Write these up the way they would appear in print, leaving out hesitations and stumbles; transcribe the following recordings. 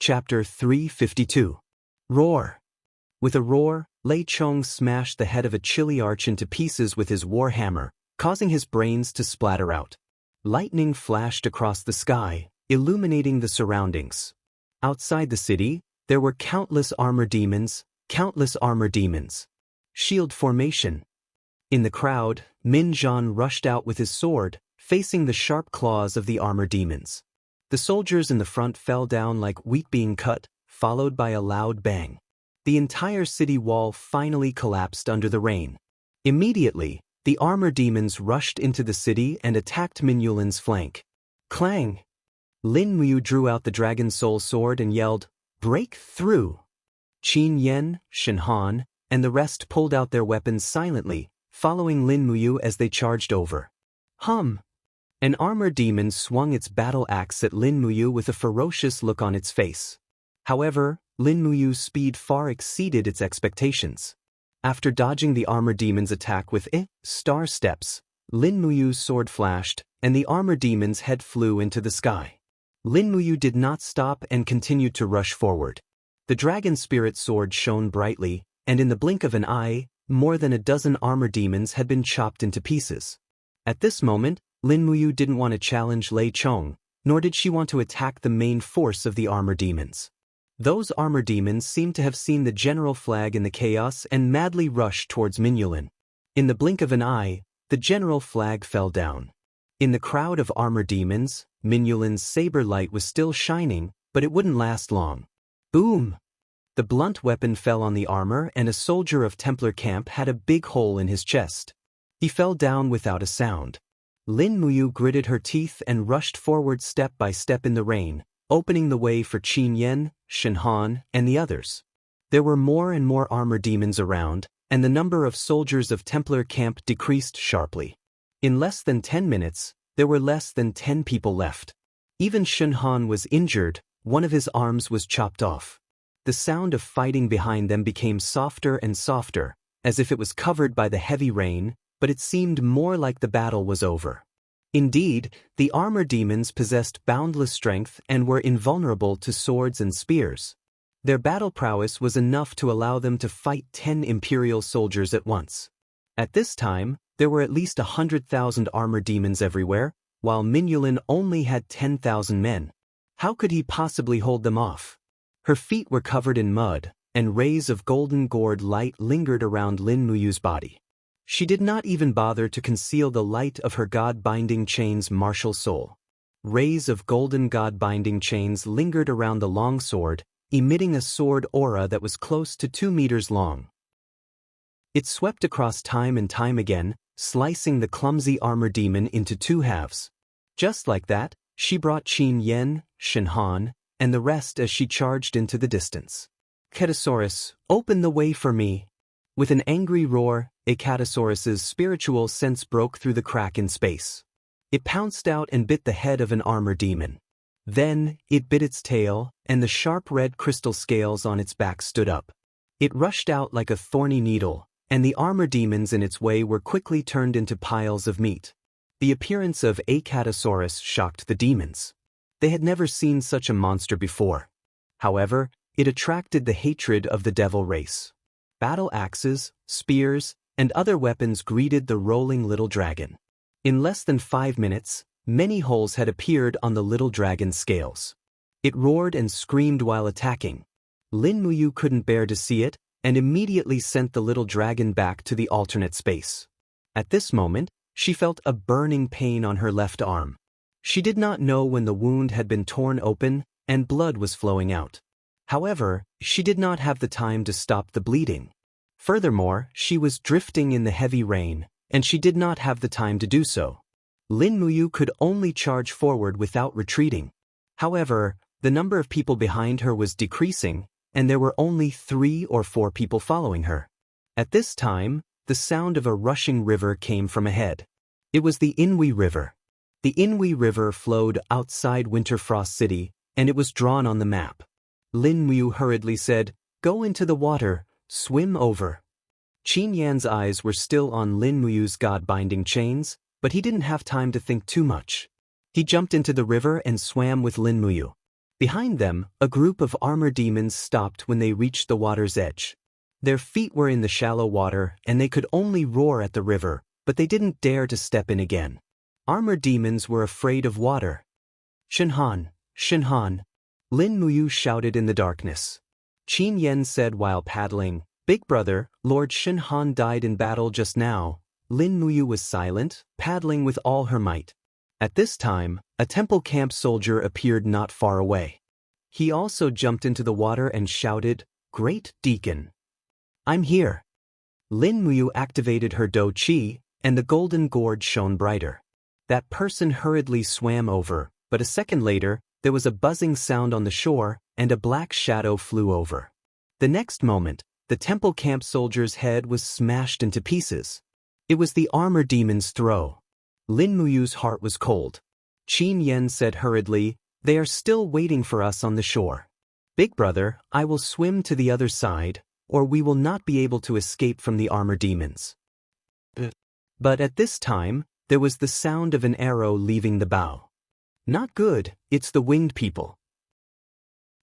Chapter 352. Roar. With a roar, Lei Chong smashed the head of a chili arch into pieces with his war hammer, causing his brains to splatter out. Lightning flashed across the sky, illuminating the surroundings. Outside the city, there were countless armor demons. Shield formation. In the crowd, Min Zhan rushed out with his sword, facing the sharp claws of the armor demons. The soldiers in the front fell down like wheat being cut, followed by a loud bang. The entire city wall finally collapsed under the rain. Immediately, the armor demons rushed into the city and attacked Min Yulin's flank. Clang! Lin Muyu drew out the Dragon Soul sword and yelled, "Break through!" Qin Yan, Shen Han, and the rest pulled out their weapons silently, following Lin Muyu as they charged over. Hum! An armor demon swung its battle axe at Lin Muyu with a ferocious look on its face. However, Lin Muyu's speed far exceeded its expectations. After dodging the armor demon's attack with star steps, Lin Muyu's sword flashed, and the armor demon's head flew into the sky. Lin Muyu did not stop and continued to rush forward. The dragon spirit sword shone brightly, and in the blink of an eye, more than a dozen armor demons had been chopped into pieces. At this moment, Lin Muyu didn't want to challenge Lei Chong, nor did she want to attack the main force of the armor demons. Those armor demons seemed to have seen the general flag in the chaos and madly rushed towards Min Yulin. In the blink of an eye, the general flag fell down. In the crowd of armor demons, Min Yulin's saber light was still shining, but it wouldn't last long. Boom! The blunt weapon fell on the armor and a soldier of Templar camp had a big hole in his chest. He fell down without a sound. Lin Muyu gritted her teeth and rushed forward step by step in the rain, opening the way for Qin Yan, Shen Han, and the others. There were more and more armor demons around, and the number of soldiers of Templar camp decreased sharply. In less than 10 minutes, there were less than 10 people left. Even Shen Han was injured, one of his arms was chopped off. The sound of fighting behind them became softer and softer, as if it was covered by the heavy rain, but it seemed more like the battle was over. Indeed, the armor demons possessed boundless strength and were invulnerable to swords and spears. Their battle prowess was enough to allow them to fight 10 imperial soldiers at once. At this time, there were at least 100,000 armor demons everywhere, while Min Yulin only had 10,000 men. How could he possibly hold them off? Her feet were covered in mud, and rays of golden gourd light lingered around Lin Muyu's body. She did not even bother to conceal the light of her God-binding chain's martial soul. Rays of golden God-binding chains lingered around the long sword, emitting a sword aura that was close to 2 meters long. It swept across time and time again, slicing the clumsy armor demon into 2 halves. Just like that, she brought Qin Yan, Shen Han, and the rest as she charged into the distance. Catasaurus, open the way for me! With an angry roar, Acatosaurus's spiritual sense broke through the crack in space. It pounced out and bit the head of an armor demon. Then, it bit its tail, and the sharp red crystal scales on its back stood up. It rushed out like a thorny needle, and the armor demons in its way were quickly turned into piles of meat. The appearance of Acatosaurus shocked the demons. They had never seen such a monster before. However, it attracted the hatred of the devil race. Battle axes, spears, and other weapons greeted the rolling little dragon. In less than 5 minutes, many holes had appeared on the little dragon's scales. It roared and screamed while attacking. Lin Muyu couldn't bear to see it, and immediately sent the little dragon back to the alternate space. At this moment, she felt a burning pain on her left arm. She did not know when the wound had been torn open, and blood was flowing out. However, she did not have the time to stop the bleeding. Furthermore, she was drifting in the heavy rain, and she did not have the time to do so. Lin Muyu could only charge forward without retreating. However, the number of people behind her was decreasing, and there were only 3 or 4 people following her. At this time, the sound of a rushing river came from ahead. It was the Inwi River. The Inwi River flowed outside Winterfrost City, and it was drawn on the map. Lin Muyu hurriedly said, "Go into the water, swim over." Qin Yan's eyes were still on Lin Muyu's God-binding chains, but he didn't have time to think too much. He jumped into the river and swam with Lin Muyu. Behind them, a group of armor demons stopped when they reached the water's edge. Their feet were in the shallow water, and they could only roar at the river, but they didn't dare to step in again. Armor demons were afraid of water. Shinhan, Shinhan, Lin Muyu shouted in the darkness. Qin Yen said while paddling, "Big brother, Lord Shinhan died in battle just now." Lin Muyu was silent, paddling with all her might. At this time, a temple camp soldier appeared not far away. He also jumped into the water and shouted, "Great Deacon, I'm here." Lin Muyu activated her Do Chi, and the golden gourd shone brighter. That person hurriedly swam over, but a second later, there was a buzzing sound on the shore, and a black shadow flew over. The next moment, the temple camp soldier's head was smashed into pieces. It was the armor demon's throw. Lin Muyu's heart was cold. Qin Yen said hurriedly, "They are still waiting for us on the shore. Big brother, I will swim to the other side, or we will not be able to escape from the armor demons." But at this time, there was the sound of an arrow leaving the bow. "Not good, it's the winged people."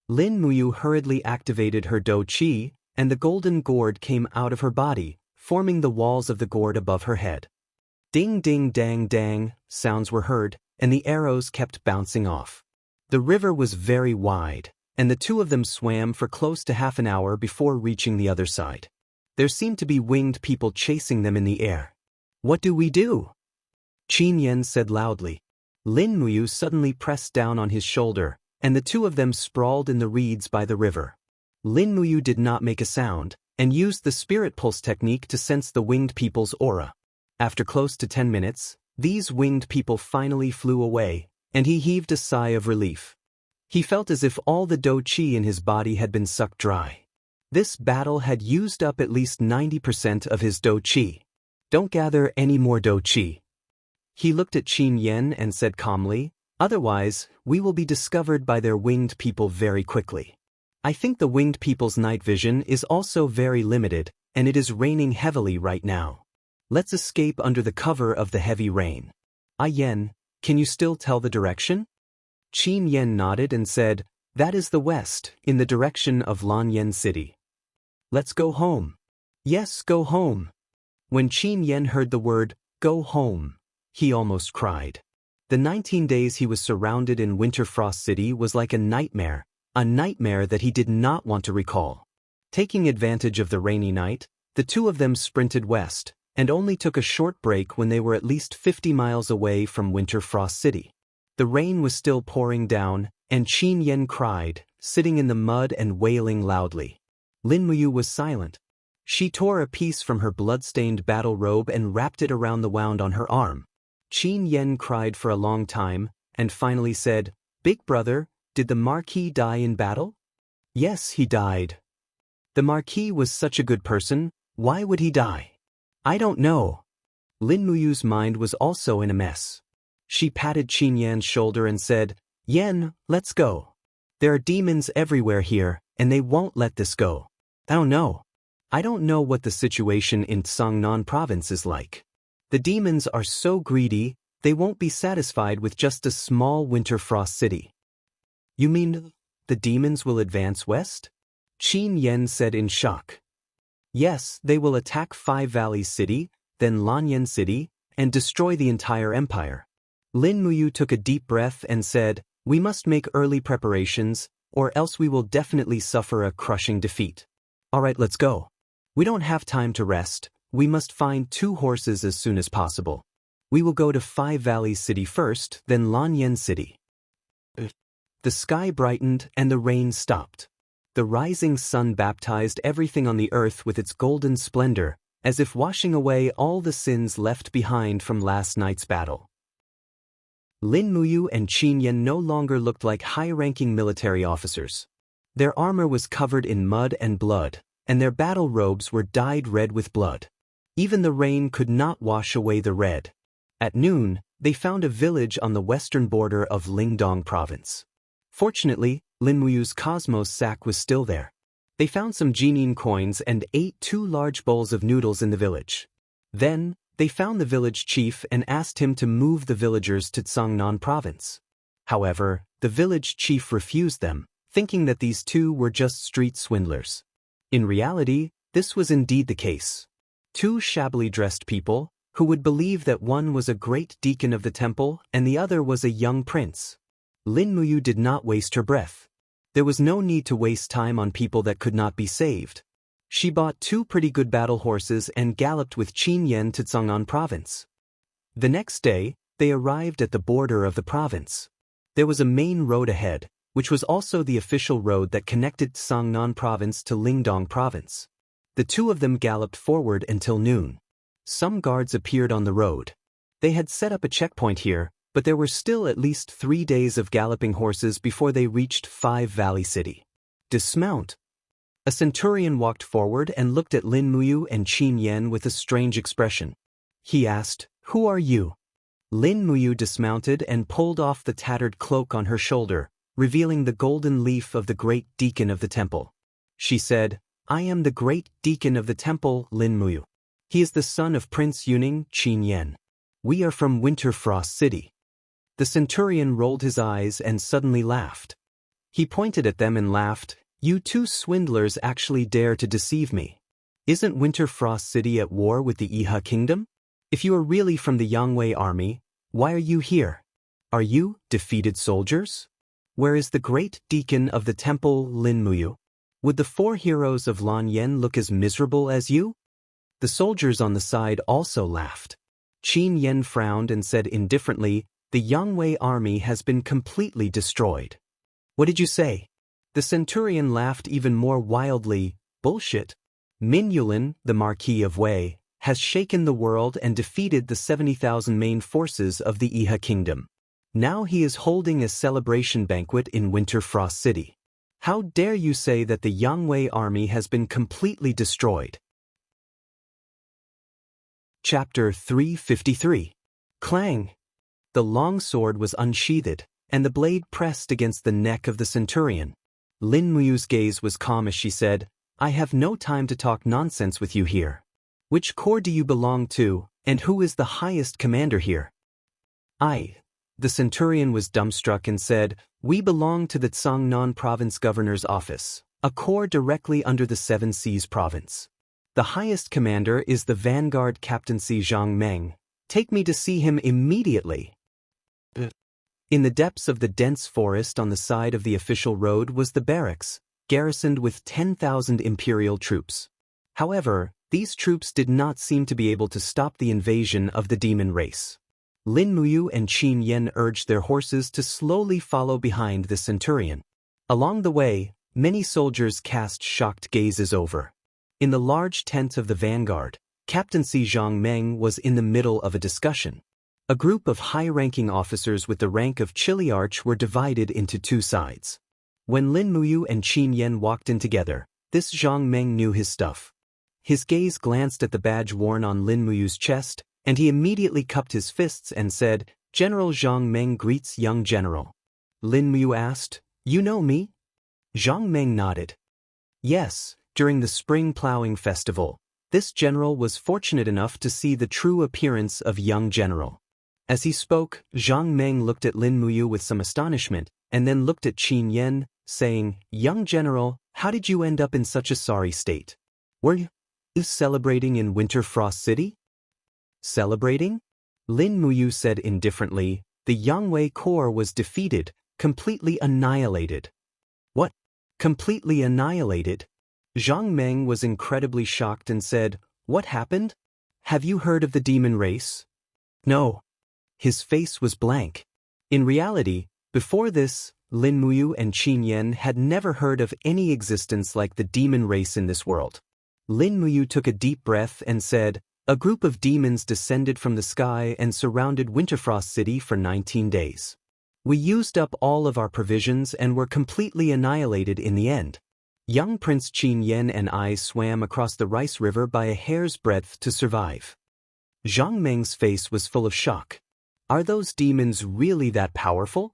Lin Muyu hurriedly activated her Do Chi, and the golden gourd came out of her body, forming the walls of the gourd above her head. Ding ding dang dang, sounds were heard, and the arrows kept bouncing off. The river was very wide, and the two of them swam for close to half an hour before reaching the other side. There seemed to be winged people chasing them in the air. "What do we do?" Qin Yen said loudly. Lin Muyu suddenly pressed down on his shoulder, and the two of them sprawled in the reeds by the river. Lin Muyu did not make a sound, and used the spirit pulse technique to sense the winged people's aura. After close to 10 minutes, these winged people finally flew away, and he heaved a sigh of relief. He felt as if all the Do Chi in his body had been sucked dry. This battle had used up at least 90% of his Do Chi. "Don't gather any more Do Chi." He looked at Qin Yen and said calmly, "Otherwise, we will be discovered by their winged people very quickly. I think the winged people's night vision is also very limited, and it is raining heavily right now. Let's escape under the cover of the heavy rain. Yen, can you still tell the direction?" Qin Yen nodded and said, "That is the west, in the direction of Lanyan City." "Let's go home." "Yes, go home." When Qin Yen heard the word, "go home," he almost cried. The 19 days he was surrounded in Winter Frost City was like a nightmare that he did not want to recall. Taking advantage of the rainy night, the two of them sprinted west, and only took a short break when they were at least 50 miles away from Winter Frost City. The rain was still pouring down, and Qin Yen cried, sitting in the mud and wailing loudly. Lin Muyu was silent. She tore a piece from her blood-stained battle robe and wrapped it around the wound on her arm. Qin Yen cried for a long time, and finally said, "Big brother, did the Marquis die in battle?" "Yes, he died." "The Marquis was such a good person, why would he die?" "I don't know." Lin Muyu's mind was also in a mess. She patted Qin Yen's shoulder and said, "Yen, let's go. There are demons everywhere here, and they won't let this go." "Oh no. I don't know what the situation in Songnan province is like. The demons are so greedy, they won't be satisfied with just a small Winter Frost City." "You mean the demons will advance west?" Qin Yen said in shock. "Yes, they will attack Five Valleys City, then Lanyan City, and destroy the entire empire." Lin Muyu took a deep breath and said, "We must make early preparations, or else we will definitely suffer a crushing defeat. All right, let's go. We don't have time to rest. We must find 2 horses as soon as possible. We will go to Five Valleys City first, then Lanyan City." The sky brightened and the rain stopped. The rising sun baptized everything on the earth with its golden splendor, as if washing away all the sins left behind from last night's battle. Lin Muyu and Qin Yen no longer looked like high-ranking military officers. Their armor was covered in mud and blood, and their battle robes were dyed red with blood. Even the rain could not wash away the red. At noon, they found a village on the western border of Lingdong province. Fortunately, Lin Muyu's Cosmos sack was still there. They found some Jinin coins and ate 2 large bowls of noodles in the village. Then, they found the village chief and asked him to move the villagers to Songnan province. However, the village chief refused them, thinking that these two were just street swindlers. In reality, this was indeed the case. Two shabbily dressed people, who would believe that one was a great deacon of the temple and the other was a young prince. Lin Muyu did not waste her breath. There was no need to waste time on people that could not be saved. She bought 2 pretty good battle horses and galloped with Qin Yan to Chang'an province. The next day, they arrived at the border of the province. There was a main road ahead, which was also the official road that connected Chang'an province to Lingdong province. The two of them galloped forward until noon. Some guards appeared on the road. They had set up a checkpoint here, but there were still at least 3 days of galloping horses before they reached Five Valley City. Dismount. A centurion walked forward and looked at Lin Muyu and Qin Yan with a strange expression. He asked, "Who are you?" Lin Muyu dismounted and pulled off the tattered cloak on her shoulder, revealing the golden leaf of the great deacon of the temple. She said, "I am the great deacon of the temple, Lin Muyu. He is the son of Prince Yuning, Qin Yan. We are from Winter Frost City." The centurion rolled his eyes and suddenly laughed. He pointed at them and laughed, "You two swindlers actually dare to deceive me. Isn't Winter Frost City at war with the Iha kingdom? If you are really from the Yangwei army, why are you here? Are you defeated soldiers? Where is the great deacon of the temple, Lin Muyu? Would the 4 heroes of Lan Yen look as miserable as you?" The soldiers on the side also laughed. Qin Yan frowned and said indifferently, "The Yangwei army has been completely destroyed." "What did you say?" The centurion laughed even more wildly, "Bullshit. Min Yulin, the Marquis of Wei, has shaken the world and defeated the 70,000 main forces of the Iha kingdom. Now he is holding a celebration banquet in Winter Frost City. How dare you say that the Yangwei army has been completely destroyed?" Chapter 353. Clang! The long sword was unsheathed, and the blade pressed against the neck of the centurion. Lin Muyu's gaze was calm as she said, "I have no time to talk nonsense with you here. Which corps do you belong to, and who is the highest commander here?" The centurion was dumbstruck and said, "We belong to the Chang'an province governor's office, a corps directly under the Seven Seas province. The highest commander is the vanguard captaincy Zhang Meng. Take me to see him immediately." In the depths of the dense forest on the side of the official road was the barracks, garrisoned with 10,000 imperial troops. However, these troops did not seem to be able to stop the invasion of the demon race. Lin Muyu and Qin Yan urged their horses to slowly follow behind the centurion. Along the way, many soldiers cast shocked gazes over. In the large tent of the vanguard, Captaincy Zhang Meng was in the middle of a discussion. A group of high-ranking officers with the rank of Chiliarch were divided into 2 sides. When Lin Muyu and Qin Yan walked in together, this Zhang Meng knew his stuff. His gaze glanced at the badge worn on Lin Muyu's chest, and he immediately cupped his fists and said, "General Zhang Meng greets young general." Lin Muyu asked, "You know me?" Zhang Meng nodded. "Yes, during the spring plowing festival, this general was fortunate enough to see the true appearance of young general." As he spoke, Zhang Meng looked at Lin Muyu with some astonishment, and then looked at Qin Yan, saying, "Young general, how did you end up in such a sorry state? Were you celebrating in Winter Frost City?" "Celebrating?" Lin Muyu said indifferently, "The Yangwei corps was defeated, completely annihilated." "What? Completely annihilated?" Zhang Meng was incredibly shocked and said, "What happened? Have you heard of the demon race?" "No." His face was blank. In reality, before this, Lin Muyu and Qin Yan had never heard of any existence like the demon race in this world. Lin Muyu took a deep breath and said, "A group of demons descended from the sky and surrounded Winterfrost City for 19 days. We used up all of our provisions and were completely annihilated in the end. Young Prince Qin Yan and I swam across the Rice River by a hair's breadth to survive." Zhang Meng's face was full of shock. "Are those demons really that powerful?"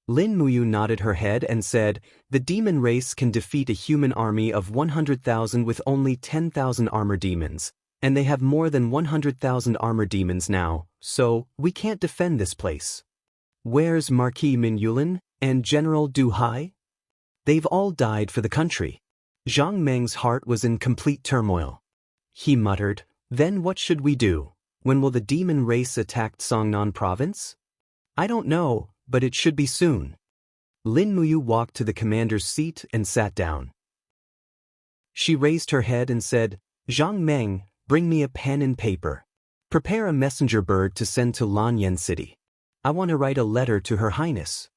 Lin Muyu nodded her head and said, "The demon race can defeat a human army of 100,000 with only 10,000 armor demons, and they have more than 100,000 armor demons now, so we can't defend this place." Where's Marquis Min and General Du Hai? They've all died for the country. Zhang Meng's heart was in complete turmoil. He muttered, then what should we do? When will the demon race attack Songnan province? I don't know, but it should be soon. Lin Muyu walked to the commander's seat and sat down. She raised her head and said, Zhang Meng, bring me a pen and paper. Prepare a messenger bird to send to Lanyan City. I want to write a letter to Her Highness.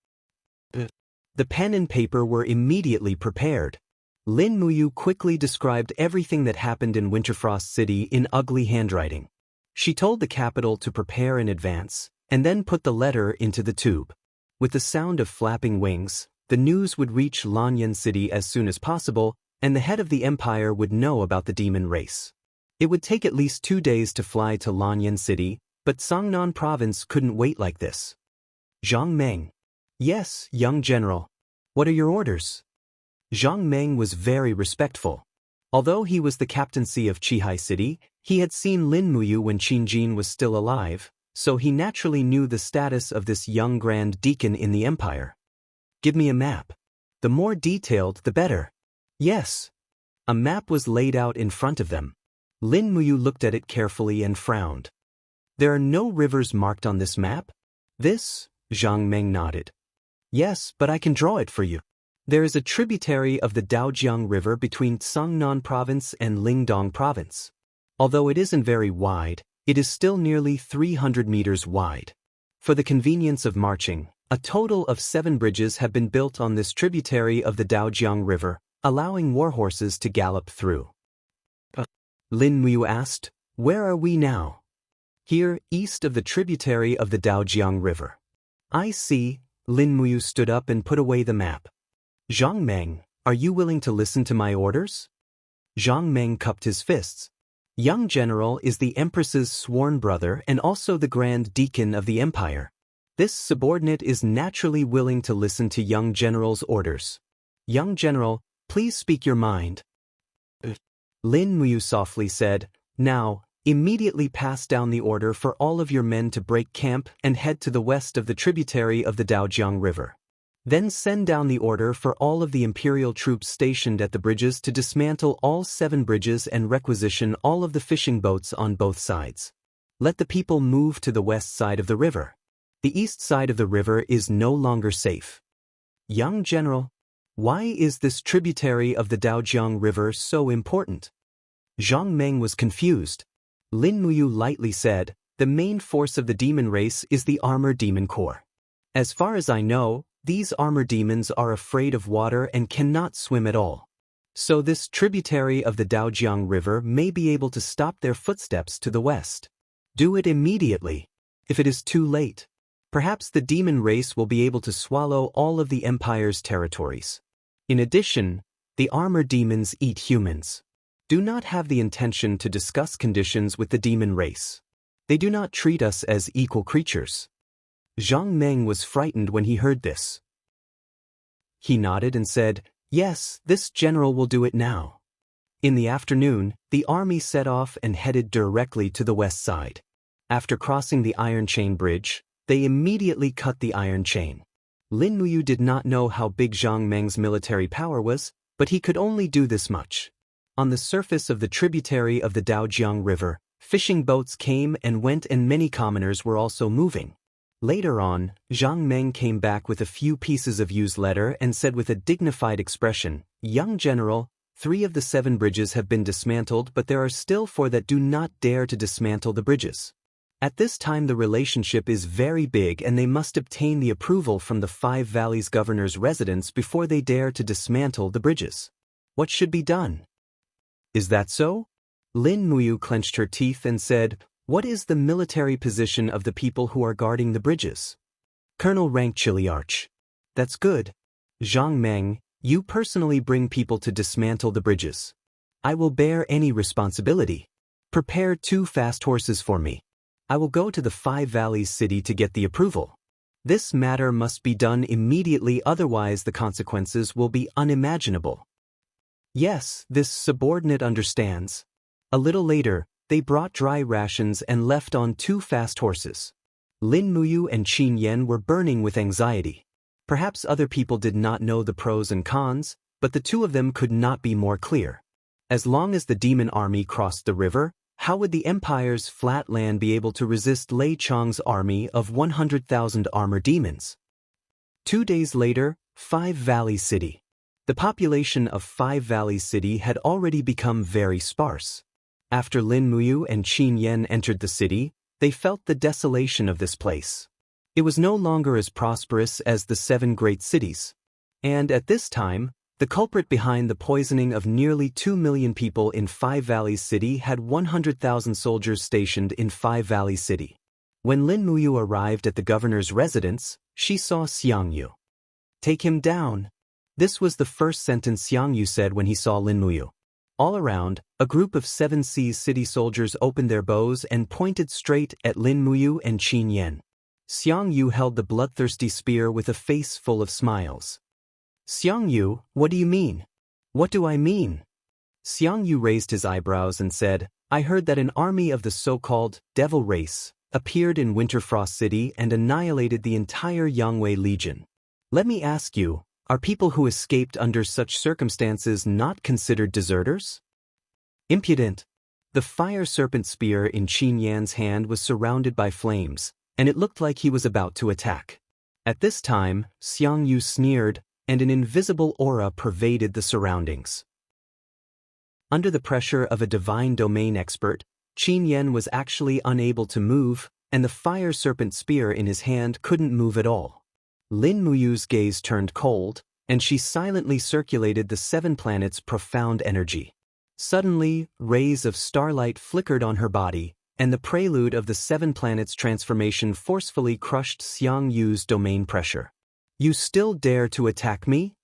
The pen and paper were immediately prepared. Lin Muyu quickly described everything that happened in Winterfrost City in ugly handwriting. She told the capital to prepare in advance, and then put the letter into the tube. With the sound of flapping wings, the news would reach Lanyan City as soon as possible, and the head of the empire would know about the demon race. It would take at least 2 days to fly to Lanyan City, but Songnan province couldn't wait like this. Zhang Meng. Yes, young general. What are your orders? Zhang Meng was very respectful. Although he was the captaincy of Qihai City, he had seen Lin Muyu when Qin Jin was still alive, so he naturally knew the status of this young grand deacon in the empire. Give me a map. The more detailed, the better. Yes. A map was laid out in front of them. Lin Muyu looked at it carefully and frowned. There are no rivers marked on this map? This? Zhang Meng nodded. Yes, but I can draw it for you. There is a tributary of the Daojiang River between Songnan Province and Lingdong Province. Although it isn't very wide, it is still nearly 300 meters wide. For the convenience of marching, a total of 7 bridges have been built on this tributary of the Daojiang River, allowing warhorses to gallop through. Lin Muyu asked, where are we now? Here, east of the tributary of the Daojiang River. I see. Lin Muyu stood up and put away the map. Zhang Meng, are you willing to listen to my orders? Zhang Meng cupped his fists. Young General is the Empress's sworn brother and also the Grand Deacon of the Empire. This subordinate is naturally willing to listen to Young General's orders. Young General, please speak your mind. Lin Muyu softly said, now, immediately pass down the order for all of your men to break camp and head to the west of the tributary of the Daojiang River. Then send down the order for all of the imperial troops stationed at the bridges to dismantle all 7 bridges and requisition all of the fishing boats on both sides. Let the people move to the west side of the river. The east side of the river is no longer safe. Young General, why is this tributary of the Daojiang River so important? Zhang Meng was confused. Lin Muyu lightly said, the main force of the demon race is the Armor Demon Corps. As far as I know, these armor demons are afraid of water and cannot swim at all. So this tributary of the Daojiang River may be able to stop their footsteps to the west. Do it immediately. If it is too late, perhaps the demon race will be able to swallow all of the Empire's territories. In addition, the armor demons eat humans. Do not have the intention to discuss conditions with the demon race. They do not treat us as equal creatures. Zhang Meng was frightened when he heard this. He nodded and said, yes, this general will do it now. In the afternoon, the army set off and headed directly to the west side. After crossing the Iron Chain Bridge, they immediately cut the iron chain. Lin Muyu did not know how big Zhang Meng's military power was, but he could only do this much. On the surface of the tributary of the Daojiang River, fishing boats came and went and many commoners were also moving. Later on, Zhang Meng came back with a few pieces of used letter and said with a dignified expression, Young General, 3 of the 7 bridges have been dismantled, but there are still 4 that do not dare to dismantle the bridges. At this time the relationship is very big and they must obtain the approval from the 5 Valleys governor's residence before they dare to dismantle the bridges. What should be done? Is that so? Lin Muyu clenched her teeth and said, what is the military position of the people who are guarding the bridges? Colonel rank Chiliarch. That's good. Zhang Meng, you personally bring people to dismantle the bridges. I will bear any responsibility. Prepare 2 fast horses for me. I will go to the 5 Valleys city to get the approval. This matter must be done immediately, otherwise the consequences will be unimaginable. Yes, this subordinate understands. A little later, they brought dry rations and left on 2 fast horses. Lin Muyu and Qin Yan were burning with anxiety. Perhaps other people did not know the pros and cons, but the two of them could not be more clear. As long as the demon army crossed the river, how would the Empire's flat land be able to resist Lei Chang's army of 100,000 armored demons? 2 days later, Five Valleys City. The population of Five Valleys City had already become very sparse. After Lin Muyu and Qin Yan entered the city, they felt the desolation of this place. It was no longer as prosperous as the 7 great cities. And at this time, the culprit behind the poisoning of nearly 2 million people in Five Valleys City had 100,000 soldiers stationed in Five Valleys City. When Lin Muyu arrived at the governor's residence, she saw Xiang Yu. "Take him down." This was the first sentence Xiang Yu said when he saw Lin Muyu. All around, a group of 7 Seas city soldiers opened their bows and pointed straight at Lin Muyu and Qin Yan. Xiang Yu held the bloodthirsty spear with a face full of smiles. "Xiang Yu, what do you mean?" "What do I mean?" Xiang Yu raised his eyebrows and said, "I heard that an army of the so-called devil race appeared in Winterfrost City and annihilated the entire Yangwei Legion. Let me ask you, are people who escaped under such circumstances not considered deserters?" "Impudent." The fire serpent spear in Qin Yan's hand was surrounded by flames, and it looked like he was about to attack. At this time, Xiang Yu sneered, and an invisible aura pervaded the surroundings. Under the pressure of a divine domain expert, Qin Yan was actually unable to move, and the fire serpent spear in his hand couldn't move at all. Lin Muyu's gaze turned cold, and she silently circulated the 7 planets' profound energy. Suddenly, rays of starlight flickered on her body, and the prelude of the 7 planets' transformation forcefully crushed Xiang Yu's domain pressure. "You still dare to attack me?"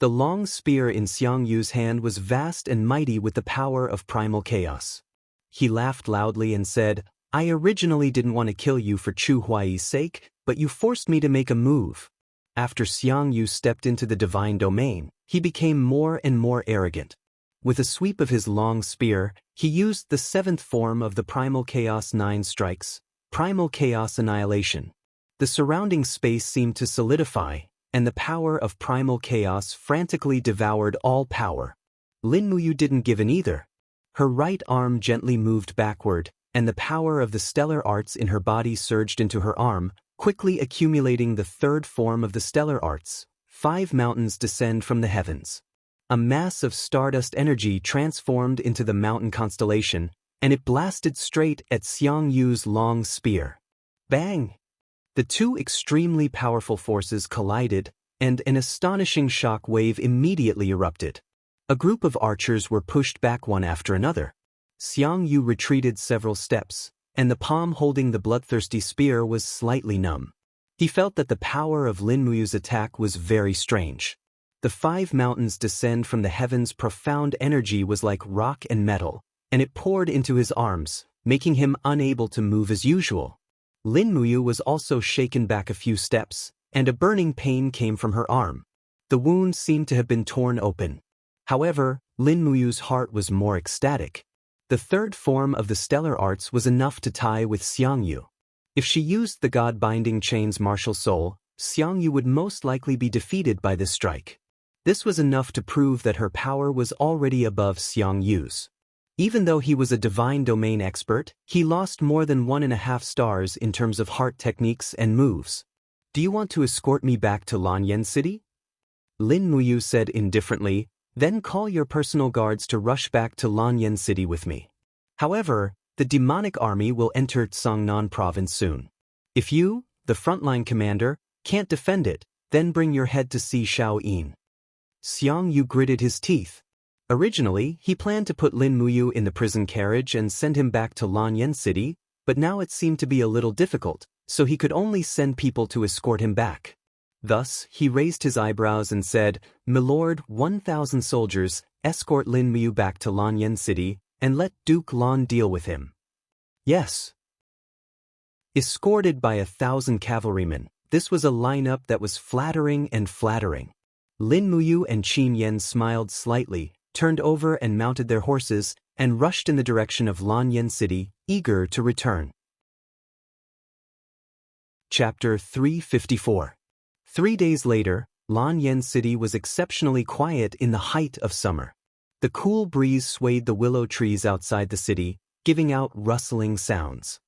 The long spear in Xiang Yu's hand was vast and mighty with the power of primal chaos. He laughed loudly and said, "I originally didn't want to kill you for Chu Huai's sake, but you forced me to make a move." After Xiang Yu stepped into the divine domain, he became more and more arrogant. With a sweep of his long spear, he used the 7th form of the primal chaos 9 strikes, primal chaos annihilation. The surrounding space seemed to solidify, and the power of primal chaos frantically devoured all power. Lin Muyu didn't give in either. Her right arm gently moved backward, and the power of the stellar arts in her body surged into her arm, quickly accumulating the 3rd form of the stellar arts. 5 mountains descend from the heavens. A mass of stardust energy transformed into the mountain constellation, and it blasted straight at Xiang Yu's long spear. Bang! The 2 extremely powerful forces collided, and an astonishing shock wave immediately erupted. A group of archers were pushed back one after another. Xiang Yu retreated several steps, and the palm holding the bloodthirsty spear was slightly numb. He felt that the power of Lin Muyu's attack was very strange. The 5 mountains descend from the heavens' profound energy was like rock and metal, and it poured into his arms, making him unable to move as usual. Lin Muyu was also shaken back a few steps, and a burning pain came from her arm. The wound seemed to have been torn open. However, Lin Muyu's heart was more ecstatic. The 3rd form of the stellar arts was enough to tie with Xiang Yu. If she used the God-binding chain's martial soul, Xiang Yu would most likely be defeated by this strike. This was enough to prove that her power was already above Xiang Yu's. Even though he was a divine domain expert, he lost more than 1.5 stars in terms of heart techniques and moves. "Do you want to escort me back to Lanyan City?" Lin Muyu said indifferently, "Then call your personal guards to rush back to Lanyan City with me. However, the demonic army will enter Tsangnan province soon. If you, the frontline commander, can't defend it, then bring your head to see Shaoyin." Xiang Yu gritted his teeth. Originally, he planned to put Lin Muyu in the prison carriage and send him back to Lanyan City, but now it seemed to be a little difficult, so he could only send people to escort him back. Thus, he raised his eyebrows and said, "Milord, 1,000 soldiers, escort Lin Muyu back to Lanyan City, and let Duke Lan deal with him." "Yes." Escorted by 1,000 cavalrymen, this was a lineup that was flattering and flattering. Lin Muyu and Qin Yan smiled slightly, turned over and mounted their horses, and rushed in the direction of Lanyan City, eager to return. Chapter 354. 3 days later, Lanyan City was exceptionally quiet in the height of summer. The cool breeze swayed the willow trees outside the city, giving out rustling sounds.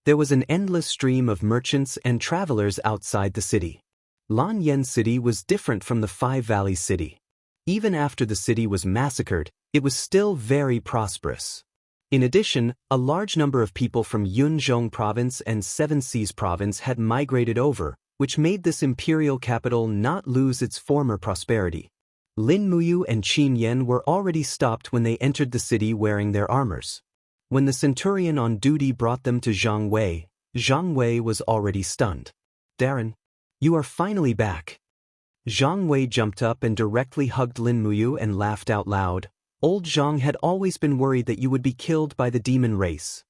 There was an endless stream of merchants and travelers outside the city. Lanyan City was different from the Five Valleys City. Even after the city was massacred, it was still very prosperous. In addition, a large number of people from Yunzhong Province and Seven Seas Province had migrated over, which made this imperial capital not lose its former prosperity. Lin Muyu and Qin Yan were already stopped when they entered the city wearing their armors. When the centurion on duty brought them to Zhang Wei was already stunned. "Darren, you are finally back." Zhang Wei jumped up and directly hugged Lin Muyu and laughed out loud. "Old Zhang had always been worried that you would be killed by the demon race."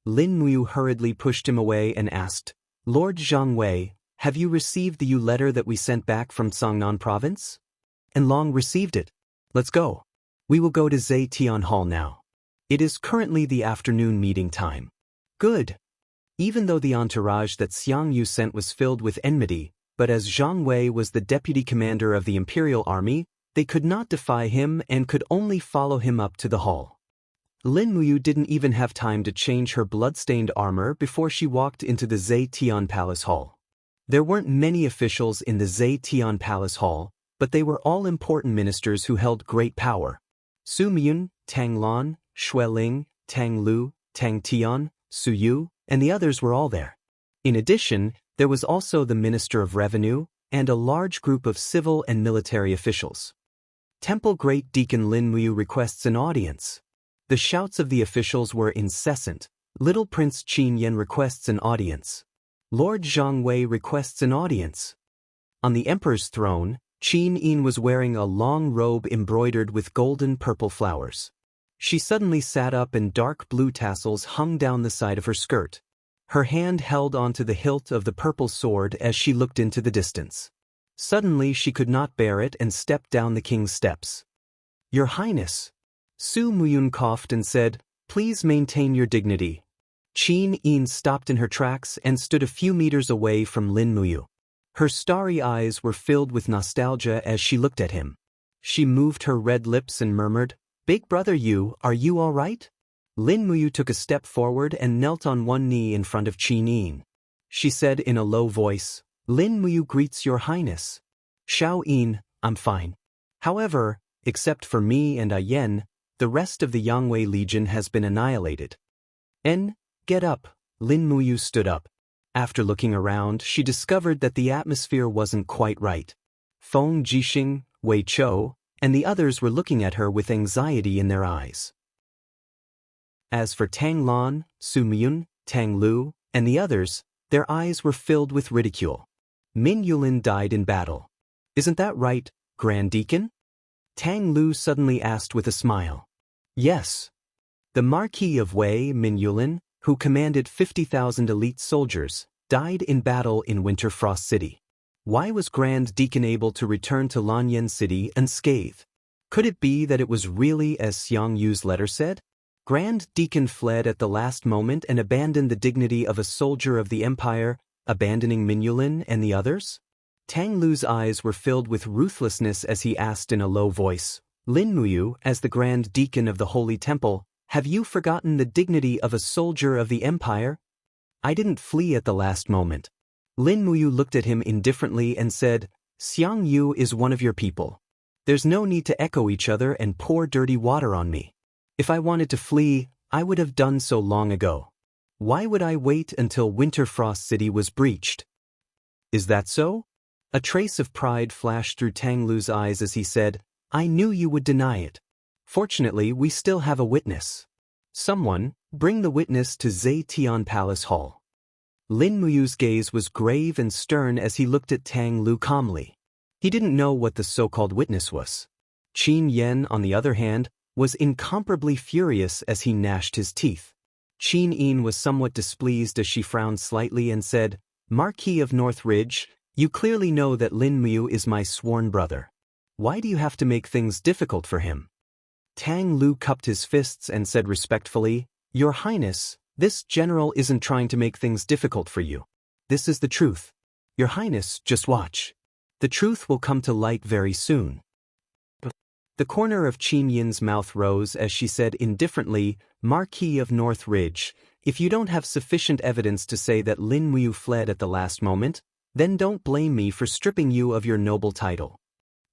Lin Muyu hurriedly pushed him away and asked, "Lord Zhang Wei, have you received the letter that we sent back from Songnan Province?" "And Long received it. Let's go. We will go to Zetian Hall now. It is currently the afternoon meeting time." "Good." Even though the entourage that Xiang Yu sent was filled with enmity, but as Zhang Wei was the deputy commander of the imperial army, they could not defy him and could only follow him up to the hall. Lin Muyu didn't even have time to change her blood-stained armor before she walked into the Zetian Palace Hall. There weren't many officials in the Zetian Palace Hall, but they were all important ministers who held great power. Su Miyun, Tang Lan, Xue Ling, Tang Lu, Tang Tian, Su Yu, and the others were all there. In addition, there was also the Minister of Revenue and a large group of civil and military officials. Temple Great Deacon Lin Muyu requests an audience. The shouts of the officials were incessant. Little Prince Qin Yan requests an audience. Lord Zhang Wei requests an audience. On the emperor's throne, Qin Yin was wearing a long robe embroidered with golden purple flowers. She suddenly sat up and dark blue tassels hung down the side of her skirt. Her hand held onto the hilt of the purple sword as she looked into the distance. Suddenly she could not bear it and stepped down the king's steps. "Your Highness." Su Muyun coughed and said, "Please maintain your dignity." Qin Yin stopped in her tracks and stood a few meters away from Lin Muyu. Her starry eyes were filled with nostalgia as she looked at him. She moved her red lips and murmured, "Big brother Yu, are you all right?" Lin Muyu took a step forward and knelt on one knee in front of Qin Yin. She said in a low voice, "Lin Muyu greets your Highness." "Xiao Yin, I'm fine. However, except for me and Yen, the rest of the Yangwei Legion has been annihilated." Get up." Lin Muyu stood up. After looking around, she discovered that the atmosphere wasn't quite right. Feng Jixing, Wei Chou, and the others were looking at her with anxiety in their eyes. As for Tang Lan, Su Miyun, Tang Lu, and the others, their eyes were filled with ridicule. Min Yulin died in battle. "Isn't that right, Grand Deacon?" Tang Lu suddenly asked with a smile. "Yes." The Marquis of Wei, Min Yulin, who commanded 50,000 elite soldiers, died in battle in Winter Frost City. Why was Grand Deacon able to return to Lanyan City unscathed? Could it be that it was really as Xiang Yu's letter said? Grand Deacon fled at the last moment and abandoned the dignity of a soldier of the Empire, abandoning Min Yulin and the others? Tang Lu's eyes were filled with ruthlessness as he asked in a low voice, "Lin Muyu, as the Grand Deacon of the Holy Temple, have you forgotten the dignity of a soldier of the Empire?" "I didn't flee at the last moment." Lin Muyu looked at him indifferently and said, "Xiang Yu is one of your people. There's no need to echo each other and pour dirty water on me. If I wanted to flee, I would have done so long ago. Why would I wait until Winter Frost City was breached?" "Is that so?" A trace of pride flashed through Tang Lu's eyes as he said, "I knew you would deny it. Fortunately, we still have a witness. Someone, bring the witness to Zetian Palace Hall." Lin Muyu's gaze was grave and stern as he looked at Tang Lu calmly. He didn't know what the so-called witness was. Qin Yan, on the other hand, was incomparably furious as he gnashed his teeth. Qin Yin was somewhat displeased as she frowned slightly and said, "Marquis of North Ridge, you clearly know that Lin Muyu is my sworn brother. Why do you have to make things difficult for him?" Tang Lu cupped his fists and said respectfully, "Your Highness, this general isn't trying to make things difficult for you. this is the truth. Your Highness, just watch. The truth will come to light very soon. The corner of Qin Yin's mouth rose as she said indifferently, Marquis of North Ridge, if you don't have sufficient evidence to say that Lin Muyu fled at the last moment, then don't blame me for stripping you of your noble title.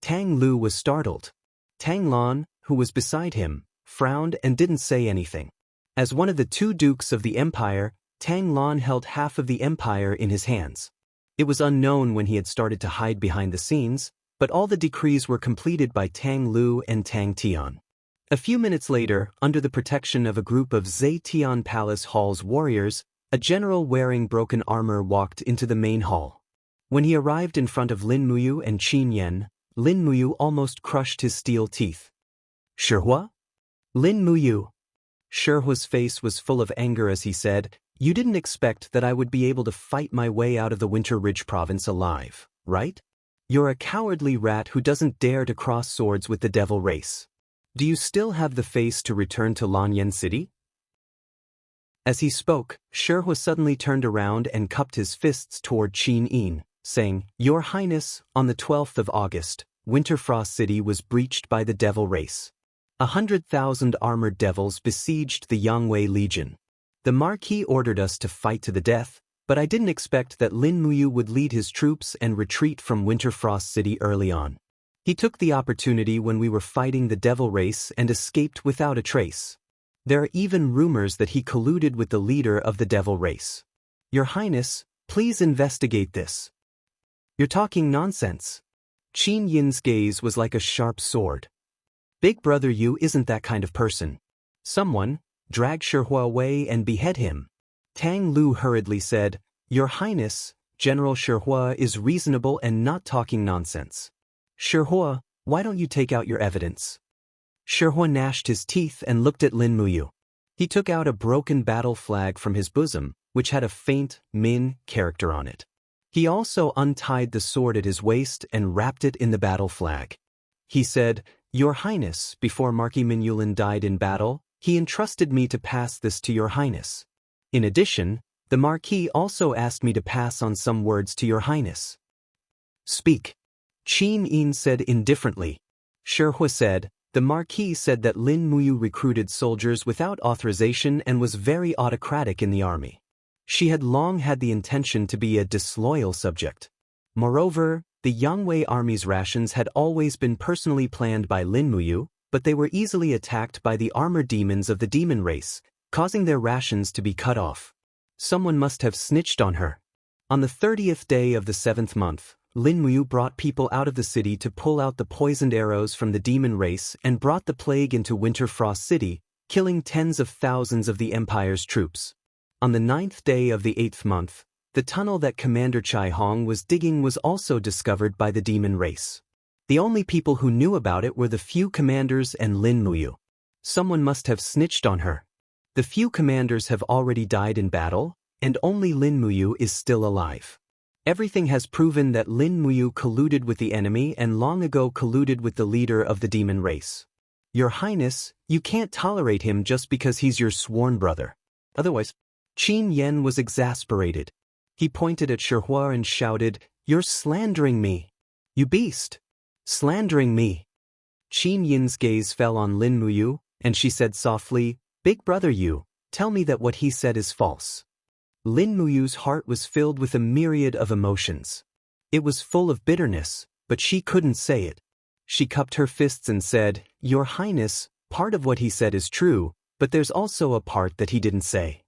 Tang Lu was startled. Tang Lan, who was beside him, frowned and didn't say anything. As one of the two dukes of the empire, Tang Lan held half of the empire in his hands. It was unknown when he had started to hide behind the scenes, but all the decrees were completed by Tang Lu and Tang Tian. A few minutes later, under the protection of a group of Zetian Palace Hall's warriors, a general wearing broken armor walked into the main hall. When he arrived in front of Lin Muyu and Qin Yen, Lin Muyu almost crushed his steel teeth. Shihua? Lin Muyu. Shihua's face was full of anger as he said, you didn't expect that I would be able to fight my way out of the Winter Ridge province alive, right? You're a cowardly rat who doesn't dare to cross swords with the devil race. Do you still have the face to return to Lanyan City? As he spoke, Shihua suddenly turned around and cupped his fists toward Qin Yin, saying, Your Highness, on the 12th of August, Winterfrost City was breached by the devil race. 100,000 armored devils besieged the Yangwei Legion. The Marquis ordered us to fight to the death, but I didn't expect that Lin Muyu would lead his troops and retreat from Winterfrost City early on. He took the opportunity when we were fighting the devil race and escaped without a trace. There are even rumors that he colluded with the leader of the devil race. Your Highness, please investigate this. You're talking nonsense. Qin Yin's gaze was like a sharp sword. Big brother Yu isn't that kind of person. Someone, drag Shihua away and behead him. Tang Lu hurriedly said, Your Highness, General Shihua is reasonable and not talking nonsense. Shihua, why don't you take out your evidence? Shihua gnashed his teeth and looked at Lin Muyu. He took out a broken battle flag from his bosom, which had a faint Min character on it. He also untied the sword at his waist and wrapped it in the battle flag. He said, Your Highness, before Marquis Minyulin died in battle, he entrusted me to pass this to Your Highness. In addition, the Marquis also asked me to pass on some words to Your Highness. Speak. Qin Yin said indifferently. Shihua said, The Marquis said that Lin Muyu recruited soldiers without authorization and was very autocratic in the army. She had long had the intention to be a disloyal subject. Moreover, the Yangwei army's rations had always been personally planned by Lin Muyu, but they were easily attacked by the armor demons of the demon race, causing their rations to be cut off. Someone must have snitched on her. On the 30th day of the 7th month, Lin Muyu brought people out of the city to pull out the poisoned arrows from the demon race and brought the plague into Winterfrost City, killing tens of thousands of the Empire's troops. On the 9th day of the 8th month, the tunnel that Commander Chai Hong was digging was also discovered by the demon race. The only people who knew about it were the few commanders and Lin Muyu. Someone must have snitched on her. The few commanders have already died in battle, and only Lin Muyu is still alive. Everything has proven that Lin Muyu colluded with the enemy and long ago colluded with the leader of the demon race. Your Highness, you can't tolerate him just because he's your sworn brother. Otherwise, Qin Yen was exasperated. He pointed at Shihua and shouted, You're slandering me. You beast. Slandering me. Qin Yin's gaze fell on Lin Muyu, and she said softly, Big brother Yu, tell me that what he said is false. Lin Muyu's heart was filled with a myriad of emotions. It was full of bitterness, but she couldn't say it. She cupped her fists and said, Your Highness, part of what he said is true, but there's also a part that he didn't say.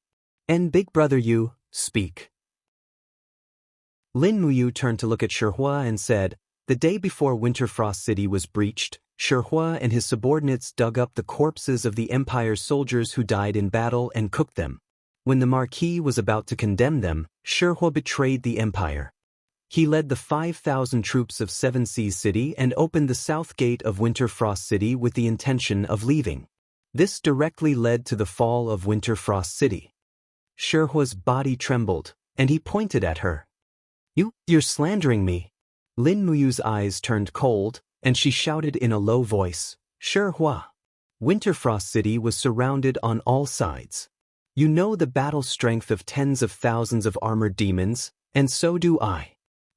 And Big brother Yu, speak. Lin Muyu turned to look at Shihua and said, The day before Winterfrost City was breached, Shihua and his subordinates dug up the corpses of the Empire's soldiers who died in battle and cooked them. When the Marquis was about to condemn them, Shihua betrayed the Empire. He led the 5,000 troops of Seven Seas City and opened the south gate of Winterfrost City with the intention of leaving. This directly led to the fall of Winterfrost City. Shihua's body trembled, and he pointed at her. You're slandering me. Lin Muyu's eyes turned cold, and she shouted in a low voice, Shihua. Winterfrost City was surrounded on all sides. You know the battle strength of tens of thousands of armored demons, And so do I.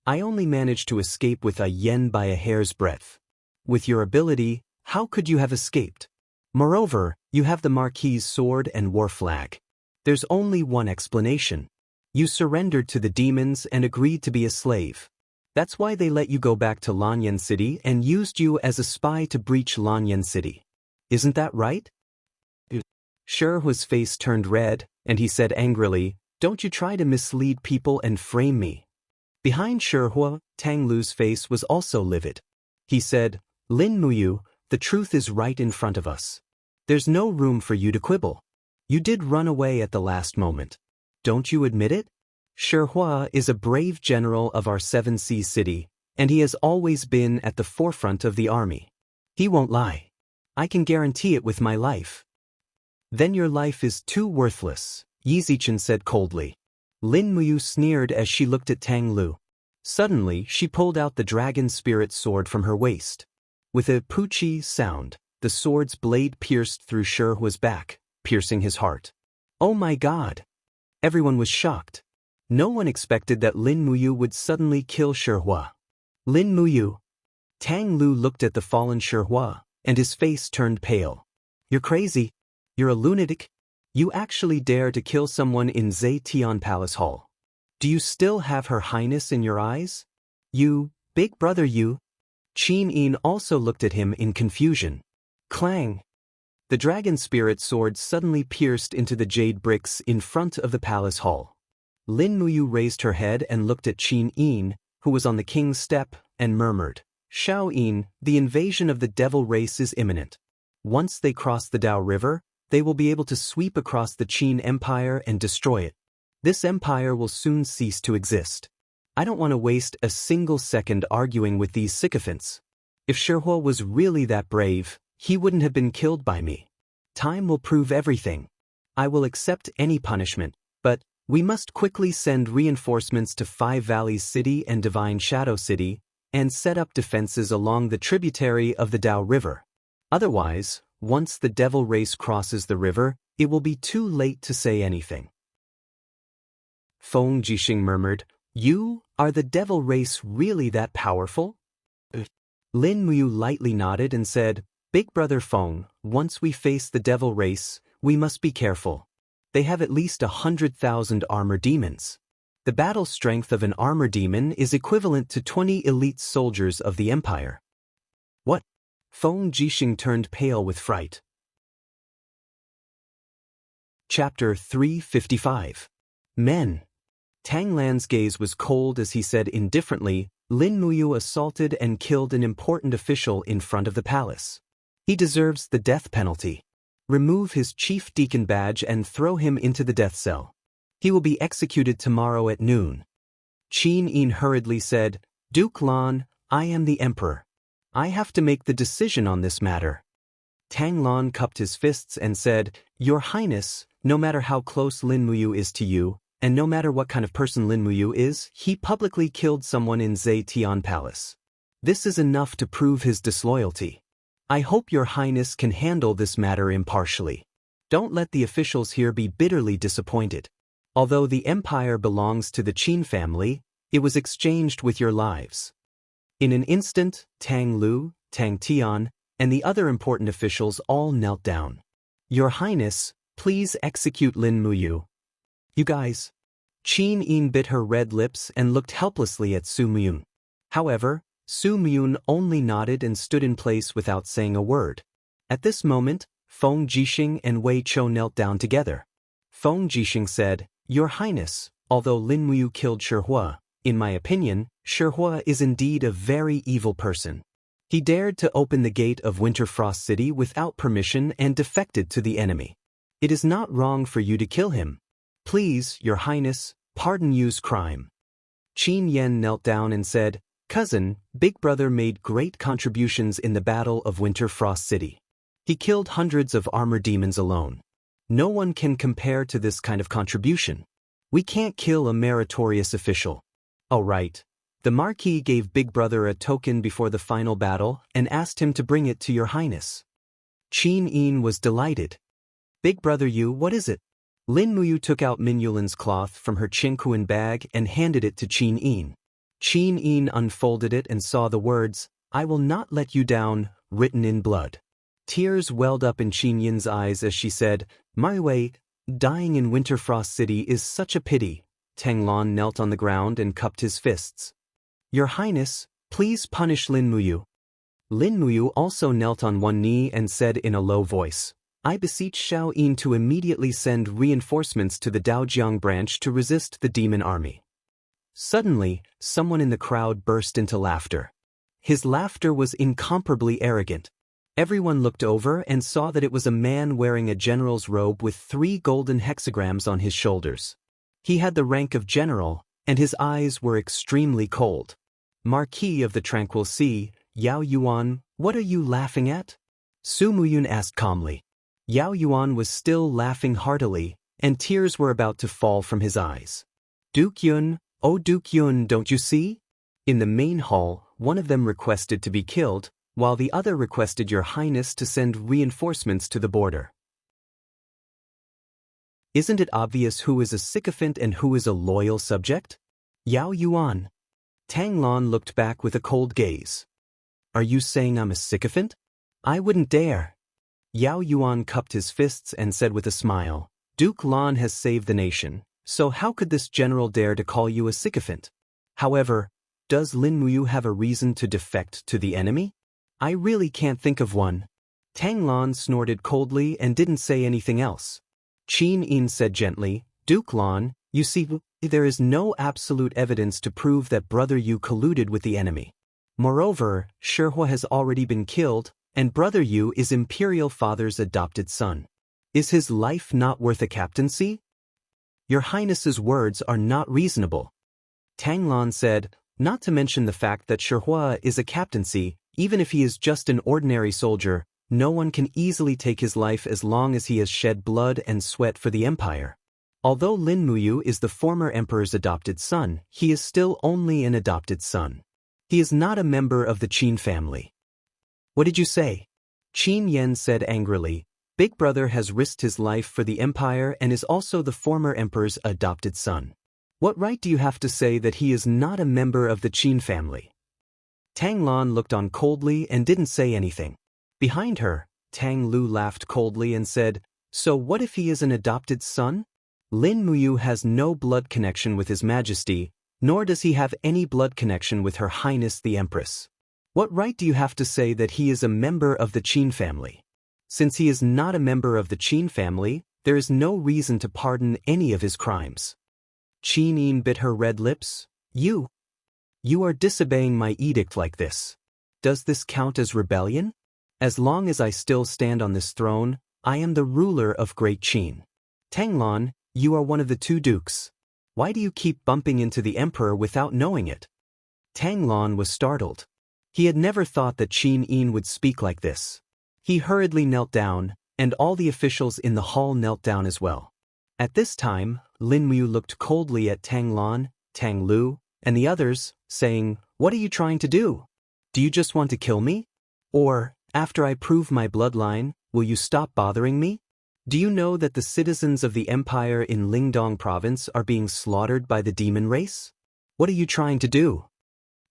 I only managed to escape with a yen by a hair's breadth. With your ability, how could you have escaped? Moreover, you have the Marquis's sword and war flag. There's only one explanation. You surrendered to the demons and agreed to be a slave. That's why they let you go back to Lanyan City and used you as a spy to breach Lanyan City. Isn't that right? Sherhua's face turned red, and he said angrily, "Don't you try to mislead people and frame me." Behind Sherhua, Tang Lu's face was also livid. He said, "Lin Muyu, the truth is right in front of us. There's no room for you to quibble. You did run away at the last moment. Don't you admit it? Sherhua is a brave general of our 7 Seas city, and he has always been at the forefront of the army. He won't lie. I can guarantee it with my life." "Then your life is too worthless," Yi Zichen said coldly. Lin Muyu sneered as she looked at Tang Lu. Suddenly, she pulled out the dragon spirit sword from her waist. With a poochie sound, the sword's blade pierced through Sherhua's back, piercing his heart. Oh my god! Everyone was shocked. No one expected that Lin Muyu would suddenly kill Sherhua. Lin Muyu. Tang Lu looked at the fallen Sherhua, and his face turned pale. "You're crazy. You're a lunatic. You actually dare to kill someone in Zetian Palace Hall. Do you still have Her Highness in your eyes? You, big brother you." Qin Yin also looked at him in confusion. Clang! The dragon spirit sword suddenly pierced into the jade bricks in front of the palace hall. Lin Muyu raised her head and looked at Qin Yin, who was on the king's step, and murmured, "Shao Yin, the invasion of the devil race is imminent. Once they cross the Dao River, they will be able to sweep across the Qin Empire and destroy it. This empire will soon cease to exist. I don't want to waste a single second arguing with these sycophants. If Sherhua was really that brave, he wouldn't have been killed by me. Time will prove everything. I will accept any punishment, but we must quickly send reinforcements to 5 Valleys City and Divine Shadow City, and set up defenses along the tributary of the Dao River. Otherwise, once the devil race crosses the river, it will be too late to say anything." Feng Jixing murmured, "You, are the devil race really that powerful?" Lin Muyu lightly nodded and said, "Big brother Feng, once we face the devil race, we must be careful. They have at least 100,000 armor demons. The battle strength of an armor demon is equivalent to 20 elite soldiers of the Empire." "What?" Feng Jixing turned pale with fright. Chapter 355. Men. Tang Lan's gaze was cold as he said indifferently, "Lin Muyu assaulted and killed an important official in front of the palace. He deserves the death penalty. Remove his chief deacon badge and throw him into the death cell. He will be executed tomorrow at noon." Qin Yin hurriedly said, "Duke Lan, I am the emperor. I have to make the decision on this matter." Tang Lan cupped his fists and said, "Your Highness, no matter how close Lin Muyu is to you, and no matter what kind of person Lin Muyu is, he publicly killed someone in Zetian Palace. This is enough to prove his disloyalty. I hope your Highness can handle this matter impartially. Don't let the officials here be bitterly disappointed. Although the empire belongs to the Qin family, it was exchanged with your lives." In an instant, Tang Lu, Tang Tian, and the other important officials all knelt down. "Your Highness, please execute Lin Muyu." "You guys." Qin Yin bit her red lips and looked helplessly at Su Myun. However, Su Myun only nodded and stood in place without saying a word. At this moment, Feng Jixing and Wei Chou knelt down together. Feng Jixing said, "Your Highness, although Lin Muyu killed Sherhua, in my opinion, Sherhua is indeed a very evil person. He dared to open the gate of Winterfrost City without permission and defected to the enemy. It is not wrong for you to kill him. Please, Your Highness, pardon Yu's crime." Qin Yen knelt down and said, "Cousin, Big Brother made great contributions in the Battle of Winterfrost City. He killed hundreds of armor demons alone. No one can compare to this kind of contribution. We can't kill a meritorious official." "All right." The Marquis gave Big Brother a token before the final battle and asked him to bring it to Your Highness. Qin Yin was delighted. "Big Brother Yu, what is it?" Lin Muyu took out Min Yulin's cloth from her Qingkuan bag and handed it to Qin Yin. Qin Yin unfolded it and saw the words, "I will not let you down," written in blood. Tears welled up in Qin Yin's eyes as she said, "My way, dying in Winterfrost City is such a pity." Tang Lan knelt on the ground and cupped his fists. "Your Highness, please punish Lin Muyu." Lin Muyu also knelt on one knee and said in a low voice, "I beseech Xiao Yin to immediately send reinforcements to the Daojiang branch to resist the demon army." Suddenly, someone in the crowd burst into laughter. His laughter was incomparably arrogant. Everyone looked over and saw that it was a man wearing a general's robe with 3 golden hexagrams on his shoulders. He had the rank of general, and his eyes were extremely cold. "Marquis of the Tranquil Sea, Yao Yuan, what are you laughing at?" Su Muyun asked calmly. Yao Yuan was still laughing heartily, and tears were about to fall from his eyes. "Duke Yun, oh Duke Yun, don't you see?" In the main hall, one of them requested to be killed, while the other requested Your Highness to send reinforcements to the border. Isn't it obvious who is a sycophant and who is a loyal subject? Yao Yuan. Tang Lan looked back with a cold gaze. "Are you saying I'm a sycophant? I wouldn't dare." Yao Yuan cupped his fists and said with a smile, "Duke Lan has saved the nation, so how could this general dare to call you a sycophant? However, does Lin Muyu have a reason to defect to the enemy? I really can't think of one." Tang Lan snorted coldly and didn't say anything else. Qin Yin said gently, "Duke Lan, you see, there is no absolute evidence to prove that Brother Yu colluded with the enemy. Moreover, Shihua has already been killed, and Brother Yu is Imperial Father's adopted son. Is his life not worth a captaincy? Your Highness's words are not reasonable." Tang Lan said, "Not to mention the fact that Shihua is a captaincy, even if he is just an ordinary soldier, no one can easily take his life as long as he has shed blood and sweat for the empire. Although Lin Muyu is the former emperor's adopted son, he is still only an adopted son. He is not a member of the Qin family." "What did you say?" Qin Yen said angrily, "Big brother has risked his life for the empire and is also the former emperor's adopted son. What right do you have to say that he is not a member of the Qin family?" Tang Lan looked on coldly and didn't say anything. Behind her, Tang Lu laughed coldly and said, "So what if he is an adopted son? Lin Muyu has no blood connection with His Majesty, nor does he have any blood connection with Her Highness the Empress. What right do you have to say that he is a member of the Qin family? Since he is not a member of the Qin family, there is no reason to pardon any of his crimes." Qin Yin bit her red lips. You are disobeying my edict like this. Does this count as rebellion? As long as I still stand on this throne, I am the ruler of Great Qin. Tang Lan, you are one of the 2 dukes. Why do you keep bumping into the emperor without knowing it?" Tang Lan was startled. He had never thought that Qin Yin would speak like this. He hurriedly knelt down, and all the officials in the hall knelt down as well. At this time, Lin Muyu looked coldly at Tang Lan, Tang Lu, and the others, saying, "What are you trying to do? Do you just want to kill me? Or, after I prove my bloodline, will you stop bothering me? Do you know that the citizens of the empire in Lingdong province are being slaughtered by the demon race? What are you trying to do?"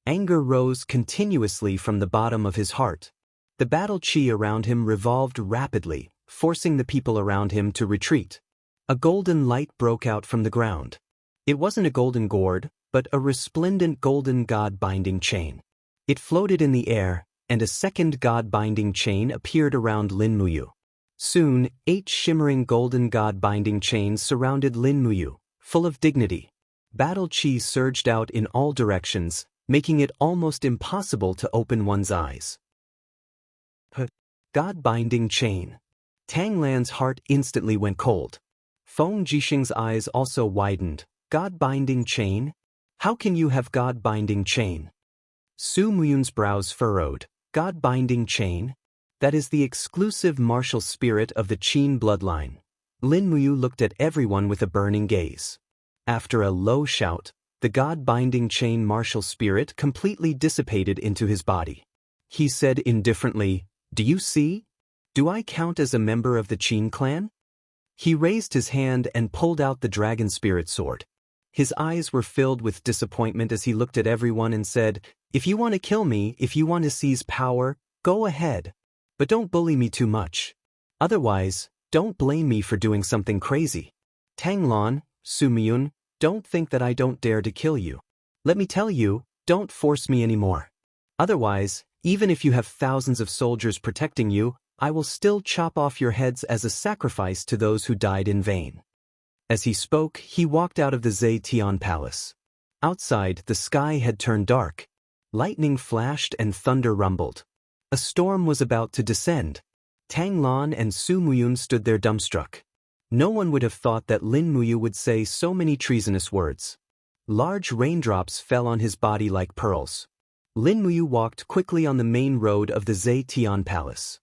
Anger rose continuously from the bottom of his heart. The battle chi around him revolved rapidly, forcing the people around him to retreat. A golden light broke out from the ground. It wasn't a golden gourd, but a resplendent golden god-binding chain. It floated in the air, and a second god-binding chain appeared around Lin Muyu. Soon, 8 shimmering golden god-binding chains surrounded Lin Muyu, full of dignity. Battle chi surged out in all directions, making it almost impossible to open one's eyes. God-binding chain. Tang Lan's heart instantly went cold. Feng Jixing's eyes also widened. God-binding chain? How can you have God-binding chain? Su Muyun's brows furrowed. God-binding chain? That is the exclusive martial spirit of the Qin bloodline. Lin Muyu looked at everyone with a burning gaze. After a low shout, the God-binding chain martial spirit completely dissipated into his body. He said indifferently, "Do you see? Do I count as a member of the Qin clan?" He raised his hand and pulled out the dragon spirit sword. His eyes were filled with disappointment as he looked at everyone and said, "If you want to kill me, if you want to seize power, go ahead. But don't bully me too much. Otherwise, don't blame me for doing something crazy. Tanglon, Sumiyun, don't think that I don't dare to kill you. Let me tell you, don't force me anymore. Otherwise, even if you have thousands of soldiers protecting you, I will still chop off your heads as a sacrifice to those who died in vain." As he spoke, he walked out of the Zetian palace. Outside, the sky had turned dark. Lightning flashed and thunder rumbled. A storm was about to descend. Tanglon and Su Muyun stood there dumbstruck. No one would have thought that Lin Muyu would say so many treasonous words. Large raindrops fell on his body like pearls. Lin Muyu walked quickly on the main road of the Zetian palace.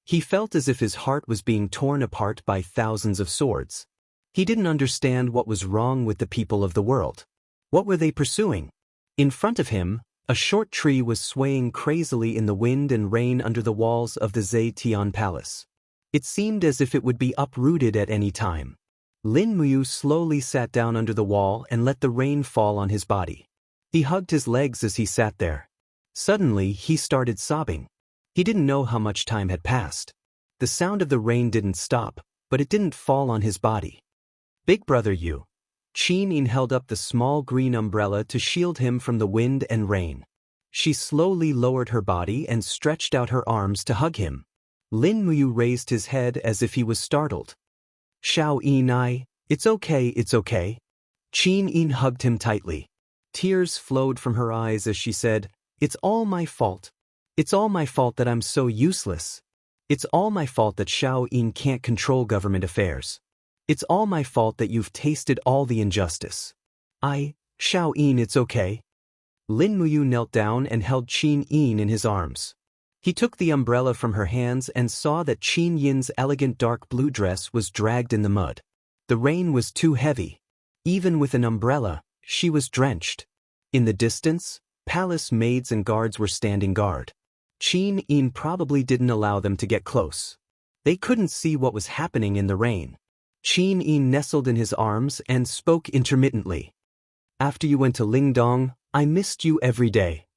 He felt as if his heart was being torn apart by thousands of swords. He didn't understand what was wrong with the people of the world. What were they pursuing? In front of him, a short tree was swaying crazily in the wind and rain under the walls of the Zetian palace. It seemed as if it would be uprooted at any time. Lin Muyu slowly sat down under the wall and let the rain fall on his body. He hugged his legs as he sat there. Suddenly, he started sobbing. He didn't know how much time had passed. The sound of the rain didn't stop, but it didn't fall on his body. "Big brother Yu." Qin held up the small green umbrella to shield him from the wind and rain. She slowly lowered her body and stretched out her arms to hug him. Lin Muyu raised his head as if he was startled. "Xiao Yin, it's okay, it's okay." Qin hugged him tightly. Tears flowed from her eyes as she said, "It's all my fault. It's all my fault that I'm so useless. It's all my fault that Xiao Yin can't control government affairs. It's all my fault that you've tasted all the injustice. Xiao Yin, it's okay." Lin Muyu knelt down and held Qin in his arms. He took the umbrella from her hands and saw that Qin Yin's elegant dark blue dress was dragged in the mud. The rain was too heavy. Even with an umbrella, she was drenched. In the distance, palace maids and guards were standing guard. Qin probably didn't allow them to get close. They couldn't see what was happening in the rain. Qin nestled in his arms and spoke intermittently. "After you went to Lingdong, I missed you every day.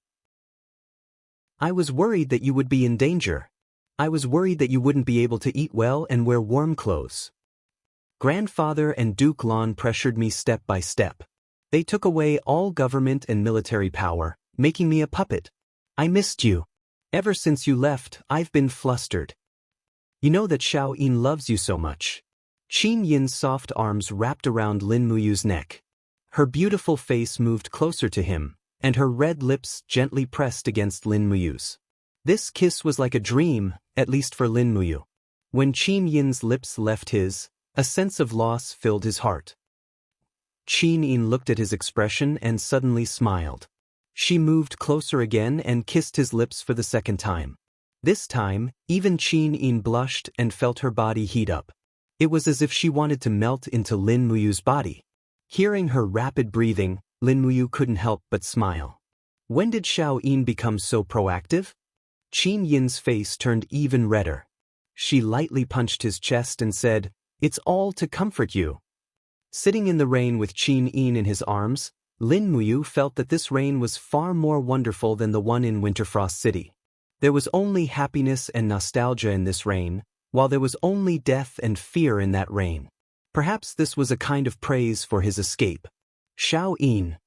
I was worried that you would be in danger. I was worried that you wouldn't be able to eat well and wear warm clothes. Grandfather and Duke Lon pressured me step by step. They took away all government and military power, making me a puppet. I missed you. Ever since you left, I've been flustered. You know that Xiao Yin loves you so much." Qin Yin's soft arms wrapped around Lin Muyu's neck. Her beautiful face moved closer to him, and her red lips gently pressed against Lin Muyu's. This kiss was like a dream, at least for Lin Muyu. When Qin Yin's lips left his, a sense of loss filled his heart. Qin looked at his expression and suddenly smiled. She moved closer again and kissed his lips for the second time. This time, even Qin blushed and felt her body heat up. It was as if she wanted to melt into Lin Muyu's body. Hearing her rapid breathing, Lin Muyu couldn't help but smile. When did Xiao Yin become so proactive? Qin Yin's face turned even redder. She lightly punched his chest and said, "It's all to comfort you." Sitting in the rain with Qin in his arms, Lin Muyu felt that this rain was far more wonderful than the one in Winterfrost City. There was only happiness and nostalgia in this rain, while there was only death and fear in that rain. Perhaps this was a kind of praise for his escape. "Xiao Yin.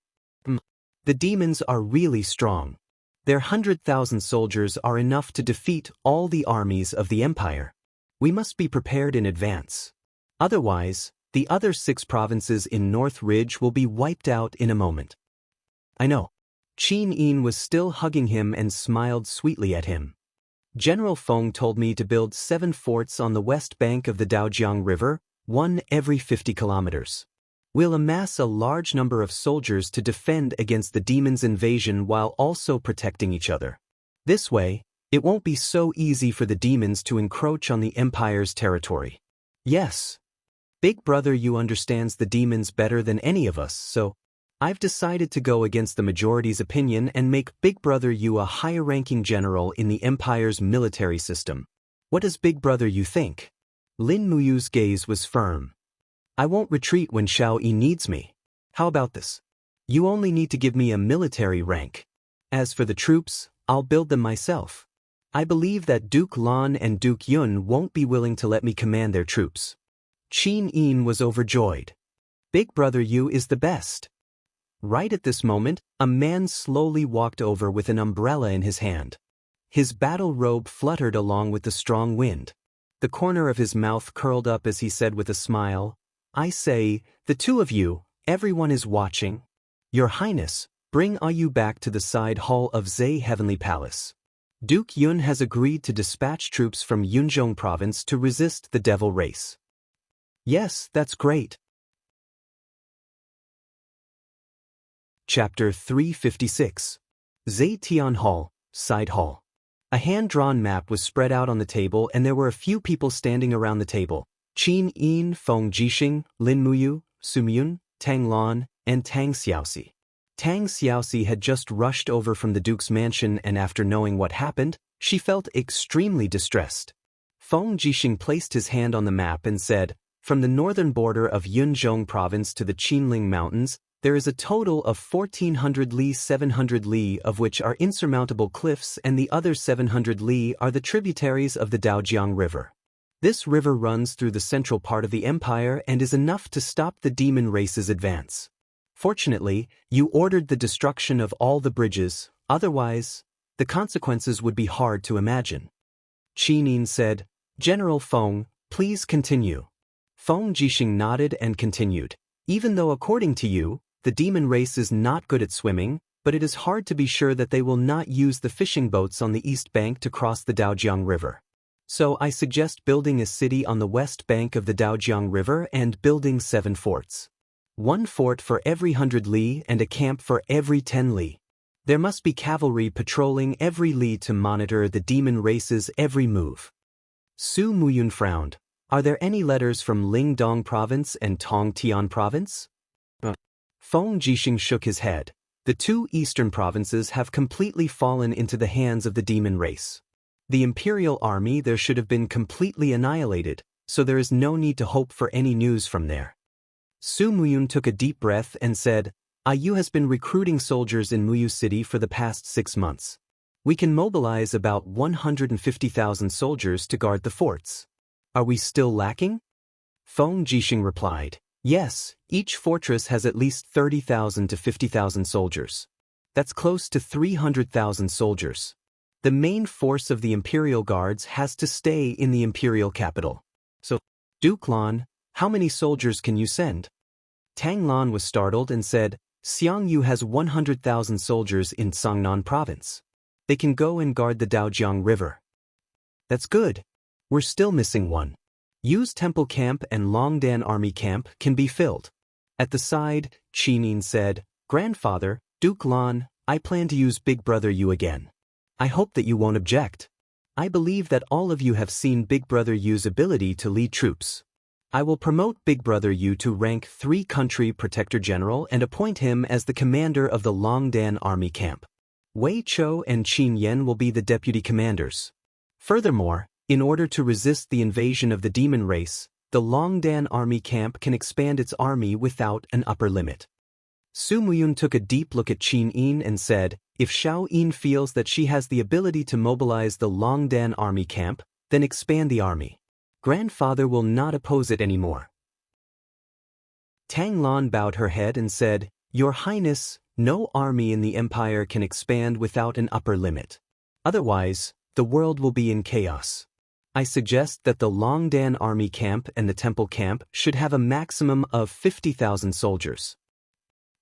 The demons are really strong. Their 100,000 soldiers are enough to defeat all the armies of the empire. We must be prepared in advance. Otherwise, the other 6 provinces in North Ridge will be wiped out in a moment." "I know." Qin was still hugging him and smiled sweetly at him. "General Feng told me to build 7 forts on the west bank of the Daojiang River, one every 50 kilometers. We'll amass a large number of soldiers to defend against the demons' invasion while also protecting each other. This way, it won't be so easy for the demons to encroach on the Empire's territory." "Yes. Big Brother Yu understands the demons better than any of us, so I've decided to go against the majority's opinion and make Big Brother Yu a higher-ranking general in the Empire's military system. What does Big Brother Yu think?" Lin Muyu's gaze was firm. I won't retreat when Xiao Yi needs me. How about this? You only need to give me a military rank. As for the troops, I'll build them myself. I believe that Duke Lan and Duke Yun won't be willing to let me command their troops. Qin Yin was overjoyed. Big brother Yu is the best. Right at this moment, a man slowly walked over with an umbrella in his hand. His battle robe fluttered along with the strong wind. The corner of his mouth curled up as he said with a smile, I say, the two of you, everyone is watching. Your Highness, bring Ayu back to the side hall of Zhe Heavenly Palace. Duke Yun has agreed to dispatch troops from Yunzhong province to resist the devil race. Yes, that's great. Chapter 356. Zetian Hall, Side Hall. A hand-drawn map was spread out on the table and there were a few people standing around the table. Qin Yin, Feng Jixing, Lin Muyu, Su Myun, Tang Lan, and Tang Xiaoxi. Tang Xiaoxi had just rushed over from the Duke's mansion and after knowing what happened, she felt extremely distressed. Feng Jixing placed his hand on the map and said, from the northern border of Yunzhong province to the Qinling Mountains, there is a total of 1400 li 700 li of which are insurmountable cliffs and the other 700 li are the tributaries of the Daojiang River. This river runs through the central part of the empire and is enough to stop the demon race's advance. Fortunately, you ordered the destruction of all the bridges, otherwise, the consequences would be hard to imagine. Qin Yin said, General Feng, please continue. Feng Jixing nodded and continued. Even though according to you, the demon race is not good at swimming, but it is hard to be sure that they will not use the fishing boats on the east bank to cross the Daojiang River. So I suggest building a city on the west bank of the Daojiang River and building 7 forts. 1 fort for every 100 li and a camp for every 10 li. There must be cavalry patrolling every li to monitor the demon race's every move. Su Muyun frowned. Are there any letters from Lingdong province and Tongtian province? Feng Jixing shook his head. The 2 eastern provinces have completely fallen into the hands of the demon race. The imperial army there should have been completely annihilated, so there is no need to hope for any news from there. Su Muyun took a deep breath and said, Ayu has been recruiting soldiers in Muyu City for the past 6 months. We can mobilize about 150,000 soldiers to guard the forts. Are we still lacking? Feng Jixing replied, yes, each fortress has at least 30,000 to 50,000 soldiers. That's close to 300,000 soldiers. The main force of the Imperial Guards has to stay in the Imperial capital. So, Duke Lan, how many soldiers can you send? Tang Lan was startled and said, Xiang Yu has 100,000 soldiers in Sangnan province. They can go and guard the Daojiang River. That's good. We're still missing one. Yu's temple camp and Longdan army camp can be filled. At the side, Qin Yin said, Grandfather, Duke Lan, I plan to use Big Brother Yu again. I hope that you won't object. I believe that all of you have seen Big Brother Yu's ability to lead troops. I will promote Big Brother Yu to rank 3 country protector general and appoint him as the commander of the Longdan army camp. Wei Chou and Qin Yan will be the deputy commanders. Furthermore, in order to resist the invasion of the demon race, the Longdan army camp can expand its army without an upper limit. Su Muyun took a deep look at Qin Yin and said, if Xiao Yin feels that she has the ability to mobilize the Longdan army camp, then expand the army. Grandfather will not oppose it anymore. Tang Lan bowed her head and said, Your Highness, no army in the empire can expand without an upper limit. Otherwise, the world will be in chaos. I suggest that the Longdan army camp and the temple camp should have a maximum of 50,000 soldiers.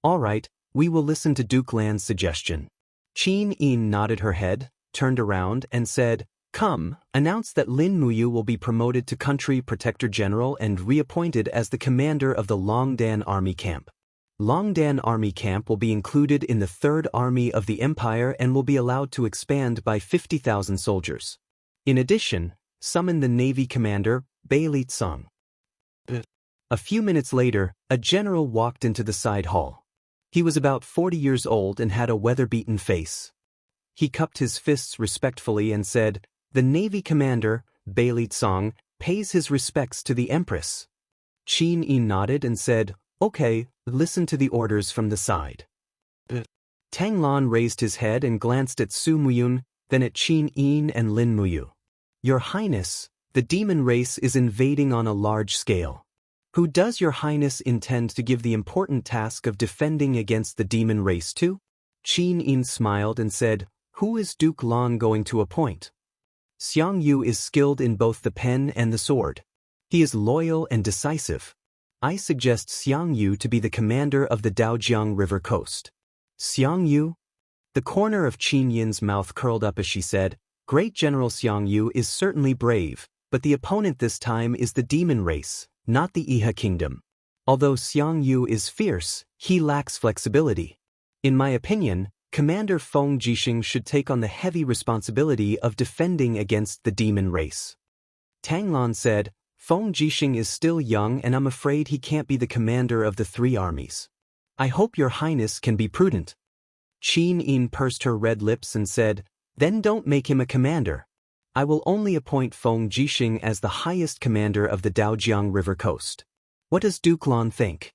All right, we will listen to Duke Lan's suggestion. Qin Yin nodded her head, turned around and said, Come, announce that Lin Muyu will be promoted to country protector general and reappointed as the commander of the Longdan army camp. Longdan army camp will be included in the 3rd army of the empire and will be allowed to expand by 50,000 soldiers. In addition, summon the navy commander, Bai Li Tsung. A few minutes later, a general walked into the side hall. He was about 40 years old and had a weather-beaten face. He cupped his fists respectfully and said, The Navy commander, Bai Li Tsung, pays his respects to the Empress. Qin Yin nodded and said, "Okay, listen to the orders from the side." Tang Lan raised his head and glanced at Su Muyun, then at Qin Yin and Lin Muyu. "Your Highness, the demon race is invading on a large scale. Who does Your Highness intend to give the important task of defending against the demon race to?" Qin Yin smiled and said, "Who is Duke Lan going to appoint? Xiang Yu is skilled in both the pen and the sword. He is loyal and decisive. I suggest Xiang Yu to be the commander of the Daojiang River coast." "Xiang Yu?" The corner of Qin Yin's mouth curled up as she said, "Great General Xiang Yu is certainly brave, but the opponent this time is the demon race, not the Iha kingdom. Although Xiang Yu is fierce, he lacks flexibility. In my opinion, Commander Feng Jixing should take on the heavy responsibility of defending against the demon race." Tang Lan said, "Feng Jixing is still young and I'm afraid he can't be the commander of the three armies. I hope Your Highness can be prudent." Qin Yin pursed her red lips and said, "Then don't make him a commander. I will only appoint Feng Jixing as the highest commander of the Daojiang River coast. What does Duke Lan think?"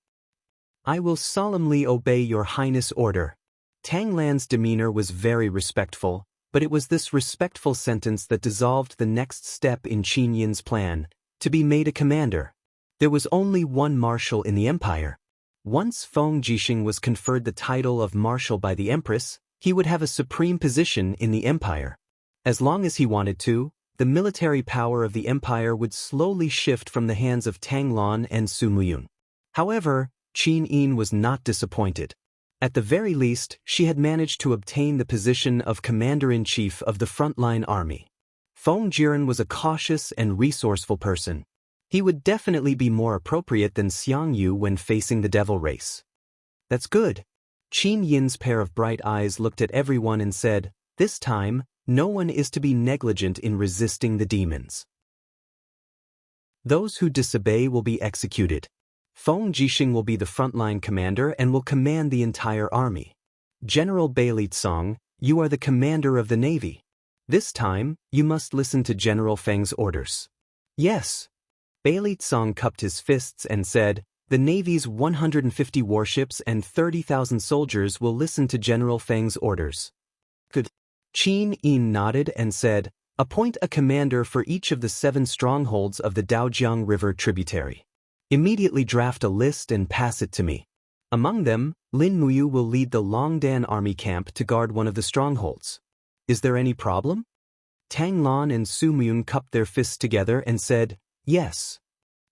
"I will solemnly obey Your Highness' order." Tang Lan's demeanor was very respectful, but it was this respectful sentence that dissolved the next step in Qin Yin's plan, to be made a commander. There was only one marshal in the empire. Once Feng Jixing was conferred the title of marshal by the Empress, he would have a supreme position in the empire. As long as he wanted to, the military power of the empire would slowly shift from the hands of Tang Lan and Su Muyun. However, Qin Yin was not disappointed. At the very least, she had managed to obtain the position of commander-in-chief of the frontline army. Feng Jiren was a cautious and resourceful person. He would definitely be more appropriate than Xiang Yu when facing the devil race. "That's good." Qin Yin's pair of bright eyes looked at everyone and said, "This time, no one is to be negligent in resisting the demons. Those who disobey will be executed. Feng Jixing will be the frontline commander and will command the entire army. General Bailey Tsong, you are the commander of the navy. This time, you must listen to General Feng's orders." "Yes." Bailey Tsong cupped his fists and said, "The Navy's 150 warships and 30,000 soldiers will listen to General Feng's orders." "Good." Qin Yin nodded and said, "Appoint a commander for each of the 7 strongholds of the Daojiang River tributary. Immediately draft a list and pass it to me. Among them, Lin Muyu will lead the Longdan army camp to guard one of the strongholds. Is there any problem?" Tang Lan and Su Muyun cupped their fists together and said, "Yes."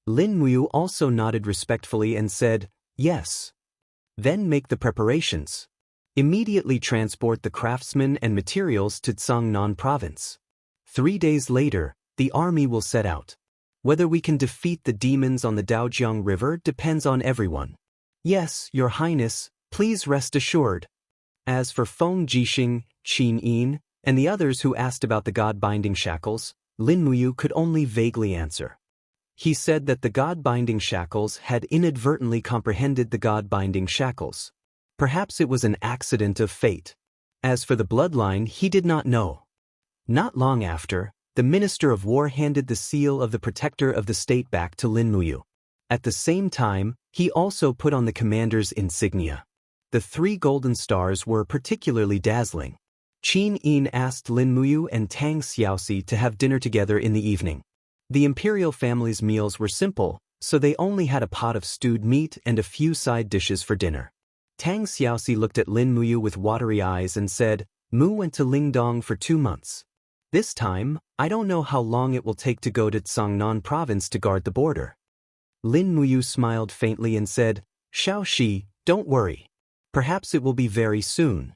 Lin Muyu also nodded respectfully and said, "Yes." "Then make the preparations. Immediately transport the craftsmen and materials to Tsangnan province. 3 days later, the army will set out. Whether we can defeat the demons on the Daojiang River depends on everyone." "Yes, Your Highness, please rest assured." As for Feng Jixing, Qin Yin, and the others who asked about the god-binding shackles, Lin Muyu could only vaguely answer. He said that the god-binding shackles had inadvertently comprehended the god-binding shackles. Perhaps it was an accident of fate. As for the bloodline, he did not know. Not long after, the Minister of War handed the seal of the Protector of the State back to Lin Muyu. At the same time, he also put on the commander's insignia. The 3 golden stars were particularly dazzling. Qin Yin asked Lin Muyu and Tang Xiaoxi to have dinner together in the evening. The imperial family's meals were simple, so they only had a pot of stewed meat and a few side dishes for dinner. Tang Xiaoxi looked at Lin Muyu with watery eyes and said, "Mu went to Lingdong for 2 months. This time, I don't know how long it will take to go to Tsangnan province to guard the border." Lin Muyu smiled faintly and said, "Xiaoxi, don't worry. Perhaps it will be very soon."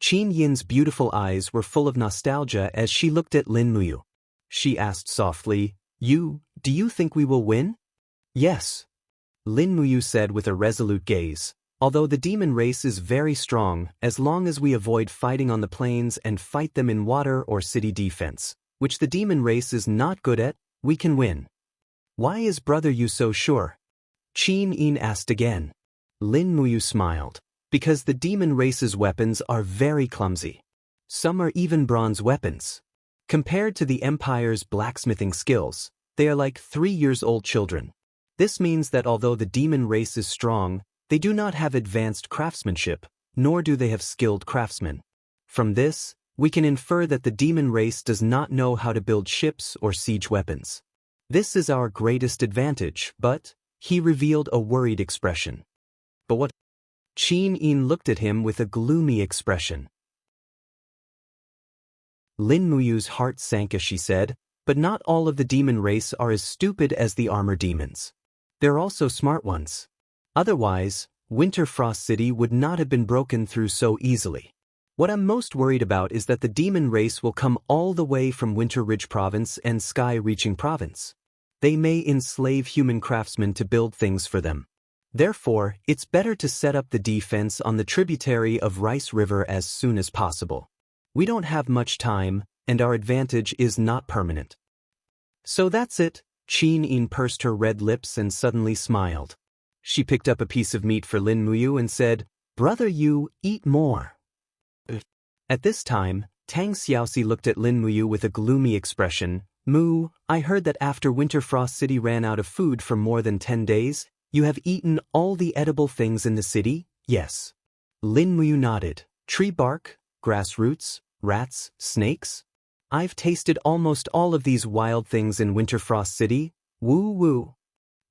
Qin Yin's beautiful eyes were full of nostalgia as she looked at Lin Muyu. She asked softly, Do you think we will win?" "Yes," Lin Muyu said with a resolute gaze. "Although the demon race is very strong, as long as we avoid fighting on the plains and fight them in water or city defense, which the demon race is not good at, we can win." "Why is Brother Yu so sure?" Qin Yin asked again. Lin Muyu smiled. "Because the demon race's weapons are very clumsy. Some are even bronze weapons. Compared to the Empire's blacksmithing skills, they are like 3-year-old children. This means that although the demon race is strong, they do not have advanced craftsmanship, nor do they have skilled craftsmen. From this, we can infer that the demon race does not know how to build ships or siege weapons. This is our greatest advantage, but, he revealed a worried expression. But what? Qin Yin looked at him with a gloomy expression. Lin Muyu's heart sank as she said, but not all of the demon race are as stupid as the armor demons. There are also smart ones. Otherwise, Winter Frost City would not have been broken through so easily. What I'm most worried about is that the demon race will come all the way from Winter Ridge Province and Sky Reaching Province. They may enslave human craftsmen to build things for them. Therefore, it's better to set up the defense on the tributary of Rice River as soon as possible. We don't have much time, and our advantage is not permanent. So that's it. Qin Yin pursed her red lips and suddenly smiled. She picked up a piece of meat for Lin Muyu and said, "Brother Yu, eat more." At this time, Tang Xiaoxi looked at Lin Muyu with a gloomy expression. "Mu, I heard that after Winter Frost City ran out of food for more than 10 days, you have eaten all the edible things in the city, yes?" Lin Muyu nodded. "Tree bark, grass roots, rats, snakes? I've tasted almost all of these wild things in Winter Frost City, woo-woo."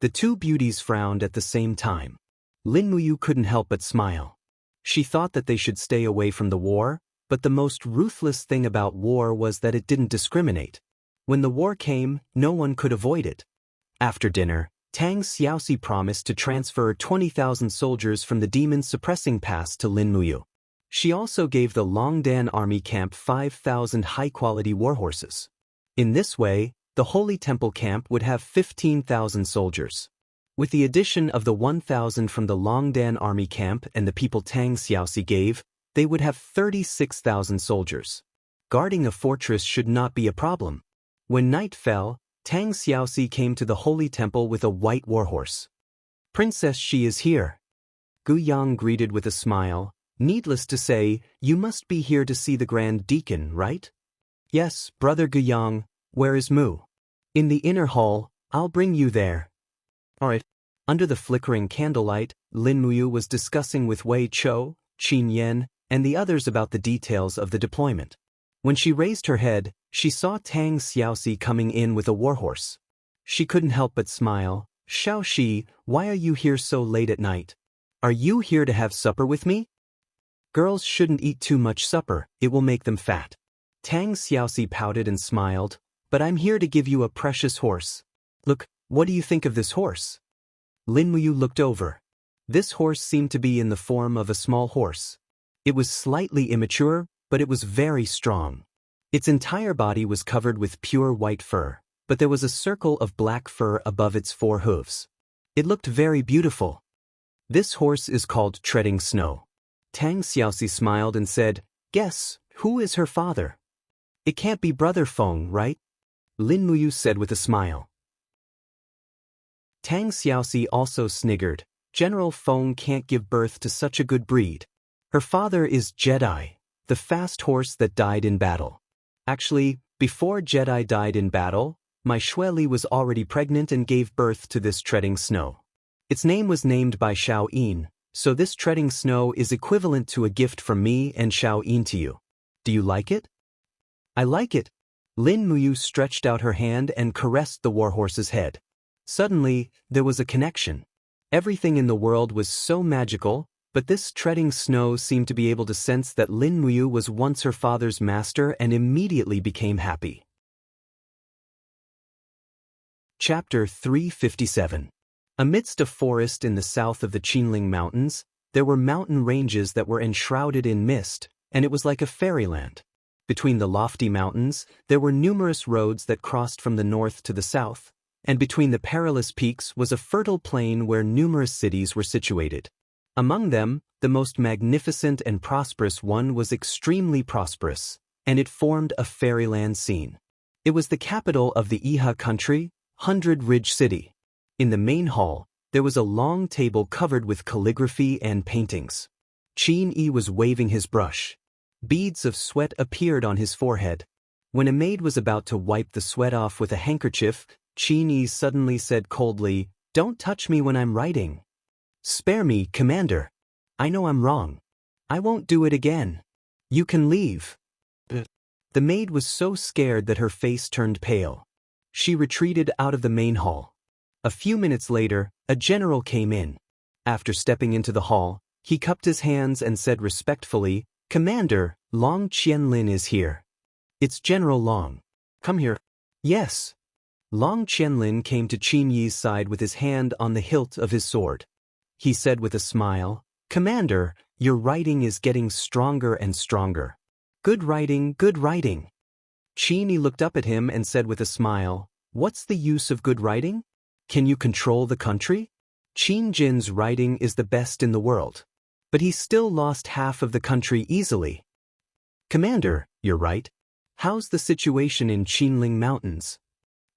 The two beauties frowned at the same time. Lin Muyu couldn't help but smile. She thought that they should stay away from the war, but the most ruthless thing about war was that it didn't discriminate. When the war came, no one could avoid it. After dinner, Tang Xiaoxi promised to transfer 20,000 soldiers from the demon suppressing pass to Lin Muyu. She also gave the Longdan army camp 5,000 high-quality warhorses. In this way, the Holy Temple camp would have 15,000 soldiers. With the addition of the 1,000 from the Longdan army camp and the people Tang Xiaoxi gave, they would have 36,000 soldiers. Guarding a fortress should not be a problem. When night fell, Tang Xiaoxi came to the Holy Temple with a white warhorse. "Princess, she is here." Gu Yang greeted with a smile. "Needless to say, you must be here to see the Grand Deacon, right?" "Yes, Brother Gu Yang. Where is Mu?" "In the inner hall. I'll bring you there." All right. Under the flickering candlelight, Lin Muyu was discussing with Wei Chou, Qin Yan, and the others about the details of the deployment. When she raised her head, she saw Tang Xiaoxi coming in with a warhorse. She couldn't help but smile. "Xiaoxi, why are you here so late at night? Are you here to have supper with me?" "Girls shouldn't eat too much supper, it will make them fat." Tang Xiaoxi pouted and smiled. "But I'm here to give you a precious horse. Look, what do you think of this horse?" Lin Muyu looked over. This horse seemed to be in the form of a small horse. It was slightly immature, but it was very strong. Its entire body was covered with pure white fur, but there was a circle of black fur above its 4 hooves. It looked very beautiful. "This horse is called Treading Snow." Tang Xiaoxi smiled and said, "Guess, who is her father?" "It can't be Brother Feng, right?" Lin Muyu said with a smile. Tang Xiaoxi also sniggered. "General Feng can't give birth to such a good breed. Her father is Jedi, the fast horse that died in battle. Actually, before Jedi died in battle, my Shueli was already pregnant and gave birth to this Treading Snow. Its name was named by Xiao Yin, so this Treading Snow is equivalent to a gift from me and Xiao Yin to you. Do you like it?" "I like it." Lin Muyu stretched out her hand and caressed the warhorse's head. Suddenly, there was a connection. Everything in the world was so magical, but this Treading Snow seemed to be able to sense that Lin Muyu was once her father's master and immediately became happy. Chapter 357. Amidst a forest in the south of the Qinling Mountains, there were mountain ranges that were enshrouded in mist, and it was like a fairyland. Between the lofty mountains, there were numerous roads that crossed from the north to the south, and between the perilous peaks was a fertile plain where numerous cities were situated. Among them, the most magnificent and prosperous one was extremely prosperous, and it formed a fairyland scene. It was the capital of the Iha country, 100 Ridge City. In the main hall, there was a long table covered with calligraphy and paintings. Qin Yi was waving his brush. Beads of sweat appeared on his forehead. When a maid was about to wipe the sweat off with a handkerchief, Qin Yi suddenly said coldly, "Don't touch me when I'm writing." "Spare me, Commander. I know I'm wrong. I won't do it again. You can leave." The maid was so scared that her face turned pale. She retreated out of the main hall. A few minutes later, a general came in. After stepping into the hall, he cupped his hands and said respectfully, "Commander, Long Qianlin is here." "It's General Long. Come here." "Yes." Long Qianlin came to Qin Yi's side with his hand on the hilt of his sword. He said with a smile, "Commander, your writing is getting stronger and stronger. Good writing, good writing." Qin Yi looked up at him and said with a smile, "What's the use of good writing? Can you control the country?" Qin Jin's writing is the best in the world. But he still lost half of the country easily. "Commander, you're right. How's the situation in Qinling Mountains?"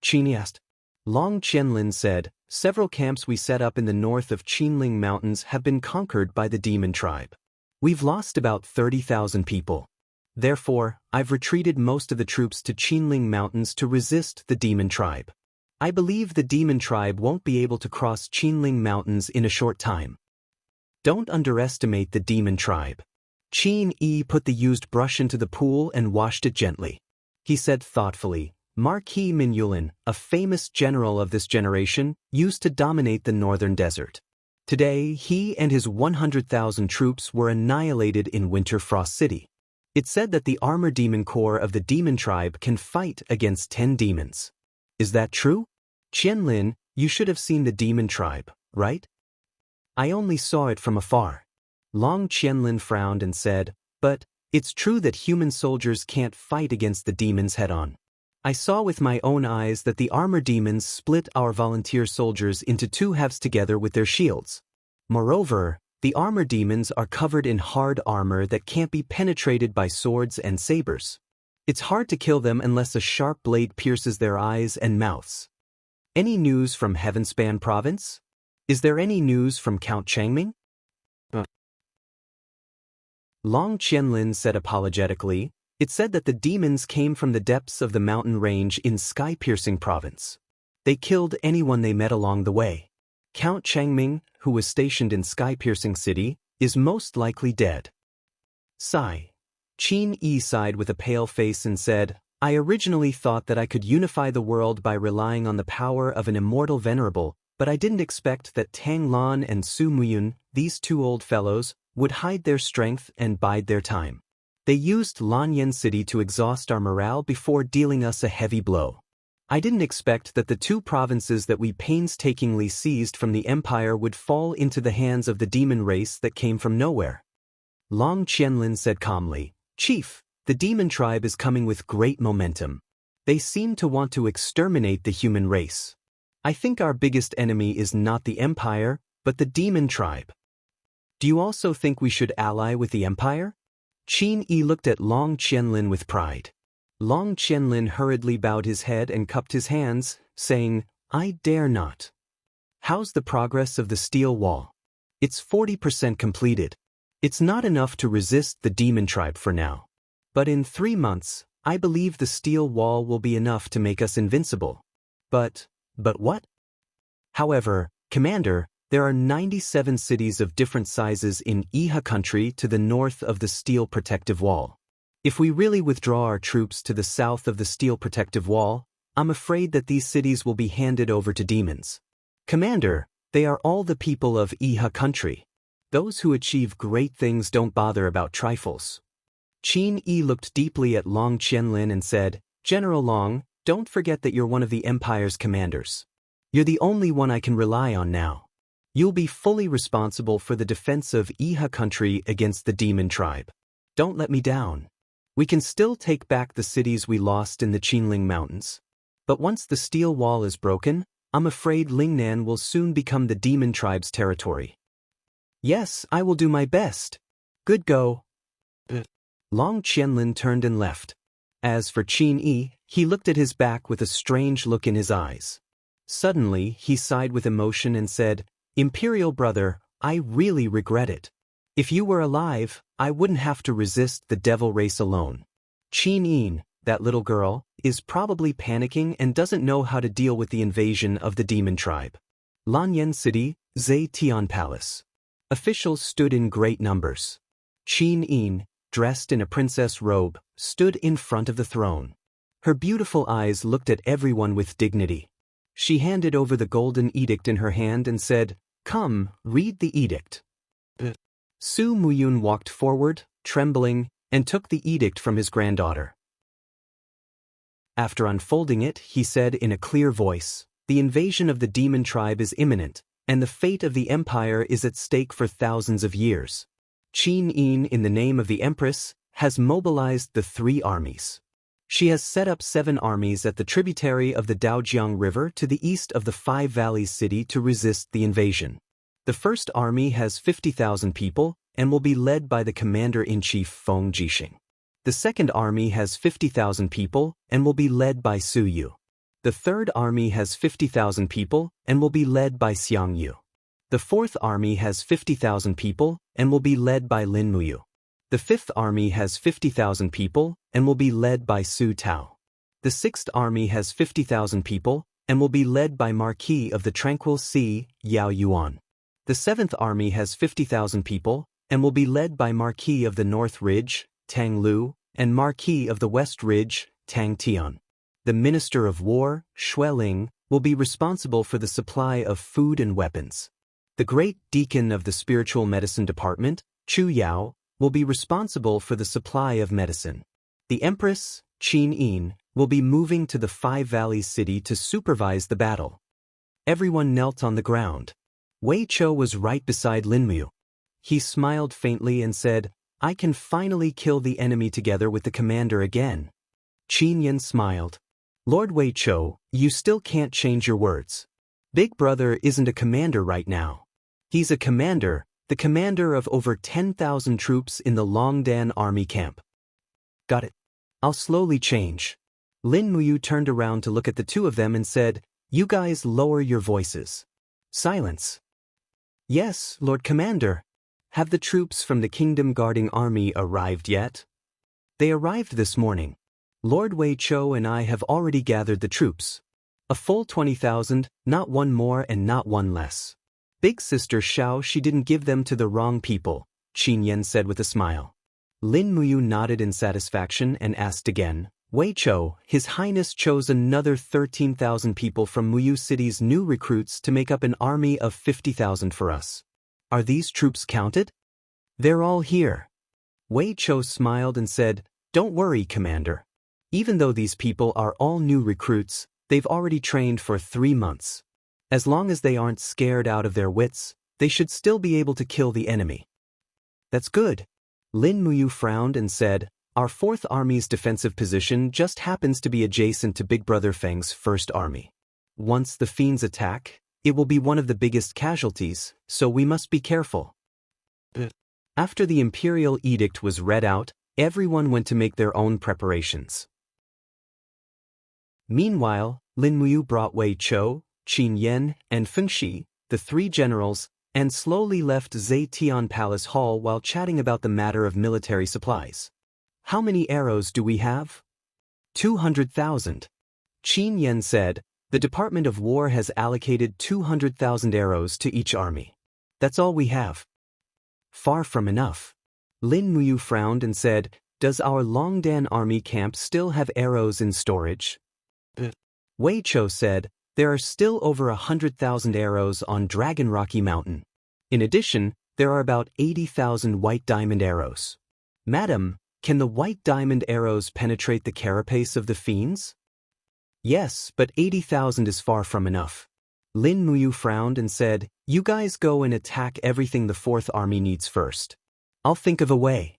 Qin Yi asked. Long Qianlin said, "Several camps we set up in the north of Qinling Mountains have been conquered by the demon tribe. We've lost about 30,000 people. Therefore, I've retreated most of the troops to Qinling Mountains to resist the demon tribe. I believe the demon tribe won't be able to cross Qinling Mountains in a short time. Don't underestimate the demon tribe." Qin Yi put the used brush into the pool and washed it gently. He said thoughtfully, "Marquis Minyulin, a famous general of this generation, used to dominate the northern desert. Today, he and his 100,000 troops were annihilated in Winter Frost City. It's said that the armor demon corps of the demon tribe can fight against 10 demons. Is that true? Qianlin, you should have seen the demon tribe, right?" "I only saw it from afar." Long Qianlin frowned and said, "But it's true that human soldiers can't fight against the demons head-on. I saw with my own eyes that the armor demons split our volunteer soldiers into two halves together with their shields. Moreover, the armor demons are covered in hard armor that can't be penetrated by swords and sabers. It's hard to kill them unless a sharp blade pierces their eyes and mouths. Any news from Heavenspan Province? Is there any news from Count Changming?" Long Qianlin said apologetically, "It said that the demons came from the depths of the mountain range in Sky-Piercing Province. They killed anyone they met along the way. Count Changming, who was stationed in Sky-Piercing City, is most likely dead." Sigh. Qin Yi sighed with a pale face and said, "I originally thought that I could unify the world by relying on the power of an immortal venerable, but I didn't expect that Tang Lan and Su Muyun, these two old fellows, would hide their strength and bide their time. They used Lanyan City to exhaust our morale before dealing us a heavy blow. I didn't expect that the two provinces that we painstakingly seized from the Empire would fall into the hands of the demon race that came from nowhere." Long Qianlin said calmly, "Chief, the demon tribe is coming with great momentum. They seem to want to exterminate the human race. I think our biggest enemy is not the Empire, but the demon tribe. Do you also think we should ally with the Empire?" Qin Yi looked at Long Qianlin with pride. Long Qianlin hurriedly bowed his head and cupped his hands, saying, "I dare not." "How's the progress of the steel wall?" "It's 40% completed. It's not enough to resist the demon tribe for now. But in 3 months, I believe the steel wall will be enough to make us invincible." But what? "However, Commander, there are 97 cities of different sizes in Iha country to the north of the steel protective wall. If we really withdraw our troops to the south of the steel protective wall, I'm afraid that these cities will be handed over to demons. Commander, they are all the people of Iha country. Those who achieve great things don't bother about trifles." Qin Yi looked deeply at Long Qianlin and said, "General Long, don't forget that you're one of the Empire's commanders. You're the only one I can rely on now. You'll be fully responsible for the defense of Iha country against the demon tribe. Don't let me down. We can still take back the cities we lost in the Qinling Mountains. But once the steel wall is broken, I'm afraid Lingnan will soon become the demon tribe's territory." "Yes, I will do my best. Good go." Long Qianlin turned and left. As for Qin Yi, he looked at his back with a strange look in his eyes. Suddenly, he sighed with emotion and said, "Imperial brother, I really regret it. If you were alive, I wouldn't have to resist the devil race alone. Qin Yin, that little girl, is probably panicking and doesn't know how to deal with the invasion of the demon tribe. Lanyan City, Zetian Palace. Officials stood in great numbers. Qin Yin, dressed in a princess robe, stood in front of the throne. Her beautiful eyes looked at everyone with dignity. She handed over the golden edict in her hand and said, "Come, read the edict." Su Muyun walked forward, trembling, and took the edict from his granddaughter. After unfolding it, he said in a clear voice, "The invasion of the demon tribe is imminent, and the fate of the empire is at stake for thousands of years. Qin Yin, in the name of the Empress, has mobilized the 3 armies. She has set up 7 armies at the tributary of the Daojiang River to the east of the 5 Valleys city to resist the invasion. The first army has 50,000 people and will be led by the commander-in-chief Feng Jixing. The second army has 50,000 people and will be led by Su Yu. The third army has 50,000 people and will be led by Xiang Yu. The fourth army has 50,000 people and will be led by Lin Muyu. The fifth army has 50,000 people and will be led by Su Tao. The sixth army has 50,000 people and will be led by Marquis of the Tranquil Sea, Yao Yuan. The seventh army has 50,000 people and will be led by Marquis of the North Ridge, Tang Lu, and Marquis of the West Ridge, Tang Tian. The Minister of War, Xueling, will be responsible for the supply of food and weapons. The Great Deacon of the Spiritual Medicine Department, Chu Yao, will be responsible for the supply of medicine. The Empress, Qin Yin, will be moving to the 5 Valleys city to supervise the battle. Everyone knelt on the ground. Wei Chou was right beside Lin Muyu. He smiled faintly and said, "I can finally kill the enemy together with the commander again." Qin Yin smiled. "Lord Wei Chou, you still can't change your words. Big Brother isn't a commander right now. He's a commander, the commander of over 10,000 troops in the Longdan army camp." "Got it. I'll slowly change." Lin Muyu turned around to look at the two of them and said, "You guys lower your voices." Silence. "Yes, Lord Commander. Have the troops from the Kingdom Guarding Army arrived yet?" "They arrived this morning. Lord Wei Chou and I have already gathered the troops. A full 20,000, not one more and not one less. Big Sister Xiao, she didn't give them to the wrong people," Qin Yin said with a smile. Lin Muyu nodded in satisfaction and asked again, "Wei Chou, His Highness chose another 13,000 people from Muyu City's new recruits to make up an army of 50,000 for us. Are these troops counted?" "They're all here." Wei Chou smiled and said, "Don't worry, Commander. Even though these people are all new recruits, they've already trained for 3 months. As long as they aren't scared out of their wits, they should still be able to kill the enemy." "That's good." Lin Muyu frowned and said, "Our 4th Army's defensive position just happens to be adjacent to Big Brother Feng's 1st Army. Once the fiends attack, it will be one of the biggest casualties, so we must be careful." After the imperial edict was read out, everyone went to make their own preparations. Meanwhile, Lin Muyu brought Wei Chou, Qin Yin, and Feng Shi, the 3 generals, and slowly left Zetian Palace Hall while chatting about the matter of military supplies. "How many arrows do we have?" 200,000. Qin Yin said, "The Department of War has allocated 200,000 arrows to each army. That's all we have." "Far from enough." Lin Muyu frowned and said, "Does our Longdan army camp still have arrows in storage?" Wei Chou said, "There are still over 100,000 arrows on Dragon Rocky Mountain. In addition, there are about 80,000 white diamond arrows." "Madam, can the white diamond arrows penetrate the carapace of the fiends?" "Yes, but 80,000 is far from enough." Lin Muyu frowned and said, "You guys go and attack everything the 4th Army needs first. I'll think of a way."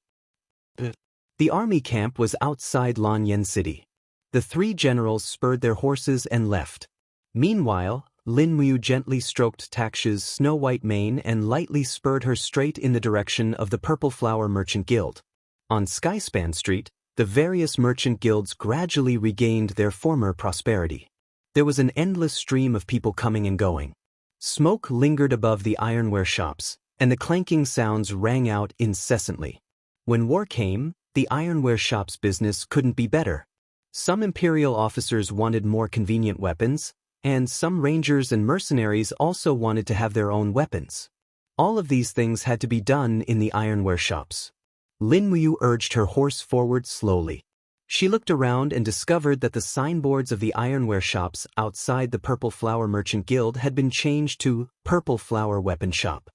The army camp was outside Lanyan City. The 3 generals spurred their horses and left. Meanwhile, Lin Muyu gently stroked Taksha's snow-white mane and lightly spurred her straight in the direction of the Purple Flower Merchant Guild. On Skyspan Street, the various merchant guilds gradually regained their former prosperity. There was an endless stream of people coming and going. Smoke lingered above the ironware shops, and the clanking sounds rang out incessantly. When war came, the ironware shop's business couldn't be better. Some imperial officers wanted more convenient weapons, and some rangers and mercenaries also wanted to have their own weapons. All of these things had to be done in the ironware shops. Lin Muyu urged her horse forward slowly. She looked around and discovered that the signboards of the ironware shops outside the Purple Flower Merchant Guild had been changed to Purple Flower Weapon Shop.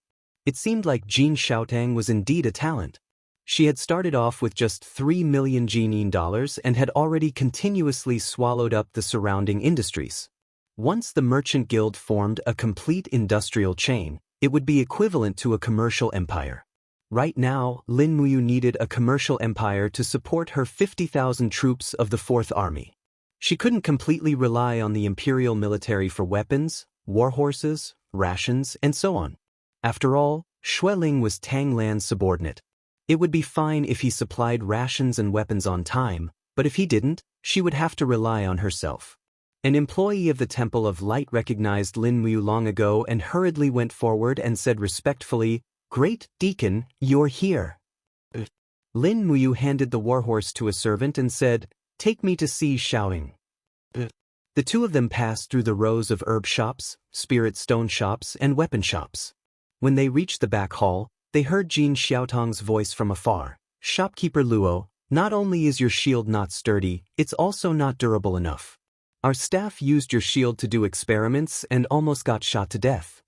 It seemed like Jin Xiaotang was indeed a talent. She had started off with just 3 million Jinin dollars and had already continuously swallowed up the surrounding industries. Once the Merchant Guild formed a complete industrial chain, it would be equivalent to a commercial empire. Right now, Lin Muyu needed a commercial empire to support her 50,000 troops of the Fourth Army. She couldn't completely rely on the imperial military for weapons, war horses, rations, and so on. After all, Xueling was Tang Lan's subordinate. It would be fine if he supplied rations and weapons on time, but if he didn't, she would have to rely on herself. An employee of the Temple of Light recognized Lin Muyu long ago and hurriedly went forward and said respectfully, "Great Deacon, you're here." Lin Muyu handed the warhorse to a servant and said, "Take me to see Xiaoying." The two of them passed through the rows of herb shops, spirit stone shops, and weapon shops. When they reached the back hall, they heard Jin Xiaotang's voice from afar. "Shopkeeper Luo, not only is your shield not sturdy, it's also not durable enough. Our staff used your shield to do experiments and almost got shot to death.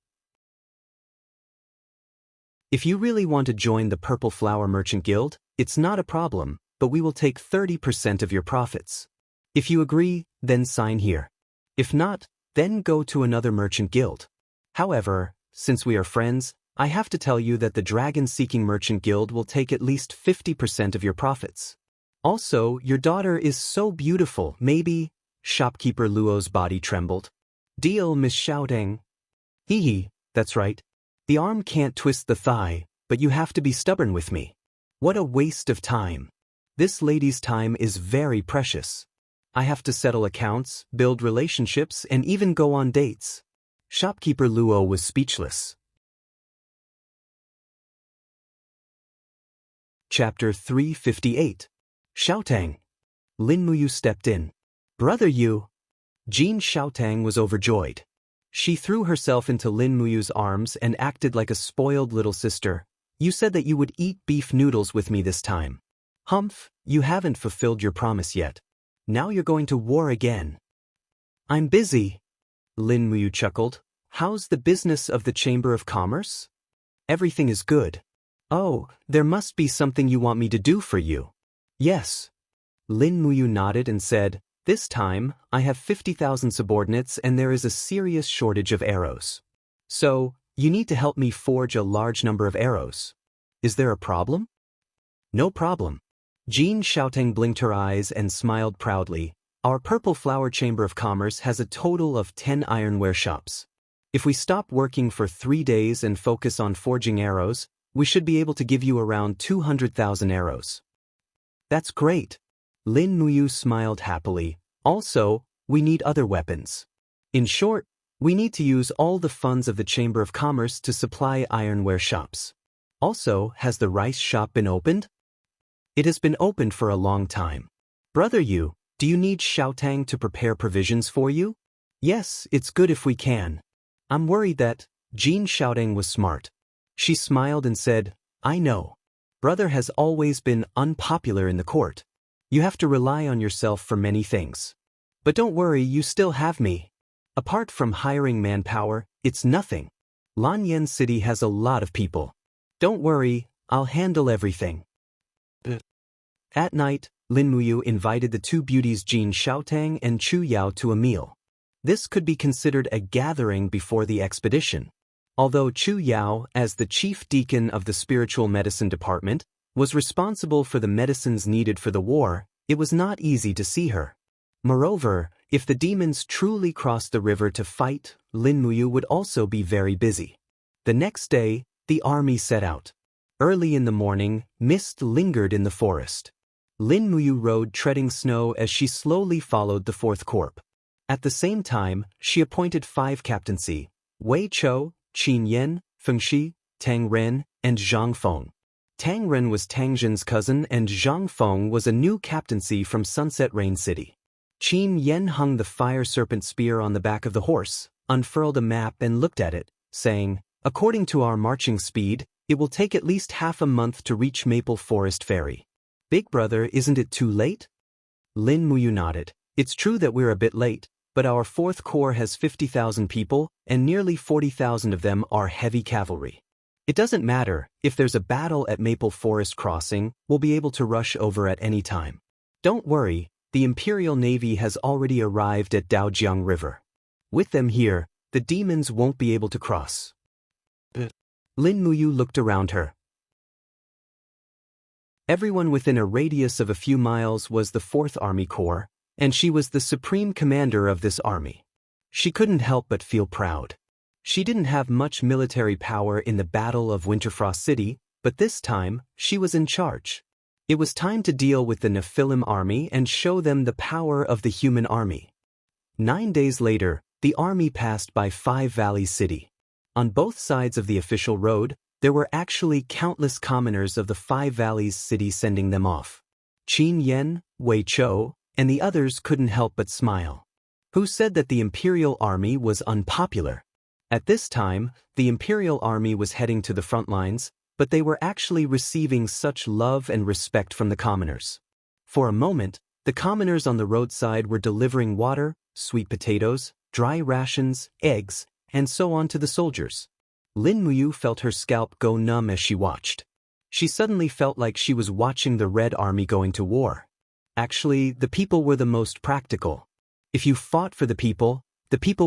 If you really want to join the Purple Flower Merchant Guild, it's not a problem, but we will take 30% of your profits. If you agree, then sign here. If not, then go to another merchant guild. However, since we are friends, I have to tell you that the Dragon-Seeking Merchant Guild will take at least 50% of your profits. Also, your daughter is so beautiful, maybe..." Shopkeeper Luo's body trembled. "Deal, Miss Xiaodong." "Hee, that's right. The arm can't twist the thigh, but you have to be stubborn with me. What a waste of time. This lady's time is very precious. I have to settle accounts, build relationships, and even go on dates." Shopkeeper Luo was speechless. Chapter 358. Xiaotang. Lin Muyu stepped in. "Brother Yu." Jin Xiaotang was overjoyed. She threw herself into Lin Muyu's arms and acted like a spoiled little sister. "You said that you would eat beef noodles with me this time. Humph, you haven't fulfilled your promise yet. Now you're going to war again." "I'm busy." Lin Muyu chuckled. "How's the business of the Chamber of Commerce?" "Everything is good." "Oh, there must be something you want me to do for you." "Yes." Lin Muyu nodded and said, "This time, I have 50,000 subordinates and there is a serious shortage of arrows. So, you need to help me forge a large number of arrows. Is there a problem?" "No problem." Jin Xiaotang blinked her eyes and smiled proudly. "Our Purple Flower Chamber of Commerce has a total of 10 ironware shops. If we stop working for 3 days and focus on forging arrows, we should be able to give you around 200,000 arrows." "That's great." Lin Muyu smiled happily. "Also, we need other weapons. In short, we need to use all the funds of the Chamber of Commerce to supply ironware shops. Also, has the rice shop been opened?" "It has been opened for a long time." "Brother Yu, do you need Xiaotang to prepare provisions for you?" "Yes, it's good if we can." "I'm worried that..." Jin Xiaotang was smart. She smiled and said, "I know. Brother has always been unpopular in the court. You have to rely on yourself for many things. But don't worry, you still have me. Apart from hiring manpower, it's nothing. Lanyan City has a lot of people. Don't worry, I'll handle everything." At night, Lin Muyu invited the two beauties Jin Xiaotang and Chu Yao to a meal. This could be considered a gathering before the expedition. Although Chu Yao, as the chief deacon of the spiritual medicine department, was responsible for the medicines needed for the war, it was not easy to see her. Moreover, if the demons truly crossed the river to fight, Lin Muyu would also be very busy. The next day, the army set out. Early in the morning, mist lingered in the forest. Lin Muyu rode treading snow as she slowly followed the Fourth Corps. At the same time, she appointed 5 captaincy: Wei Chou, Qin Yan, Feng Shi, Tang Ren, and Zhang Feng. Tang Ren was Tang Zhen's cousin and Zhang Feng was a new captaincy from Sunset Rain City. Qin Yen hung the fire serpent spear on the back of the horse, unfurled a map and looked at it, saying, "According to our marching speed, it will take at least half a month to reach Maple Forest Ferry. Big brother, isn't it too late?" Lin Muyu nodded. "It's true that we're a bit late, but our 4th Corps has 50,000 people, and nearly 40,000 of them are heavy cavalry. It doesn't matter, if there's a battle at Maple Forest Crossing, we'll be able to rush over at any time. Don't worry, the Imperial Navy has already arrived at Daojiang River. With them here, the demons won't be able to cross." Lin Muyu looked around her. Everyone within a radius of a few miles was the 4th Army Corps, and she was the supreme commander of this army. She couldn't help but feel proud. She didn't have much military power in the Battle of Winterfrost City, but this time, she was in charge. It was time to deal with the Nephilim army and show them the power of the human army. 9 days later, the army passed by Five Valleys City. On both sides of the official road, there were actually countless commoners of the Five Valleys City sending them off. Qin Yen, Wei Chou, and the others couldn't help but smile. Who said that the Imperial Army was unpopular? At this time, the Imperial Army was heading to the front lines, but they were actually receiving such love and respect from the commoners. For a moment, the commoners on the roadside were delivering water, sweet potatoes, dry rations, eggs, and so on to the soldiers. Lin Muyu felt her scalp go numb as she watched. She suddenly felt like she was watching the Red Army going to war. Actually, the people were the most practical. If you fought for the people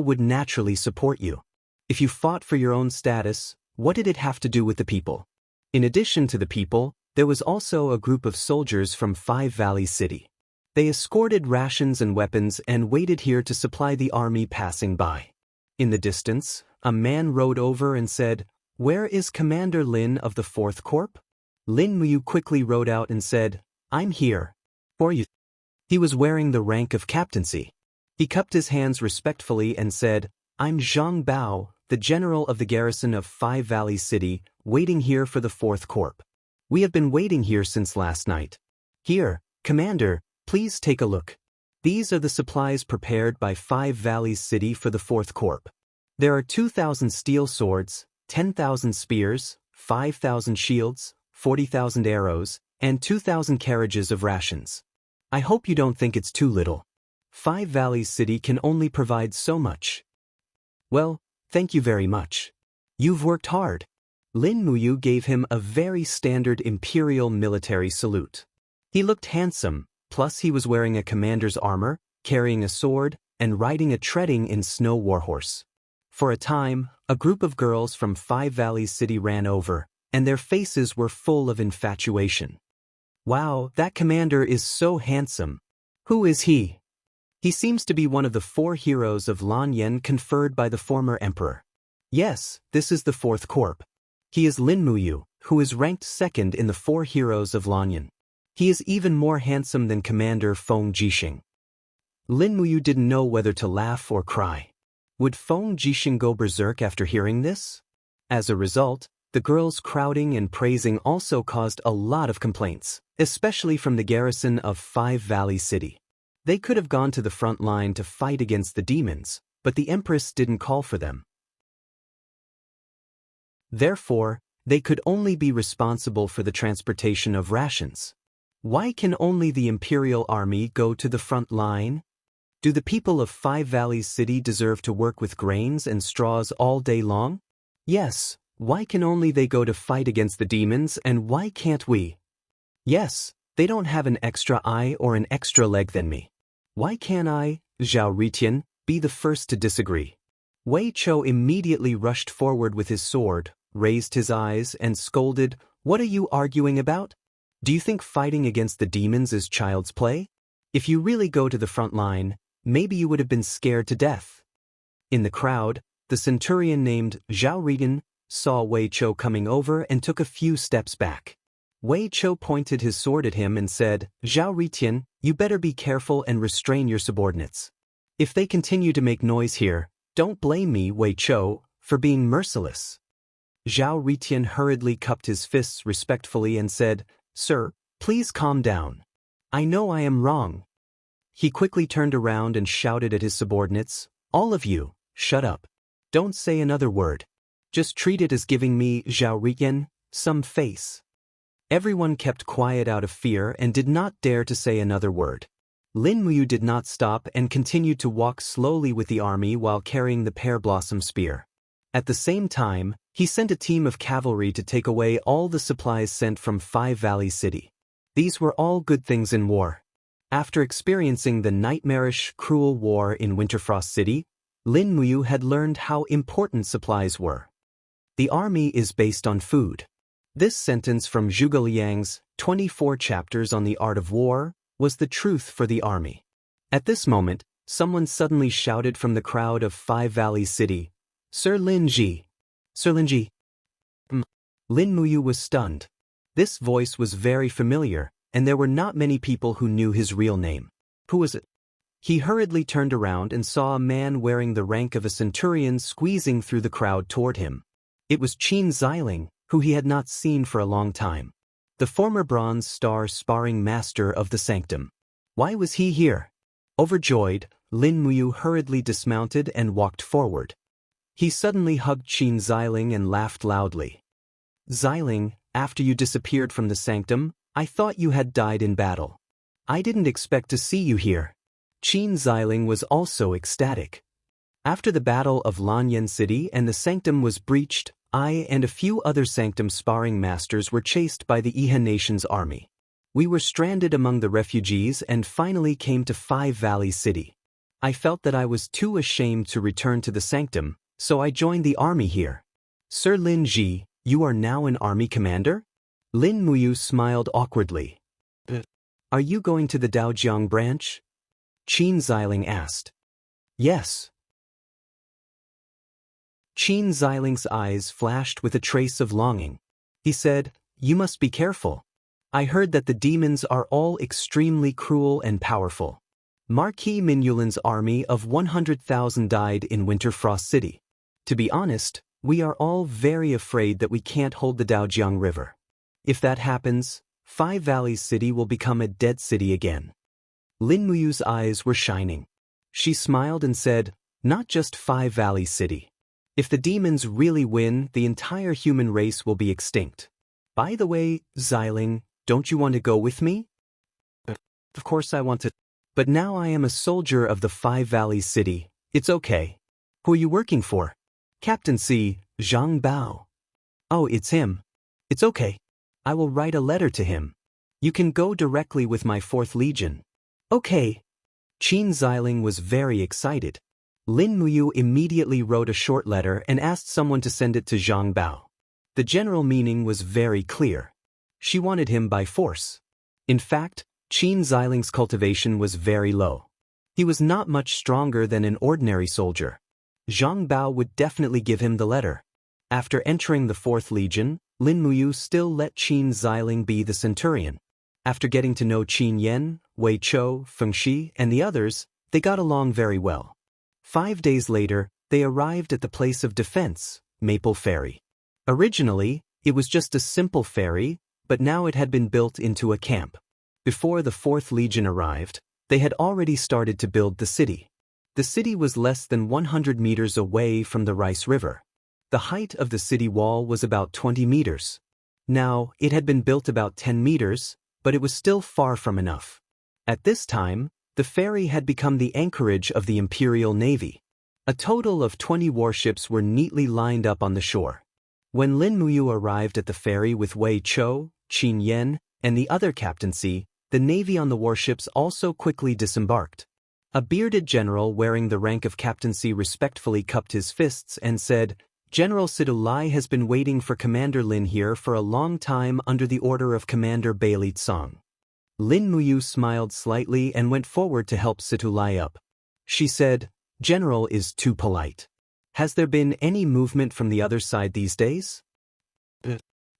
would naturally support you. If you fought for your own status, what did it have to do with the people? In addition to the people, there was also a group of soldiers from Five Valleys City. They escorted rations and weapons and waited here to supply the army passing by. In the distance, a man rode over and said, "Where is Commander Lin of the 4th Corps?" Lin Muyu quickly rode out and said, "I'm here. For you." He was wearing the rank of captaincy. He cupped his hands respectfully and said, "I'm Zhang Bao, the general of the garrison of Five Valleys City, waiting here for the 4th Corps. We have been waiting here since last night. Here, Commander, please take a look. These are the supplies prepared by Five Valleys City for the 4th Corps. There are 2,000 steel swords, 10,000 spears, 5,000 shields, 40,000 arrows, and 2,000 carriages of rations. I hope you don't think it's too little. Five Valleys City can only provide so much." "Well, thank you very much. You've worked hard." Lin Muyu gave him a very standard imperial military salute. He looked handsome, plus he was wearing a commander's armor, carrying a sword, and riding a treading in snow warhorse. For a time, a group of girls from Five Valleys City ran over, and their faces were full of infatuation. "Wow, that commander is so handsome. Who is he?" "He seems to be one of the 4 heroes of Lanyan conferred by the former emperor." "Yes, this is the 4th Corps. He is Lin Muyu, who is ranked 2nd in the 4 heroes of Lanyan. He is even more handsome than Commander Feng Jixing." Lin Muyu didn't know whether to laugh or cry. Would Feng Jixing go berserk after hearing this? As a result, the girls crowding and praising also caused a lot of complaints, especially from the garrison of Five Valleys City. They could have gone to the front line to fight against the demons, but the Empress didn't call for them. Therefore, they could only be responsible for the transportation of rations. Why can only the Imperial Army go to the front line? Do the people of Five Valleys City deserve to work with grains and straws all day long? Yes, why can only they go to fight against the demons and why can't we? Yes, they don't have an extra eye or an extra leg than me. Why can't I, Zhao Ritian, be the first to disagree? Wei Chou immediately rushed forward with his sword, raised his eyes, and scolded, "What are you arguing about? Do you think fighting against the demons is child's play? If you really go to the front line, maybe you would have been scared to death." In the crowd, the centurion named Zhao Ritian saw Wei Chou coming over and took a few steps back. Wei Chou pointed his sword at him and said, "Zhao Ritian, you better be careful and restrain your subordinates. If they continue to make noise here, don't blame me, Wei Chou, for being merciless." Zhao Ritian hurriedly cupped his fists respectfully and said, "Sir, please calm down. I know I am wrong." He quickly turned around and shouted at his subordinates, "All of you, shut up. Don't say another word. Just treat it as giving me, Zhao Riyan, some face." Everyone kept quiet out of fear and did not dare to say another word. Lin Muyu did not stop and continued to walk slowly with the army while carrying the pear blossom spear. At the same time, he sent a team of cavalry to take away all the supplies sent from Five Valleys City. These were all good things in war. After experiencing the nightmarish, cruel war in Winterfrost City, Lin Muyu had learned how important supplies were. The army is based on food. This sentence from Zhuge Liang's 24 chapters on the art of war was the truth for the army. At this moment, someone suddenly shouted from the crowd of Five Valleys City, "Sir Lin Ji! Sir Lin Ji!" Lin Muyu was stunned. This voice was very familiar, and there were not many people who knew his real name. Who was it? He hurriedly turned around and saw a man wearing the rank of a centurion squeezing through the crowd toward him. It was Qin Xiling, who he had not seen for a long time. The former Bronze Star sparring master of the Sanctum. Why was he here? Overjoyed, Lin Muyu hurriedly dismounted and walked forward. He suddenly hugged Qin Xiling and laughed loudly. "Xiling, after you disappeared from the Sanctum, I thought you had died in battle. I didn't expect to see you here." Qin Xiling was also ecstatic. After the Battle of Lanyan City and the Sanctum was breached, I and a few other Sanctum sparring masters were chased by the Iha Nation's army. We were stranded among the refugees and finally came to Five Valleys City. I felt that I was too ashamed to return to the Sanctum, so I joined the army here. "Sir Lin Ji, you are now an army commander?" Lin Muyu smiled awkwardly. "Are you going to the Daojiang branch?" Qin Xiling asked. "Yes." Qin Xiling's eyes flashed with a trace of longing. He said, "You must be careful. I heard that the demons are all extremely cruel and powerful. Marquis Minulin's army of 100,000 died in Winterfrost City. To be honest, we are all very afraid that we can't hold the Daojiang River. If that happens, Five Valleys City will become a dead city again." Lin Muyu's eyes were shining. She smiled and said, "Not just Five Valleys City. If the demons really win, the entire human race will be extinct. By the way, Xiling, don't you want to go with me?" "Of course I want to. But now I am a soldier of the Five Valleys City. It's okay." "Who are you working for?" "Captaincy, Zhang Bao." "Oh, it's him. It's okay. I will write a letter to him. You can go directly with my 4th Legion." "Okay." Qin Xiling was very excited. Lin Muyu immediately wrote a short letter and asked someone to send it to Zhang Bao. The general meaning was very clear. She wanted him by force. In fact, Qin Xiling's cultivation was very low. He was not much stronger than an ordinary soldier. Zhang Bao would definitely give him the letter. After entering the 4th Legion, Lin Muyu still let Qin Xiling be the centurion. After getting to know Qin Yan, Wei Chou, Feng Shi, and the others, they got along very well. 5 days later, they arrived at the place of defense, Maple Ferry. Originally, it was just a simple ferry, but now it had been built into a camp. Before the 4th Legion arrived, they had already started to build the city. The city was less than 100 meters away from the Rice River. The height of the city wall was about 20 meters. Now, it had been built about 10 meters, but it was still far from enough. At this time, the ferry had become the anchorage of the Imperial Navy. A total of 20 warships were neatly lined up on the shore. When Lin Muyu arrived at the ferry with Wei Chou, Qin Yan, and the other captaincy, the navy on the warships also quickly disembarked. A bearded general wearing the rank of captaincy respectfully cupped his fists and said, "General Sidulai has been waiting for Commander Lin here for a long time under the order of Commander Bailey Tsong." Lin Muyu smiled slightly and went forward to help Situlai up. She said, "General is too polite. Has there been any movement from the other side these days?"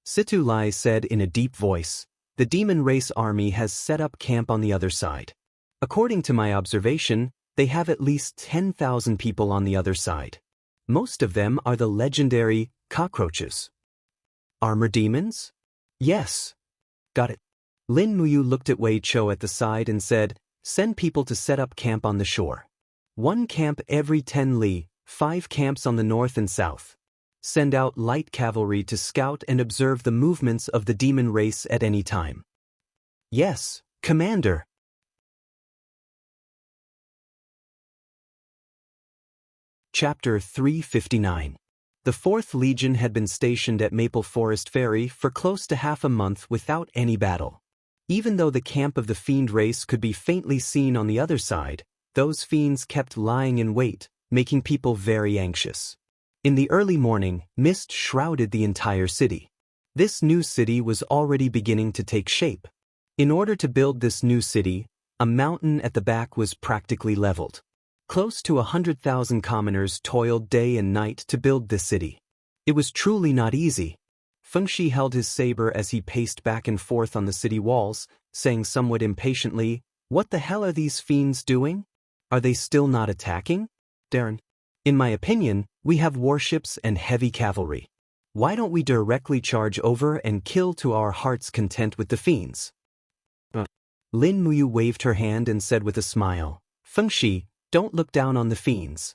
Situlai said in a deep voice, "The Demon Race Army has set up camp on the other side. According to my observation, they have at least 10,000 people on the other side. Most of them are the legendary cockroaches." "Armor demons?" "Yes." "Got it." Lin Muyu looked at Wei Chou at the side and said, Send people to set up camp on the shore. 1 camp every 10 li, 5 camps on the north and south. Send out light cavalry to scout and observe the movements of the demon race at any time. Yes, Commander. Chapter 359. The 4th Legion had been stationed at Maple Forest Ferry for close to half a month without any battle. Even though the camp of the fiend race could be faintly seen on the other side, those fiends kept lying in wait, making people very anxious. In the early morning, mist shrouded the entire city. This new city was already beginning to take shape. In order to build this new city, a mountain at the back was practically leveled. Close to 100,000 commoners toiled day and night to build this city. It was truly not easy. Fengshi held his saber as he paced back and forth on the city walls, saying somewhat impatiently, "What the hell are these fiends doing? Are they still not attacking? Darren, in my opinion, we have warships and heavy cavalry. Why don't we directly charge over and kill to our heart's content with the fiends?" Lin Muyu waved her hand and said with a smile, "Fengshi, don't look down on the fiends.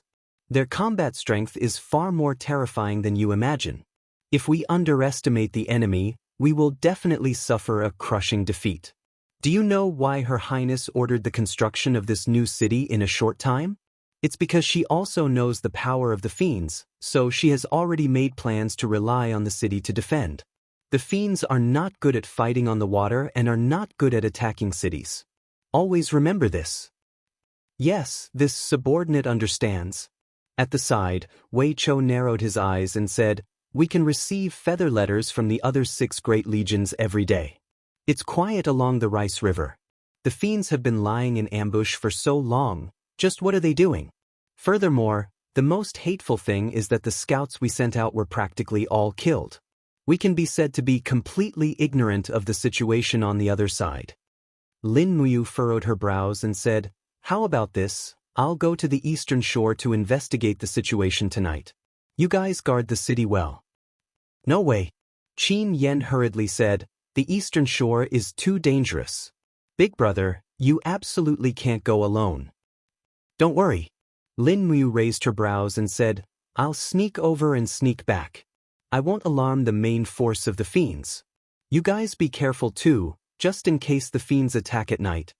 Their combat strength is far more terrifying than you imagine. If we underestimate the enemy, we will definitely suffer a crushing defeat. Do you know why Her Highness ordered the construction of this new city in a short time? It's because she also knows the power of the fiends, so she has already made plans to rely on the city to defend. The fiends are not good at fighting on the water and are not good at attacking cities. Always remember this." "Yes, this subordinate understands." At the side, Wei Chou narrowed his eyes and said, "We can receive feather letters from the other 6 great legions every day. It's quiet along the Rice River. The fiends have been lying in ambush for so long, just what are they doing? Furthermore, the most hateful thing is that the scouts we sent out were practically all killed. We can be said to be completely ignorant of the situation on the other side." Lin Muyu furrowed her brows and said, "How about this? I'll go to the eastern shore to investigate the situation tonight. You guys guard the city well." "No way." Qin Yen hurriedly said, "The eastern shore is too dangerous. Big brother, you absolutely can't go alone." "Don't worry." Lin Muyu raised her brows and said, "I'll sneak over and sneak back. I won't alarm the main force of the fiends. You guys be careful too, just in case the fiends attack at night."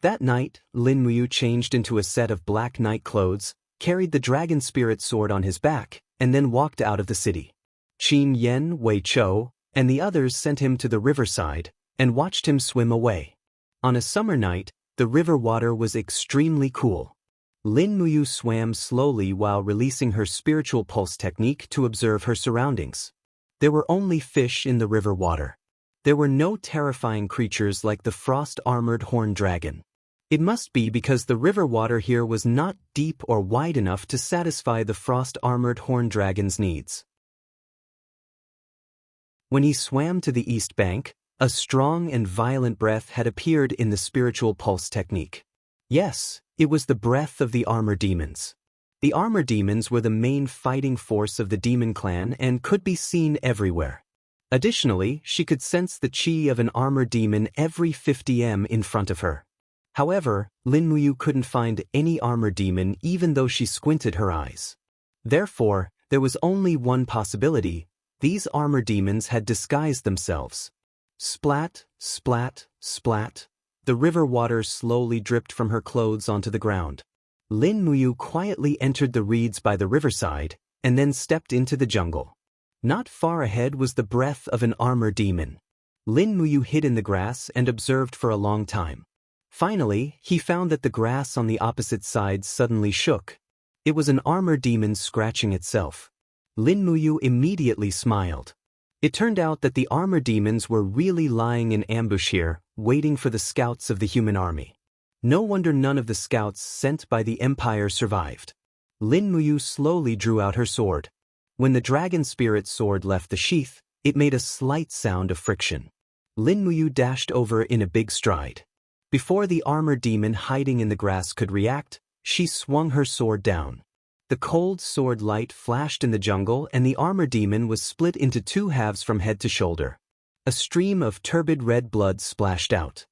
That night, Lin Muyu changed into a set of black night clothes, carried the dragon spirit sword on his back, and then walked out of the city. Qin Yen, Wei Chou, and the others sent him to the riverside and watched him swim away. On a summer night, the river water was extremely cool. Lin Muyu swam slowly while releasing her spiritual pulse technique to observe her surroundings. There were only fish in the river water. There were no terrifying creatures like the frost-armored horned dragon. It must be because the river water here was not deep or wide enough to satisfy the frost-armored horned dragon's needs. When he swam to the east bank, a strong and violent breath had appeared in the spiritual pulse technique. Yes, it was the breath of the armor demons. The armor demons were the main fighting force of the demon clan and could be seen everywhere. Additionally, she could sense the chi of an armor demon every 50 m in front of her. However, Lin Muyu couldn't find any armor demon even though she squinted her eyes. Therefore, there was only one possibility: these armor demons had disguised themselves. Splat, splat, splat. The river water slowly dripped from her clothes onto the ground. Lin Muyu quietly entered the reeds by the riverside, and then stepped into the jungle. Not far ahead was the breath of an armor demon. Lin Muyu hid in the grass and observed for a long time. Finally, he found that the grass on the opposite side suddenly shook. It was an armor demon scratching itself. Lin Muyu immediately smiled. It turned out that the armor demons were really lying in ambush here, waiting for the scouts of the human army. No wonder none of the scouts sent by the Empire survived. Lin Muyu slowly drew out her sword. When the dragon spirit sword left the sheath, it made a slight sound of friction. Lin Muyu dashed over in a big stride. Before the armor demon hiding in the grass could react, she swung her sword down. The cold sword light flashed in the jungle and the armor demon was split into 2 halves from head to shoulder. A stream of turbid red blood splashed out.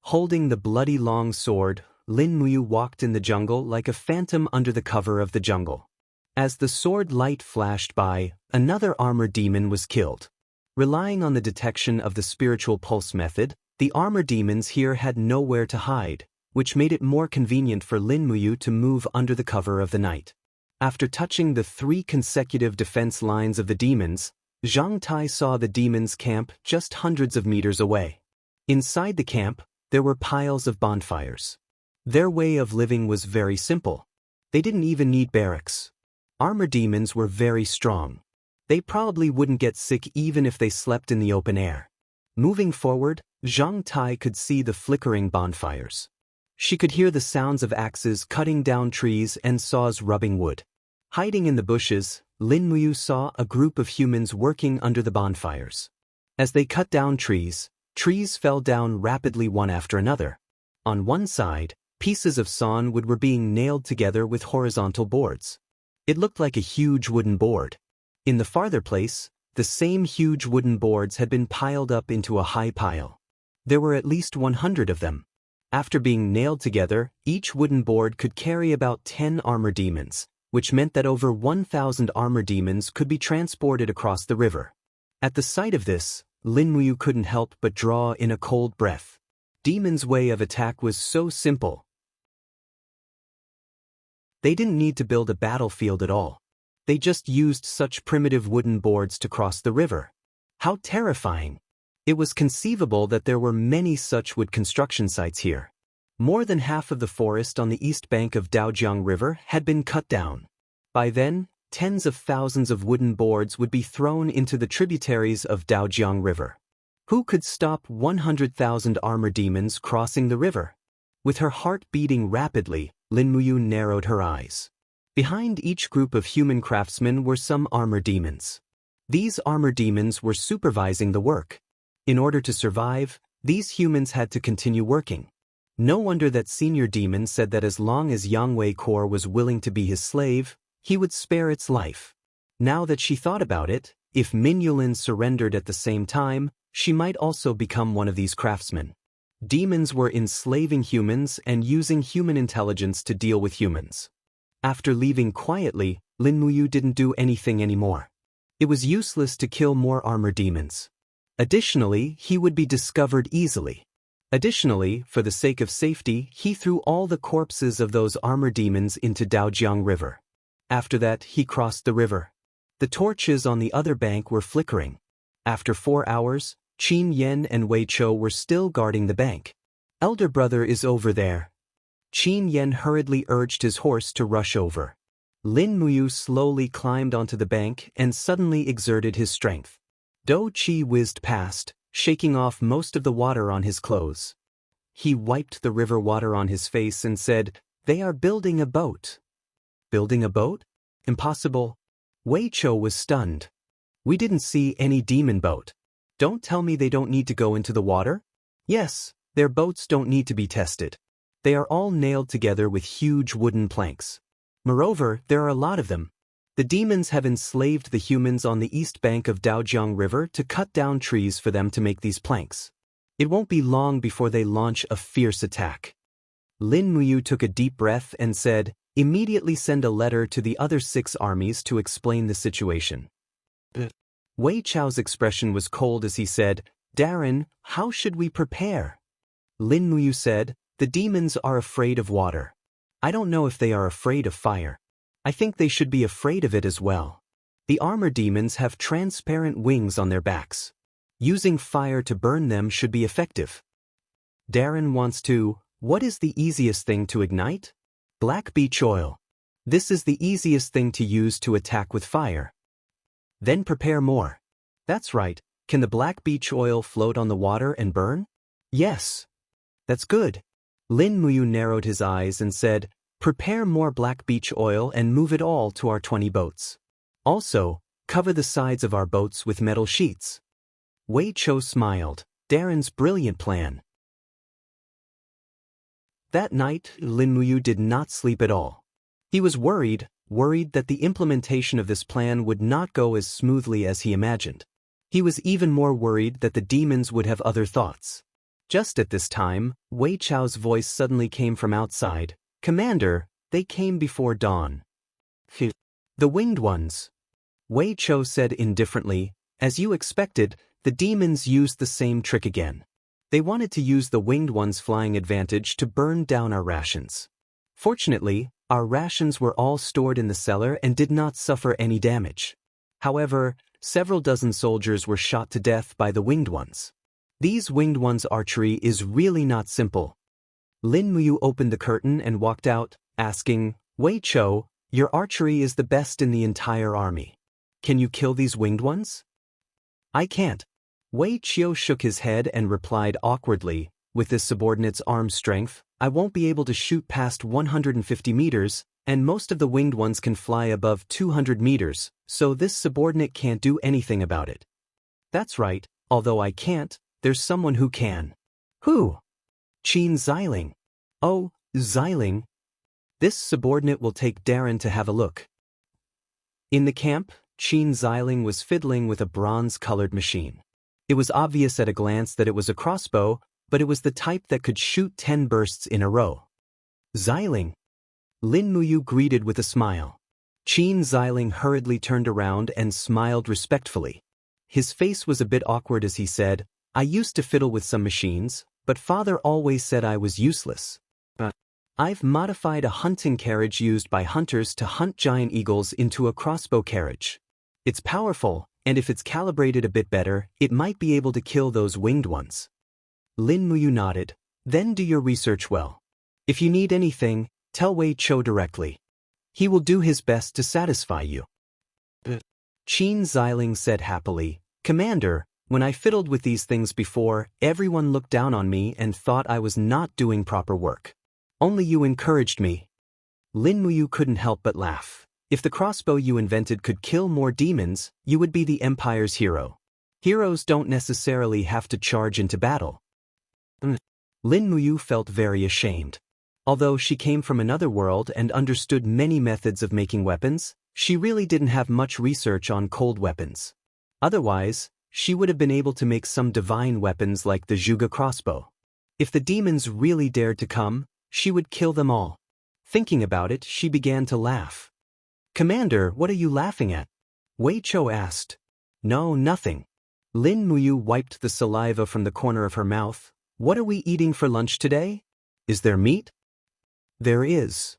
Holding the bloody long sword, Lin Muyu walked in the jungle like a phantom under the cover of the jungle. As the sword light flashed by, another armor demon was killed. Relying on the detection of the spiritual pulse method, the armor demons here had nowhere to hide, which made it more convenient for Lin Muyu to move under the cover of the night. After touching the 3 consecutive defense lines of the demons, Zhang Tai saw the demons' camp just hundreds of meters away. Inside the camp, there were piles of bonfires. Their way of living was very simple. They didn't even need barracks. Armor demons were very strong. They probably wouldn't get sick even if they slept in the open air. Moving forward, Zhang Tai could see the flickering bonfires. She could hear the sounds of axes cutting down trees and saws rubbing wood. Hiding in the bushes, Lin Muyu saw a group of humans working under the bonfires. As they cut down trees fell down rapidly one after another. On one side, pieces of sawn wood were being nailed together with horizontal boards. It looked like a huge wooden board. In the farther place, the same huge wooden boards had been piled up into a high pile. There were at least 100 of them. After being nailed together, each wooden board could carry about 10 armor demons, which meant that over 1,000 armor demons could be transported across the river. At the sight of this, Lin Muyu couldn't help but draw in a cold breath. Demons' way of attack was so simple. They didn't need to build a battlefield at all. They just used such primitive wooden boards to cross the river. How terrifying! It was conceivable that there were many such wood construction sites here. More than half of the forest on the east bank of Daojiang River had been cut down. By then, tens of thousands of wooden boards would be thrown into the tributaries of Daojiang River. Who could stop 100,000 armor demons crossing the river? With her heart beating rapidly, Lin Muyu narrowed her eyes. Behind each group of human craftsmen were some armor demons. These armor demons were supervising the work. In order to survive, these humans had to continue working. No wonder that senior demon said that as long as Yang Wei Core was willing to be his slave, he would spare its life. Now that she thought about it, if Min Yulin surrendered at the same time, she might also become one of these craftsmen. Demons were enslaving humans and using human intelligence to deal with humans. After leaving quietly, Lin Muyu didn't do anything anymore. It was useless to kill more armor demons. Additionally, he would be discovered easily. Additionally, for the sake of safety, he threw all the corpses of those armor demons into Daojiang River. After that, he crossed the river. The torches on the other bank were flickering. After 4 hours, Qin Yan and Wei Chou were still guarding the bank. "Elder brother is over there." Qin Yan hurriedly urged his horse to rush over. Lin Muyu slowly climbed onto the bank and suddenly exerted his strength. Dou Qi whizzed past, shaking off most of the water on his clothes. He wiped the river water on his face and said, "They are building a boat." "Building a boat? Impossible." Wei Chou was stunned. "We didn't see any demon boat. Don't tell me they don't need to go into the water?" "Yes, their boats don't need to be tested. They are all nailed together with huge wooden planks. Moreover, there are a lot of them. The demons have enslaved the humans on the east bank of Daojiang River to cut down trees for them to make these planks. It won't be long before they launch a fierce attack." Lin Muyu took a deep breath and said, "Immediately send a letter to the other 6 armies to explain the situation." Wei Chou's expression was cold as he said, "Darren, how should we prepare?" Lin Muyu said, "The demons are afraid of water. I don't know if they are afraid of fire. I think they should be afraid of it as well. The armor demons have transparent wings on their backs. Using fire to burn them should be effective." Darren wants to, "What is the easiest thing to ignite?" "Black beech oil. This is the easiest thing to use to attack with fire." "Then prepare more." "That's right. Can the black beech oil float on the water and burn?" "Yes." "That's good." Lin Muyu narrowed his eyes and said, "Prepare more black beech oil and move it all to our 20 boats. Also, cover the sides of our boats with metal sheets." Wei Chou smiled. Darren's brilliant plan. That night, Lin Muyu did not sleep at all. He was worried that the implementation of this plan would not go as smoothly as he imagined. He was even more worried that the demons would have other thoughts. Just at this time, Wei Chao's voice suddenly came from outside. "Commander, they came before dawn." "Phew. The winged ones," Wei Chao said indifferently. "As you expected, the demons used the same trick again. They wanted to use the winged ones' flying advantage to burn down our rations. Fortunately, our rations were all stored in the cellar and did not suffer any damage. However, several dozen soldiers were shot to death by the winged ones. These winged ones' archery is really not simple." Lin Muyu opened the curtain and walked out, asking, "Wei Chou, your archery is the best in the entire army. Can you kill these winged ones?" "I can't." Wei Chou shook his head and replied awkwardly, "With this subordinate's arm strength, I won't be able to shoot past 150 meters, and most of the winged ones can fly above 200 meters, so this subordinate can't do anything about it." "That's right, although I can't, there's someone who can." "Who?" "Qin Xiling." "Oh, Xiling. This subordinate will take Darren to have a look." In the camp, Qin Xiling was fiddling with a bronze-colored machine. It was obvious at a glance that it was a crossbow, but it was the type that could shoot 10 bursts in a row. "Xiling." Lin Muyu greeted with a smile. Qin Xiling hurriedly turned around and smiled respectfully. His face was a bit awkward as he said, "I used to fiddle with some machines, but father always said I was useless. I've modified a hunting carriage used by hunters to hunt giant eagles into a crossbow carriage. It's powerful, and if it's calibrated a bit better, it might be able to kill those winged ones." Lin Muyu nodded. "Then do your research well. If you need anything, tell Wei Chou directly. He will do his best to satisfy you." Qin Xiling said happily, "Commander, when I fiddled with these things before, everyone looked down on me and thought I was not doing proper work. Only you encouraged me." Lin Muyu couldn't help but laugh. "If the crossbow you invented could kill more demons, you would be the Empire's hero. Heroes don't necessarily have to charge into battle." Lin Muyu felt very ashamed. Although she came from another world and understood many methods of making weapons, she really didn't have much research on cold weapons. Otherwise, she would have been able to make some divine weapons like the Zhuge crossbow. If the demons really dared to come, she would kill them all. Thinking about it, she began to laugh. "Commander, what are you laughing at?" Wei Chou asked. "No, nothing." Lin Muyu wiped the saliva from the corner of her mouth. "What are we eating for lunch today? Is there meat?" "There is."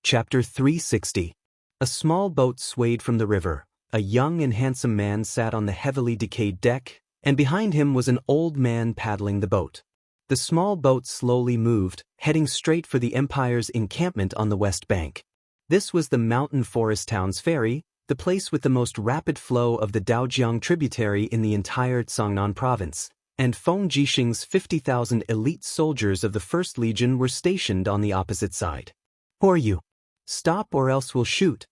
Chapter 360. A small boat swayed from the river. A young and handsome man sat on the heavily decayed deck, and behind him was an old man paddling the boat. The small boat slowly moved, heading straight for the Empire's encampment on the west bank. This was the mountain forest town's ferry, the place with the most rapid flow of the Daojiang tributary in the entire Cangnan province, and Feng Jixing's 50,000 elite soldiers of the 1st Legion were stationed on the opposite side. "Who are you? Stop or else we'll shoot."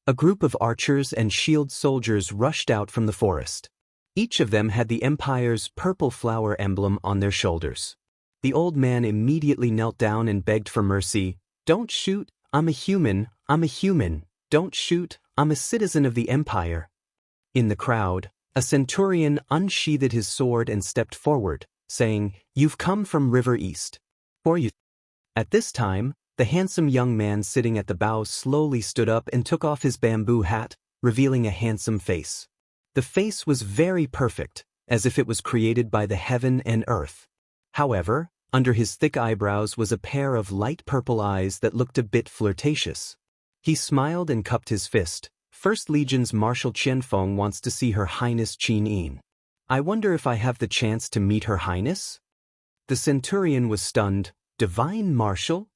A group of archers and shield soldiers rushed out from the forest. Each of them had the Empire's purple flower emblem on their shoulders. The old man immediately knelt down and begged for mercy. "Don't shoot, I'm a human, I'm a human. Don't shoot, I'm a citizen of the Empire." In the crowd, a centurion unsheathed his sword and stepped forward, saying, "You've come from River East. Or you." At this time, the handsome young man sitting at the bow slowly stood up and took off his bamboo hat, revealing a handsome face. The face was very perfect, as if it was created by the heaven and earth. However, under his thick eyebrows was a pair of light purple eyes that looked a bit flirtatious. He smiled and cupped his fist. "First Legion's Marshal Qianfeng wants to see Her Highness Qin Yin. I wonder if I have the chance to meet Her Highness?" The centurion was stunned. "Divine Marshal?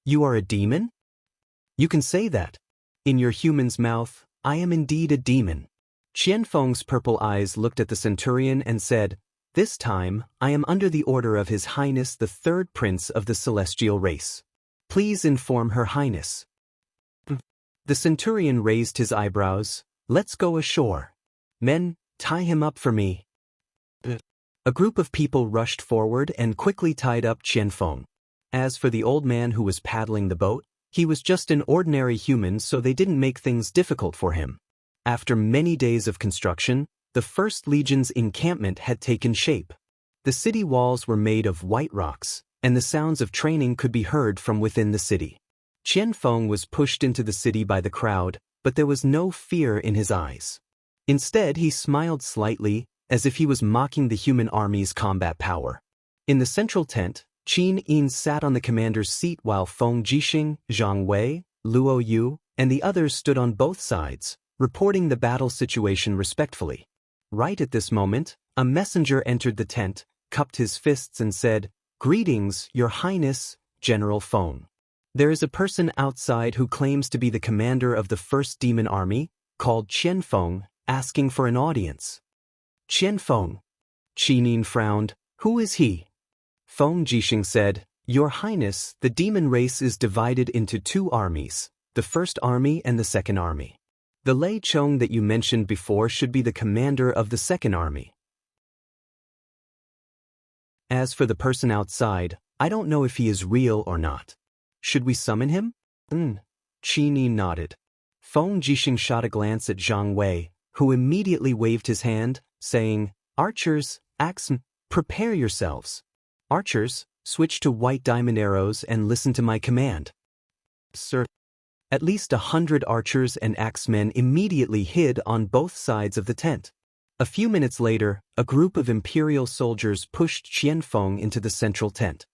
You are a demon? You can say that. In your human's mouth, I am indeed a demon." Qianfeng's purple eyes looked at the centurion and said, "This time, I am under the order of His Highness the 3rd Prince of the Celestial Race. Please inform Her Highness." The centurion raised his eyebrows. "Let's go ashore. Men, tie him up for me." A group of people rushed forward and quickly tied up Qianfeng. As for the old man who was paddling the boat, he was just an ordinary human, so they didn't make things difficult for him. After many days of construction, the First Legion's encampment had taken shape. The city walls were made of white rocks, and the sounds of training could be heard from within the city. Qianfeng was pushed into the city by the crowd, but there was no fear in his eyes. Instead, he smiled slightly, as if he was mocking the human army's combat power. In the central tent, Qin Yin sat on the commander's seat while Feng Jixing, Zhang Wei, Luo Yu, and the others stood on both sides, reporting the battle situation respectfully. Right at this moment, a messenger entered the tent, cupped his fists and said, "Greetings, Your Highness, General Feng. There is a person outside who claims to be the commander of the First Demon Army, called Qianfeng, asking for an audience." "Qianfeng?" Qin Yin frowned. "Who is he?" Feng Jixing said, "Your Highness, the demon race is divided into two armies, the First Army and the Second Army. The Lei Chong that you mentioned before should be the commander of the Second Army. As for the person outside, I don't know if he is real or not. Should we summon him?" Qin Yin nodded. Feng Jixing shot a glance at Zhang Wei, who immediately waved his hand, saying, "Archers, axemen, prepare yourselves. Archers, switch to white diamond arrows and listen to my command." "Sir." At least 100 archers and axemen immediately hid on both sides of the tent. A few minutes later, a group of imperial soldiers pushed Qianfeng into the central tent.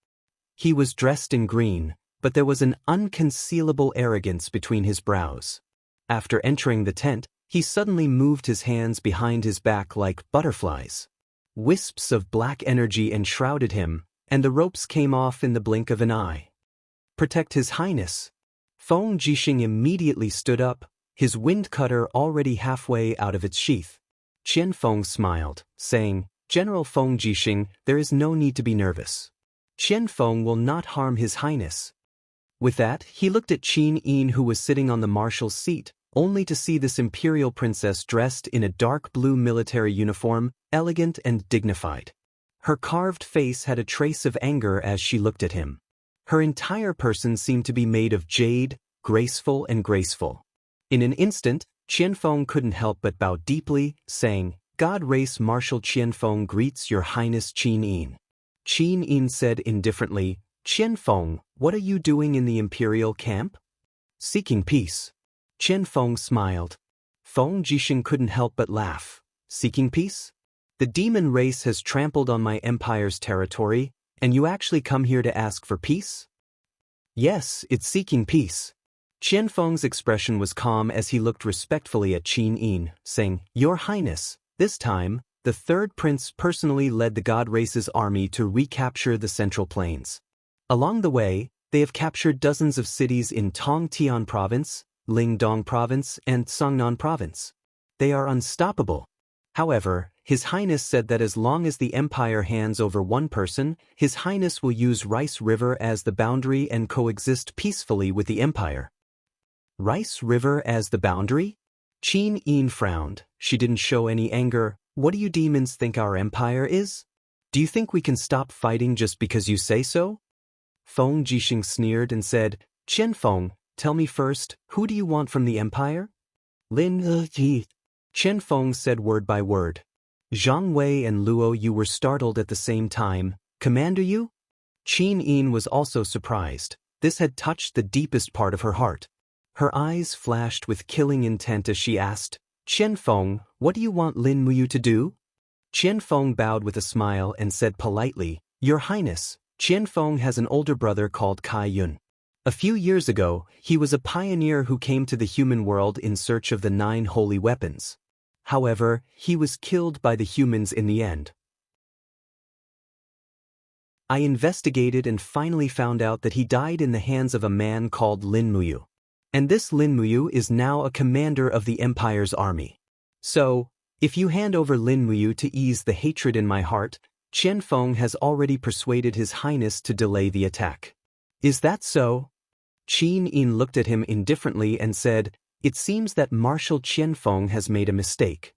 He was dressed in green, but there was an unconcealable arrogance between his brows. After entering the tent, he suddenly moved his hands behind his back like butterflies. Wisps of black energy enshrouded him, and the ropes came off in the blink of an eye. "Protect His Highness." Feng Jixing immediately stood up, his wind cutter already halfway out of its sheath. Qianfeng smiled, saying, "General Feng Jixing, there is no need to be nervous. Qianfeng will not harm His Highness." With that, he looked at Qin Yin, who was sitting on the marshal's seat, only to see this imperial princess dressed in a dark blue military uniform, elegant and dignified. Her carved face had a trace of anger as she looked at him. Her entire person seemed to be made of jade, graceful and graceful. In an instant, Qianfeng couldn't help but bow deeply, saying, "God Race Marshal Qianfeng greets Your Highness Qin Yin." Qin Yin said indifferently, "Qianfeng, what are you doing in the imperial camp?" "Seeking peace." Qianfeng smiled. Feng Jixing couldn't help but laugh. "Seeking peace? The demon race has trampled on my empire's territory, and you actually come here to ask for peace?" "Yes, it's seeking peace." Qianfeng's expression was calm as he looked respectfully at Qin Yin, saying, "Your Highness, this time, the third prince personally led the God Race's army to recapture the Central Plains. Along the way, they have captured dozens of cities in Tongtian Province, Lingdong Province, and Songnan Province. They are unstoppable. However, His Highness said that as long as the Empire hands over one person, His Highness will use Rice River as the boundary and coexist peacefully with the Empire." "Rice River as the boundary?" Qin Yin frowned. She didn't show any anger. "What do you demons think our empire is? Do you think we can stop fighting just because you say so?" Feng Jixing sneered and said, "Qianfeng, tell me first, who do you want from the empire?" "Lin Yi." Qianfeng said word by word. Zhang Wei and Luo Yu were startled at the same time. "Commander Yu?" Qin Yin was also surprised. This had touched the deepest part of her heart. Her eyes flashed with killing intent as she asked, "Qianfeng, what do you want Lin Muyu to do?" Qianfeng bowed with a smile and said politely, "Your Highness, Qianfeng has an older brother called Kai Yun. A few years ago, he was a pioneer who came to the human world in search of the 9 holy weapons. However, he was killed by the humans in the end. I investigated and finally found out that he died in the hands of a man called Lin Muyu. And this Lin Muyu is now a commander of the Empire's army. So, if you hand over Lin Muyu to ease the hatred in my heart, Qianfeng has already persuaded His Highness to delay the attack. Is that so?" Qin Yin looked at him indifferently and said, "It seems that Marshal Qianfeng has made a mistake."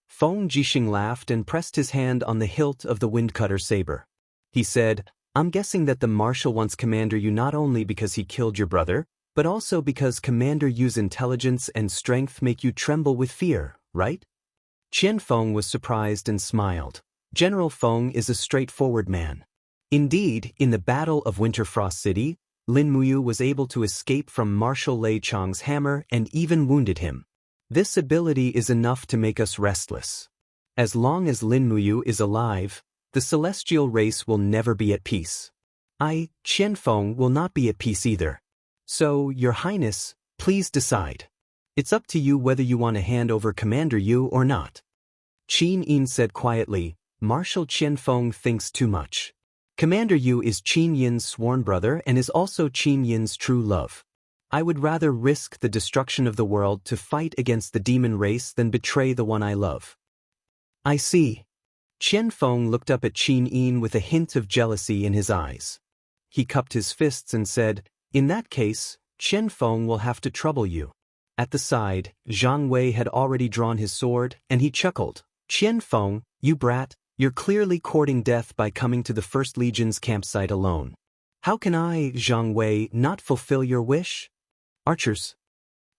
Feng Jixing laughed and pressed his hand on the hilt of the windcutter saber. He said, "I'm guessing that the Marshal wants Commander Yu not only because he killed your brother, but also because Commander Yu's intelligence and strength make you tremble with fear, right? Qian Feng was surprised and smiled. General Feng is a straightforward man. Indeed, in the Battle of Winterfrost City, Lin Muyu was able to escape from Marshal Lei Chang's hammer and even wounded him. This ability is enough to make us restless. As long as Lin Muyu is alive, the celestial race will never be at peace. Qian Feng, will not be at peace either. So, Your Highness, please decide. It's up to you whether you want to hand over Commander Yu or not. Qin Yin said quietly, Marshal Qian Feng thinks too much. Commander Yu is Qin Yin's sworn brother and is also Qin Yin's true love. I would rather risk the destruction of the world to fight against the demon race than betray the one I love. I see. Qian Feng looked up at Qin Yin with a hint of jealousy in his eyes. He cupped his fists and said, In that case, Qian Feng will have to trouble you. At the side, Zhang Wei had already drawn his sword, and he chuckled. Qian Feng, you brat, you're clearly courting death by coming to the First Legion's campsite alone. How can I, Zhang Wei, not fulfill your wish? Archers.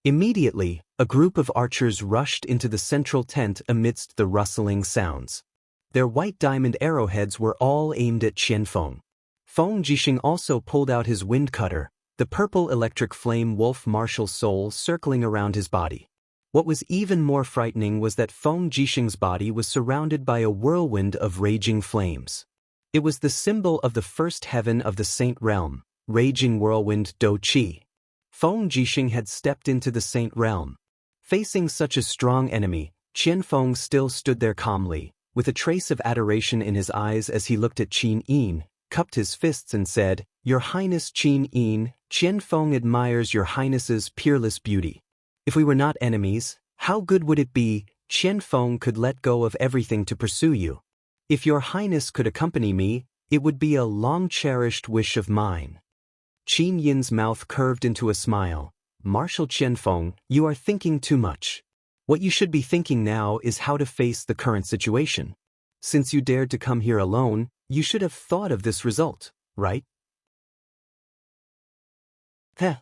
Immediately, a group of archers rushed into the central tent amidst the rustling sounds. Their white diamond arrowheads were all aimed at Qian Feng. Feng Jixing also pulled out his wind cutter, the purple electric flame wolf martial soul circling around his body. What was even more frightening was that Feng Jixing's body was surrounded by a whirlwind of raging flames. It was the symbol of the first heaven of the Saint Realm, raging whirlwind Do Qi. Feng Jixing had stepped into the Saint Realm. Facing such a strong enemy, Qian Feng still stood there calmly, with a trace of adoration in his eyes as he looked at Qin Yin, cupped his fists and said, Your Highness Qin Yin, Qian Feng admires Your Highness's peerless beauty. If we were not enemies, how good would it be, Qian Feng could let go of everything to pursue you. If Your Highness could accompany me, it would be a long-cherished wish of mine. Qin Yin's mouth curved into a smile. Marshal Qian Feng, you are thinking too much. What you should be thinking now is how to face the current situation. Since you dared to come here alone, you should have thought of this result, right? Heh.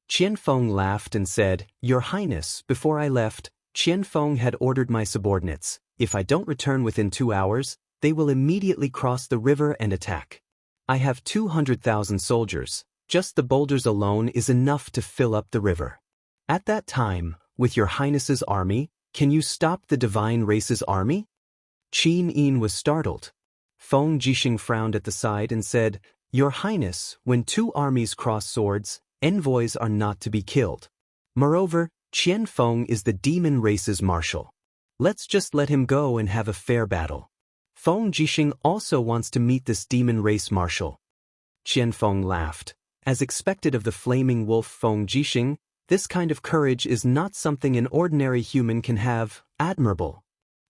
Qian Feng laughed and said, Your Highness, before I left, Qian Feng had ordered my subordinates, if I don't return within 2 hours, they will immediately cross the river and attack. I have 200,000 soldiers, just the boulders alone is enough to fill up the river. At that time, with Your Highness's army, can you stop the divine race's army? Qin Yin was startled. Feng Jixing frowned at the side and said, Your Highness, when 2 armies cross swords, envoys are not to be killed. Moreover, Qian Feng is the demon race's marshal. Let's just let him go and have a fair battle. Feng Jixing also wants to meet this demon race marshal. Qian Feng laughed. As expected of the flaming wolf Feng Jixing, this kind of courage is not something an ordinary human can have. Admirable.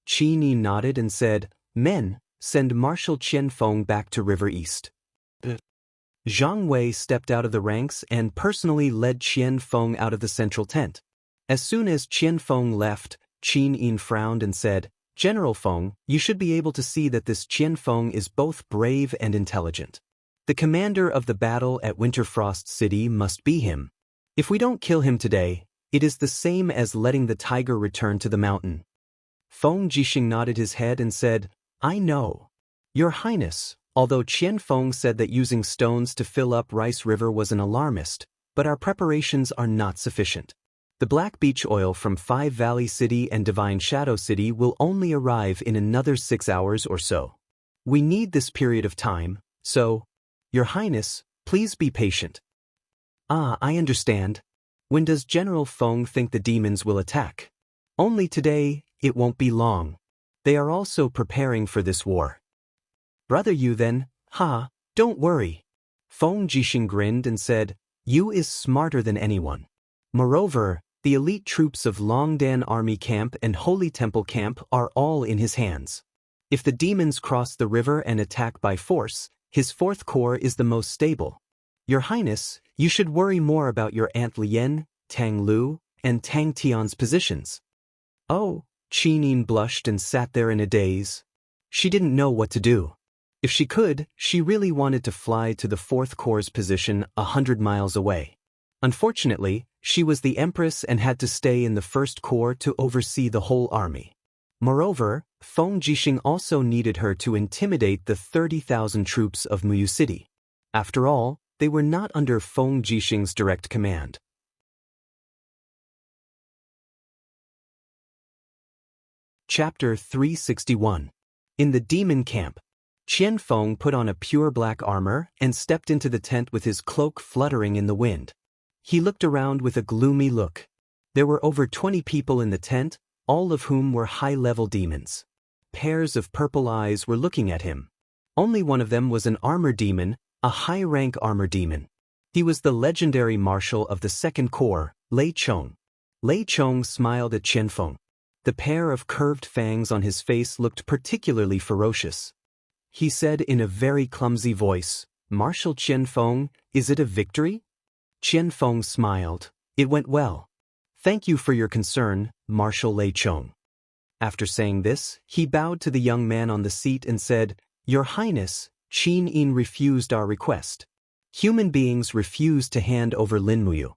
Qin Yi nodded and said, Men, send Marshal Qian Feng back to River East. Zhang Wei stepped out of the ranks and personally led Qian Feng out of the central tent. As soon as Qian Feng left, Qin Yin frowned and said, General Feng, you should be able to see that this Qian Feng is both brave and intelligent. The commander of the battle at Winterfrost City must be him. If we don't kill him today, it is the same as letting the tiger return to the mountain. Feng Jixing nodded his head and said, I know. Your Highness, although Qian Feng said that using stones to fill up Rice River was an alarmist, but our preparations are not sufficient. The black beach oil from Five Valley City and Divine Shadow City will only arrive in another 6 hours or so. We need this period of time, so, Your Highness, please be patient. I understand. When does General Feng think the demons will attack? Only today, it won't be long. They are also preparing for this war. Brother Yu then, don't worry. Feng Jixing grinned and said, Yu is smarter than anyone. Moreover, the elite troops of Longdan Army Camp and Holy Temple Camp are all in his hands. If the demons cross the river and attack by force, his 4th Corps is the most stable. Your Highness, you should worry more about your Aunt Lien, Tang Lu, and Tang Tian's positions. Oh, Qin Yin blushed and sat there in a daze. She didn't know what to do. If she could, she really wanted to fly to the 4th Corps' position 100 miles away. Unfortunately, she was the empress and had to stay in the first corps to oversee the whole army. Moreover, Feng Jixing also needed her to intimidate the 30,000 troops of Muyu City. After all, they were not under Feng Jixing's direct command. Chapter 361. In the demon camp, Qian Feng put on a pure black armor and stepped into the tent with his cloak fluttering in the wind. He looked around with a gloomy look. There were over 20 people in the tent, all of whom were high-level demons. Pairs of purple eyes were looking at him. Only one of them was an armor demon, a high-rank armor demon. He was the legendary marshal of the Second Corps, Lei Chong. Lei Chong smiled at Qian Feng. The pair of curved fangs on his face looked particularly ferocious. He said in a very clumsy voice, "Marshal Qian Feng, is it a victory?" Qian Feng smiled. "It went well. Thank you for your concern, Marshal Lei Chong." After saying this, he bowed to the young man on the seat and said, "Your Highness, Qin Yin refused our request. Human beings refuse to hand over Linmuyu.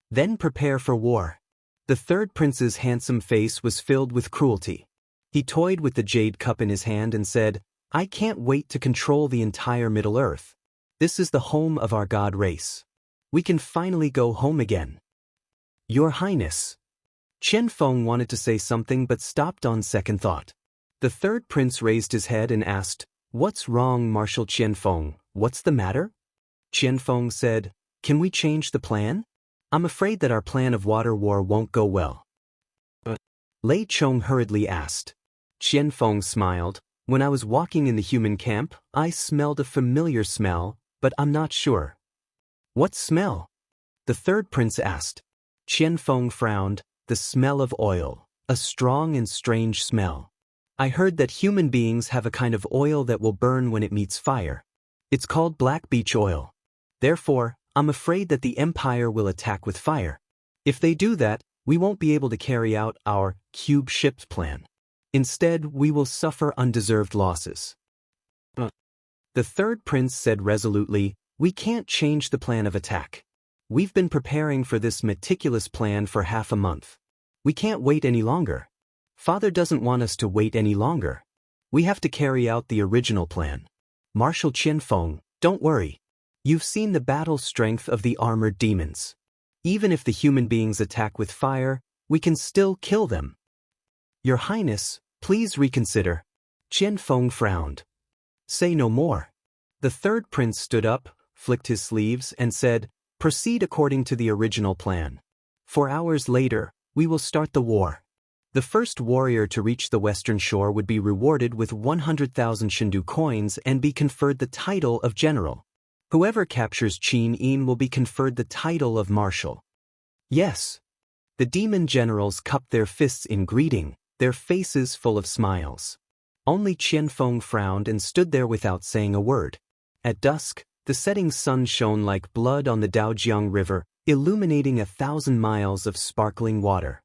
Then prepare for war." The third prince's handsome face was filled with cruelty. He toyed with the jade cup in his hand and said, "I can't wait to control the entire Middle-earth. This is the home of our god race. We can finally go home again." "Your Highness." Qian Feng wanted to say something but stopped on second thought. The third prince raised his head and asked, "What's wrong, Marshal Qian Feng? What's the matter?" Qian Feng said, "Can we change the plan? I'm afraid that our plan of water war won't go well." Lei Chong hurriedly asked. Qian Feng smiled. "When I was walking in the human camp, I smelled a familiar smell, but I'm not sure." "What smell?" the third prince asked. Qian Feng frowned. "The smell of oil, a strong and strange smell. I heard that human beings have a kind of oil that will burn when it meets fire. It's called black beech oil. Therefore, I'm afraid that the Empire will attack with fire. If they do that, we won't be able to carry out our cube ships plan. Instead, we will suffer undeserved losses." The third prince said resolutely, "We can't change the plan of attack. We've been preparing for this meticulous plan for half a month. We can't wait any longer. Father doesn't want us to wait any longer. We have to carry out the original plan. Marshal Qian Feng, don't worry. You've seen the battle strength of the armored demons. Even if the human beings attack with fire, we can still kill them." "Your Highness, please reconsider." Qian Feng frowned. "Say no more." The third prince stood up, flicked his sleeves, and said, "Proceed according to the original plan. 4 hours later, we will start the war. The first warrior to reach the western shore would be rewarded with 100,000 Shindu coins and be conferred the title of general. Whoever captures Qin Yin will be conferred the title of marshal." "Yes." The demon generals cupped their fists in greeting, their faces full of smiles. Only Qian Feng frowned and stood there without saying a word. At dusk, the setting sun shone like blood on the Daojiang River, illuminating 1,000 miles of sparkling water.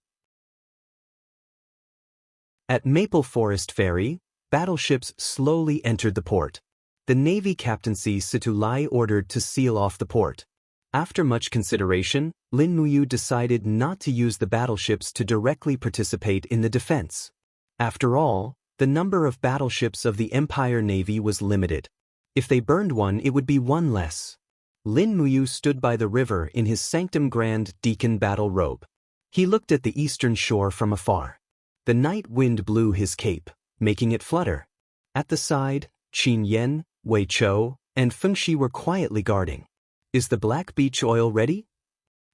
At Maple Forest Ferry, battleships slowly entered the port. The Navy Captaincy Situlai ordered to seal off the port. After much consideration, Lin Muyu decided not to use the battleships to directly participate in the defense. After all, the number of battleships of the Empire Navy was limited. If they burned one, it would be one less. Lin Muyu stood by the river in his Sanctum Grand Deacon battle robe. He looked at the eastern shore from afar. The night wind blew his cape, making it flutter. At the side, Qin Yan, Wei Chou, and Feng Shi were quietly guarding. "Is the black beech oil ready?"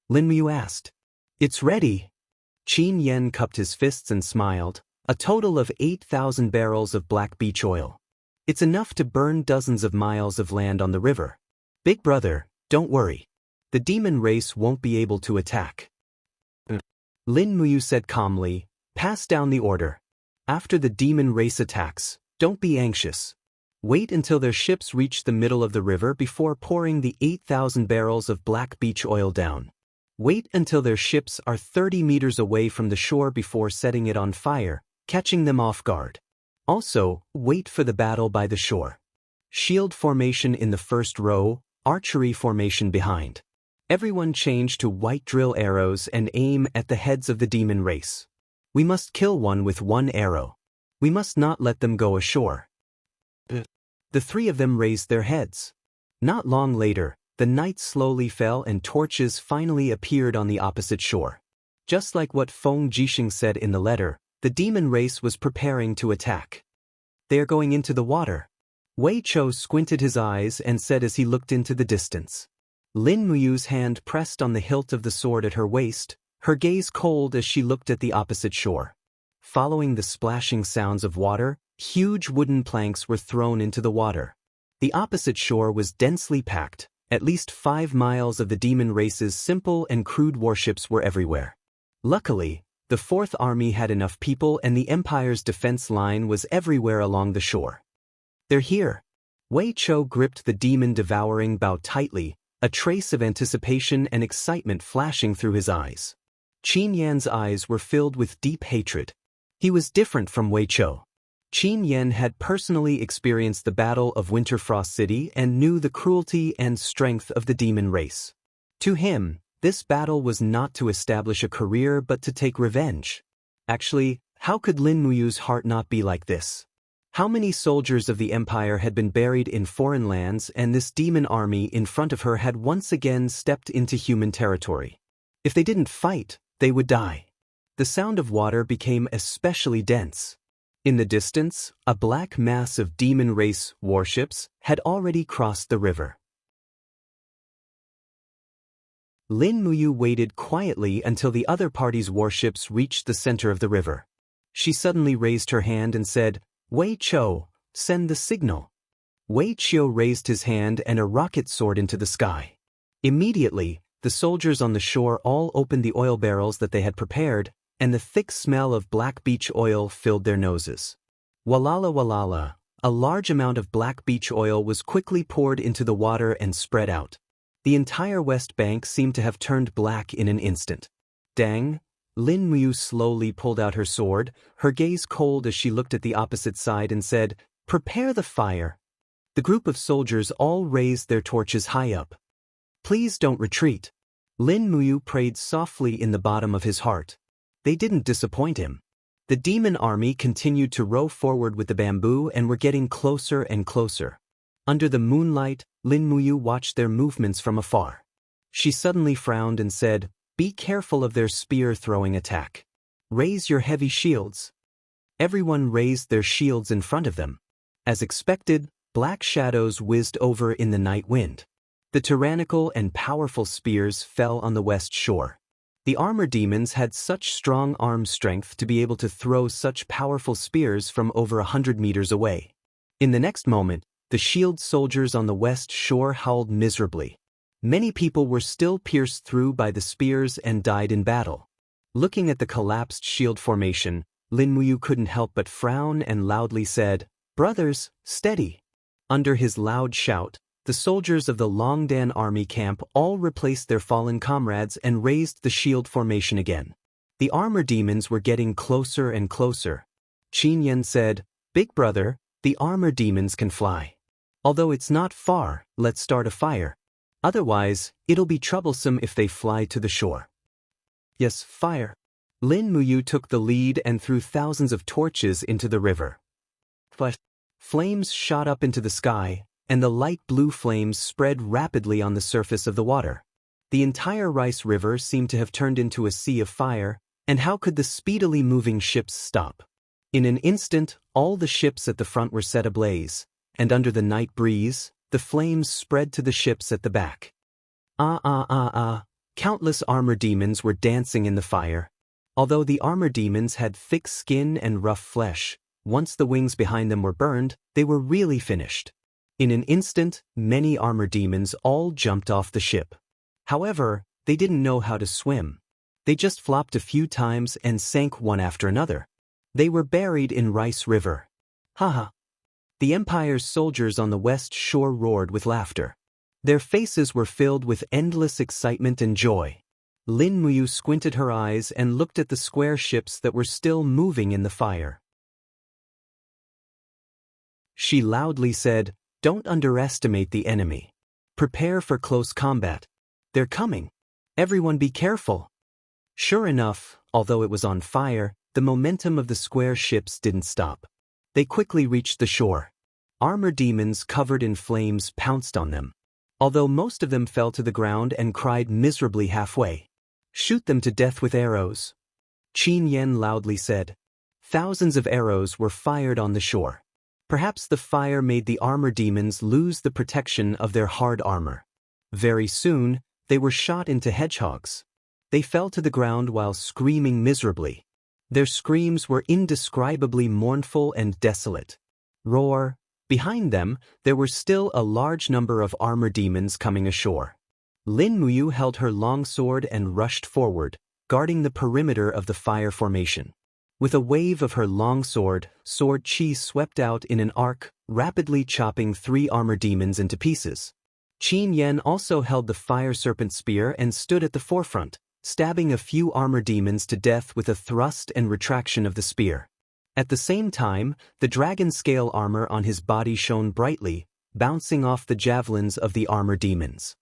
Lin Muyu asked. "It's ready." Qin Yan cupped his fists and smiled. "A total of 8,000 barrels of black beech oil. It's enough to burn dozens of miles of land on the river. Big brother, don't worry. The demon race won't be able to attack." Lin Muyu said calmly, "Pass down the order. After the demon race attacks, don't be anxious. Wait until their ships reach the middle of the river before pouring the 8,000 barrels of black beech oil down. Wait until their ships are 30 meters away from the shore before setting it on fire, catching them off guard. Also, wait for the battle by the shore. Shield formation in the first row, archery formation behind. Everyone changed to white drill arrows and aim at the heads of the demon race. We must kill one with one arrow. We must not let them go ashore. The three of them raised their heads. Not long later, the night slowly fell and torches finally appeared on the opposite shore. Just like what Feng Jixing said in the letter, the demon race was preparing to attack. They are going into the water. Wei Chou squinted his eyes and said as he looked into the distance. Lin Muyu's hand pressed on the hilt of the sword at her waist, her gaze cold as she looked at the opposite shore. Following the splashing sounds of water, huge wooden planks were thrown into the water. The opposite shore was densely packed. At least 5 miles of the demon race's simple and crude warships were everywhere. Luckily, the Fourth Army had enough people and the Empire's defense line was everywhere along the shore. They're here. Wei Chou gripped the demon-devouring bow tightly, a trace of anticipation and excitement flashing through his eyes. Qin Yan's eyes were filled with deep hatred. He was different from Wei Chou. Qin Yan had personally experienced the Battle of Winterfrost City and knew the cruelty and strength of the demon race. To him, this battle was not to establish a career but to take revenge. Actually, how could Lin Muyu's heart not be like this? How many soldiers of the Empire had been buried in foreign lands and this demon army in front of her had once again stepped into human territory? If they didn't fight, they would die. The sound of water became especially dense. In the distance, a black mass of demon race warships had already crossed the river. Lin Muyu waited quietly until the other party's warships reached the center of the river. She suddenly raised her hand and said, "Wei Chou, send the signal." Wei Chou raised his hand and a rocket soared into the sky. Immediately, the soldiers on the shore all opened the oil barrels that they had prepared, and the thick smell of black beech oil filled their noses. Walala walala, a large amount of black beech oil was quickly poured into the water and spread out. The entire west bank seemed to have turned black in an instant. Dang! Lin Muyu slowly pulled out her sword, her gaze cold as she looked at the opposite side and said, "Prepare the fire." The group of soldiers all raised their torches high up. "Please don't retreat." Lin Muyu prayed softly in the bottom of his heart. They didn't disappoint him. The demon army continued to row forward with the bamboo and were getting closer and closer. Under the moonlight, Lin Muyu watched their movements from afar. She suddenly frowned and said, "Be careful of their spear-throwing attack. Raise your heavy shields." Everyone raised their shields in front of them. As expected, black shadows whizzed over in the night wind. The tyrannical and powerful spears fell on the west shore. The armor demons had such strong arm strength to be able to throw such powerful spears from over 100 meters away. In the next moment, the shield soldiers on the west shore howled miserably. Many people were still pierced through by the spears and died in battle. Looking at the collapsed shield formation, Lin Muyu couldn't help but frown and loudly said, "Brothers, steady." Under his loud shout, the soldiers of the Longdan army camp all replaced their fallen comrades and raised the shield formation again. The armor demons were getting closer and closer. Qin Yan said, "Big brother, the armor demons can fly. Although it's not far, let's start a fire. Otherwise, it'll be troublesome if they fly to the shore." "Yes, fire." Lin Muyu took the lead and threw thousands of torches into the river. But flames shot up into the sky, and the light blue flames spread rapidly on the surface of the water. The entire Rice River seemed to have turned into a sea of fire, and how could the speedily moving ships stop? In an instant, all the ships at the front were set ablaze, and under the night breeze, the flames spread to the ships at the back. Countless armor demons were dancing in the fire. Although the armor demons had thick skin and rough flesh, once the wings behind them were burned, they were really finished. In an instant, many armor demons all jumped off the ship. However, they didn't know how to swim. They just flopped a few times and sank one after another. They were buried in Rice River. Haha. The Empire's soldiers on the west shore roared with laughter. Their faces were filled with endless excitement and joy. Lin Muyu squinted her eyes and looked at the square ships that were still moving in the fire. She loudly said, "Don't underestimate the enemy. Prepare for close combat." They're coming. Everyone be careful. Sure enough, although it was on fire, the momentum of the square ships didn't stop. They quickly reached the shore. Armor demons covered in flames pounced on them. Although most of them fell to the ground and cried miserably halfway. Shoot them to death with arrows. Qin Yen loudly said. Thousands of arrows were fired on the shore. Perhaps the fire made the armor demons lose the protection of their hard armor. Very soon, they were shot into hedgehogs. They fell to the ground while screaming miserably. Their screams were indescribably mournful and desolate. Roar! Behind them, there were still a large number of armor demons coming ashore. Lin Muyu held her long sword and rushed forward, guarding the perimeter of the fire formation. With a wave of her long sword, Sword Chi swept out in an arc, rapidly chopping 3 armor demons into pieces. Qin Yen also held the fire serpent spear and stood at the forefront, stabbing a few armor demons to death with a thrust and retraction of the spear. At the same time, the dragon scale armor on his body shone brightly, bouncing off the javelins of the armor demons.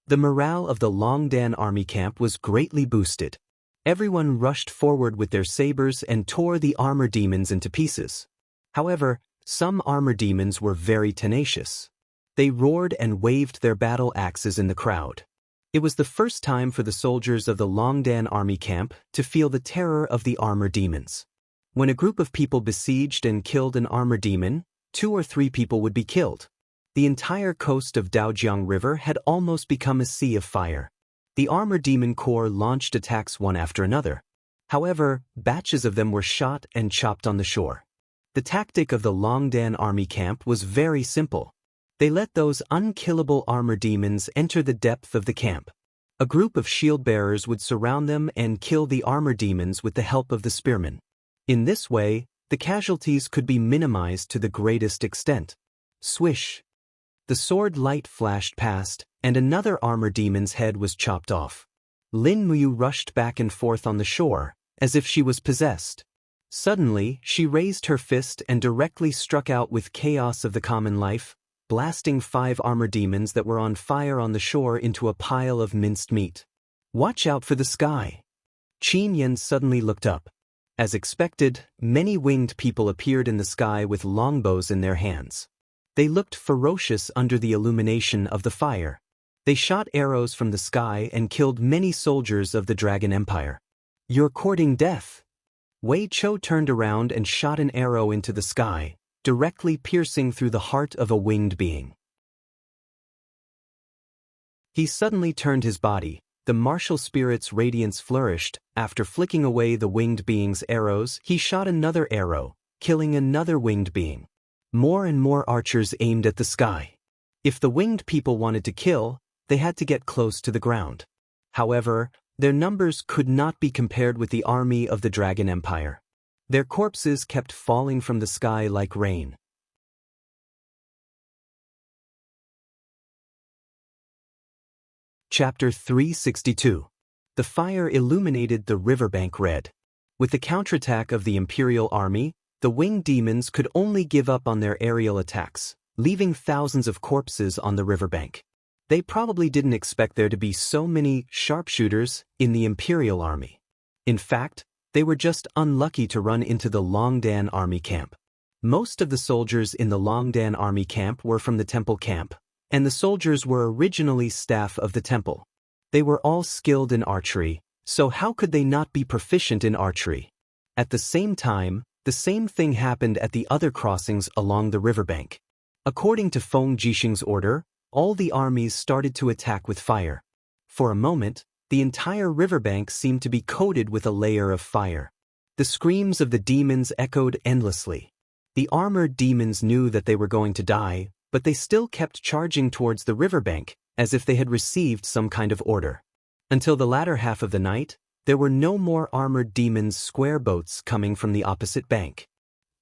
The morale of the Longdan army camp was greatly boosted. Everyone rushed forward with their sabers and tore the armor demons into pieces. However, some armor demons were very tenacious. They roared and waved their battle axes in the crowd. It was the first time for the soldiers of the Longdan army camp to feel the terror of the armor demons. When a group of people besieged and killed an armor demon, 2 or 3 people would be killed. The entire coast of Daojiang River had almost become a sea of fire. The armor demon corps launched attacks one after another. However, batches of them were shot and chopped on the shore. The tactic of the Longdan army camp was very simple. They let those unkillable armor demons enter the depth of the camp. A group of shield bearers would surround them and kill the armor demons with the help of the spearmen. In this way, the casualties could be minimized to the greatest extent. Swish! The sword light flashed past, and another armor demon's head was chopped off. Lin Muyu rushed back and forth on the shore, as if she was possessed. Suddenly, she raised her fist and directly struck out with chaos of the common life, blasting 5 armor demons that were on fire on the shore into a pile of minced meat. Watch out for the sky! Qin Yen suddenly looked up. As expected, many winged people appeared in the sky with longbows in their hands. They looked ferocious under the illumination of the fire. They shot arrows from the sky and killed many soldiers of the Dragon Empire. You're courting death! Wei Chou turned around and shot an arrow into the sky, directly piercing through the heart of a winged being. He suddenly turned his body. The martial spirit's radiance flourished. After flicking away the winged being's arrows, he shot another arrow, killing another winged being. More and more archers aimed at the sky. If the winged people wanted to kill, they had to get close to the ground. However, their numbers could not be compared with the army of the Dragon Empire. Their corpses kept falling from the sky like rain. Chapter 362. The fire illuminated the riverbank red. With the counterattack of the Imperial Army, the winged demons could only give up on their aerial attacks, leaving thousands of corpses on the riverbank. They probably didn't expect there to be so many sharpshooters in the Imperial Army. In fact, they were just unlucky to run into the Longdan Army camp. Most of the soldiers in the Longdan Army camp were from the temple camp, and the soldiers were originally staff of the temple. They were all skilled in archery, so how could they not be proficient in archery? At the same time, the same thing happened at the other crossings along the riverbank. According to Feng Jixing's order, all the armies started to attack with fire. For a moment, the entire riverbank seemed to be coated with a layer of fire. The screams of the demons echoed endlessly. The armored demons knew that they were going to die, but they still kept charging towards the riverbank, as if they had received some kind of order. Until the latter half of the night, there were no more armored demons' square boats coming from the opposite bank.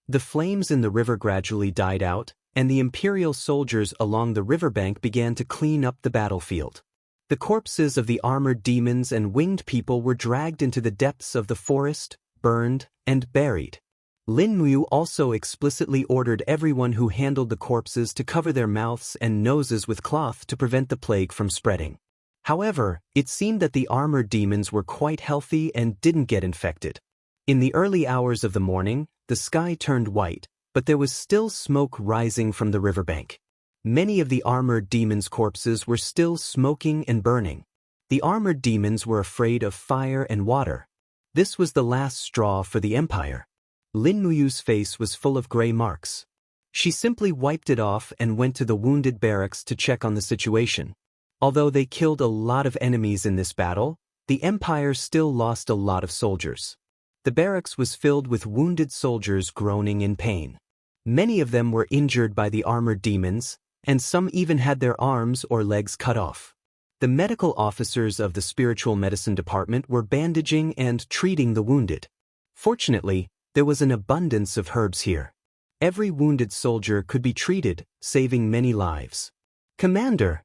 The flames in the river gradually died out, and the Imperial soldiers along the riverbank began to clean up the battlefield. The corpses of the armored demons and winged people were dragged into the depths of the forest, burned, and buried. Lin Muyu also explicitly ordered everyone who handled the corpses to cover their mouths and noses with cloth to prevent the plague from spreading. However, it seemed that the armored demons were quite healthy and didn't get infected. In the early hours of the morning, the sky turned white, but there was still smoke rising from the riverbank. Many of the armored demons' corpses were still smoking and burning. The armored demons were afraid of fire and water. This was the last straw for the Empire. Lin Muyu's face was full of gray marks. She simply wiped it off and went to the wounded barracks to check on the situation. Although they killed a lot of enemies in this battle, the Empire still lost a lot of soldiers. The barracks was filled with wounded soldiers groaning in pain. Many of them were injured by the armored demons, and some even had their arms or legs cut off. The medical officers of the spiritual medicine department were bandaging and treating the wounded. Fortunately, there was an abundance of herbs here. Every wounded soldier could be treated, saving many lives. "Commander!"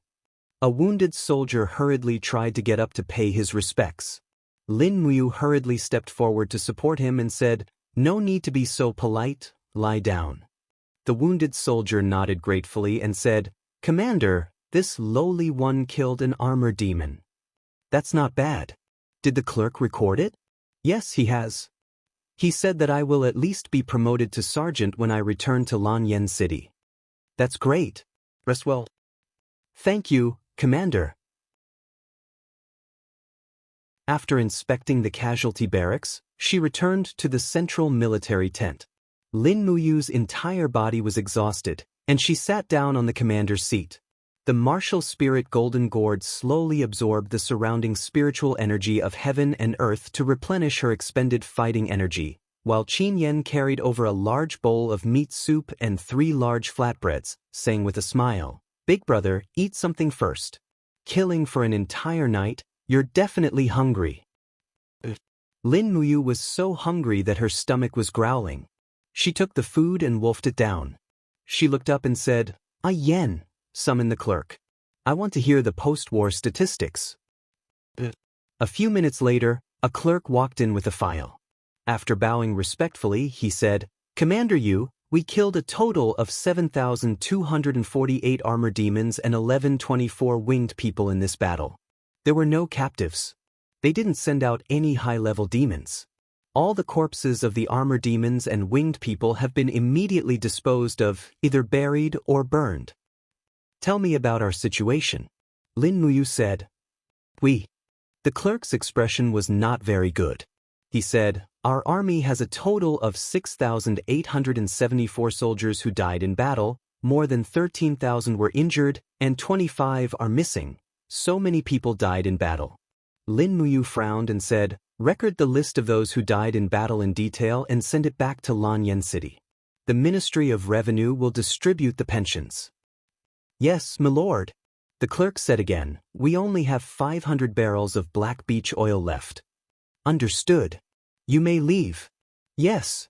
A wounded soldier hurriedly tried to get up to pay his respects. Lin Muyu hurriedly stepped forward to support him and said, "No need to be so polite, lie down." The wounded soldier nodded gratefully and said, "Commander, this lowly one killed an armor demon." "That's not bad. Did the clerk record it?" "Yes, he has. He said that I will at least be promoted to sergeant when I return to Lanyan City." "That's great. Rest well." "Thank you, Commander." After inspecting the casualty barracks, she returned to the central military tent. Lin Muyu's entire body was exhausted, and she sat down on the commander's seat. The martial spirit golden gourd slowly absorbed the surrounding spiritual energy of heaven and earth to replenish her expended fighting energy, while Qin Yen carried over a large bowl of meat soup and 3 large flatbreads, saying with a smile, "Big brother, eat something first. Killing for an entire night, you're definitely hungry." Lin Muyu was so hungry that her stomach was growling. She took the food and wolfed it down. She looked up and said, "Ah Yen, summon the clerk. I want to hear the post-war statistics." A few minutes later, a clerk walked in with a file. After bowing respectfully, he said, "Commander Yu, we killed a total of 7,248 armor demons and 1124 winged people in this battle. There were no captives. They didn't send out any high-level demons. All the corpses of the armor demons and winged people have been immediately disposed of, either buried or burned." "Tell me about our situation," Lin Muyu said. "We." The clerk's expression was not very good. He said, "Our army has a total of 6,874 soldiers who died in battle, more than 13,000 were injured, and 25 are missing. So many people died in battle." Lin Muyu frowned and said, "Record the list of those who died in battle in detail and send it back to Lanyan City. The Ministry of Revenue will distribute the pensions." "Yes, my lord." The clerk said again, "We only have 500 barrels of black beech oil left." "Understood. You may leave." "Yes."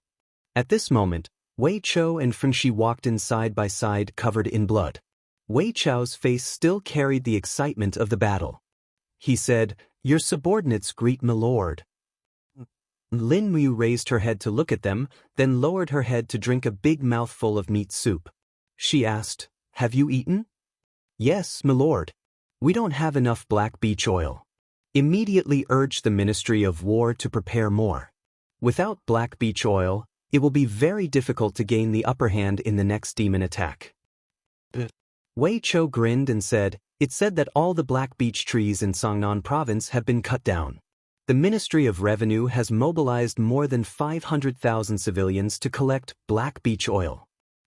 At this moment, Wei Chou and Fengshi walked in side by side covered in blood. Wei Chou's face still carried the excitement of the battle. He said, "Your subordinates greet my lord." Lin Muyu raised her head to look at them, then lowered her head to drink a big mouthful of meat soup. She asked, "Have you eaten?" "Yes, my lord. We don't have enough black beech oil." Immediately urged the Ministry of War to prepare more. Without black beech oil, it will be very difficult to gain the upper hand in the next demon attack. Wei Chou grinned and said, "It said that all the black beech trees in Songnan province have been cut down. The Ministry of Revenue has mobilized more than 500,000 civilians to collect black beech oil.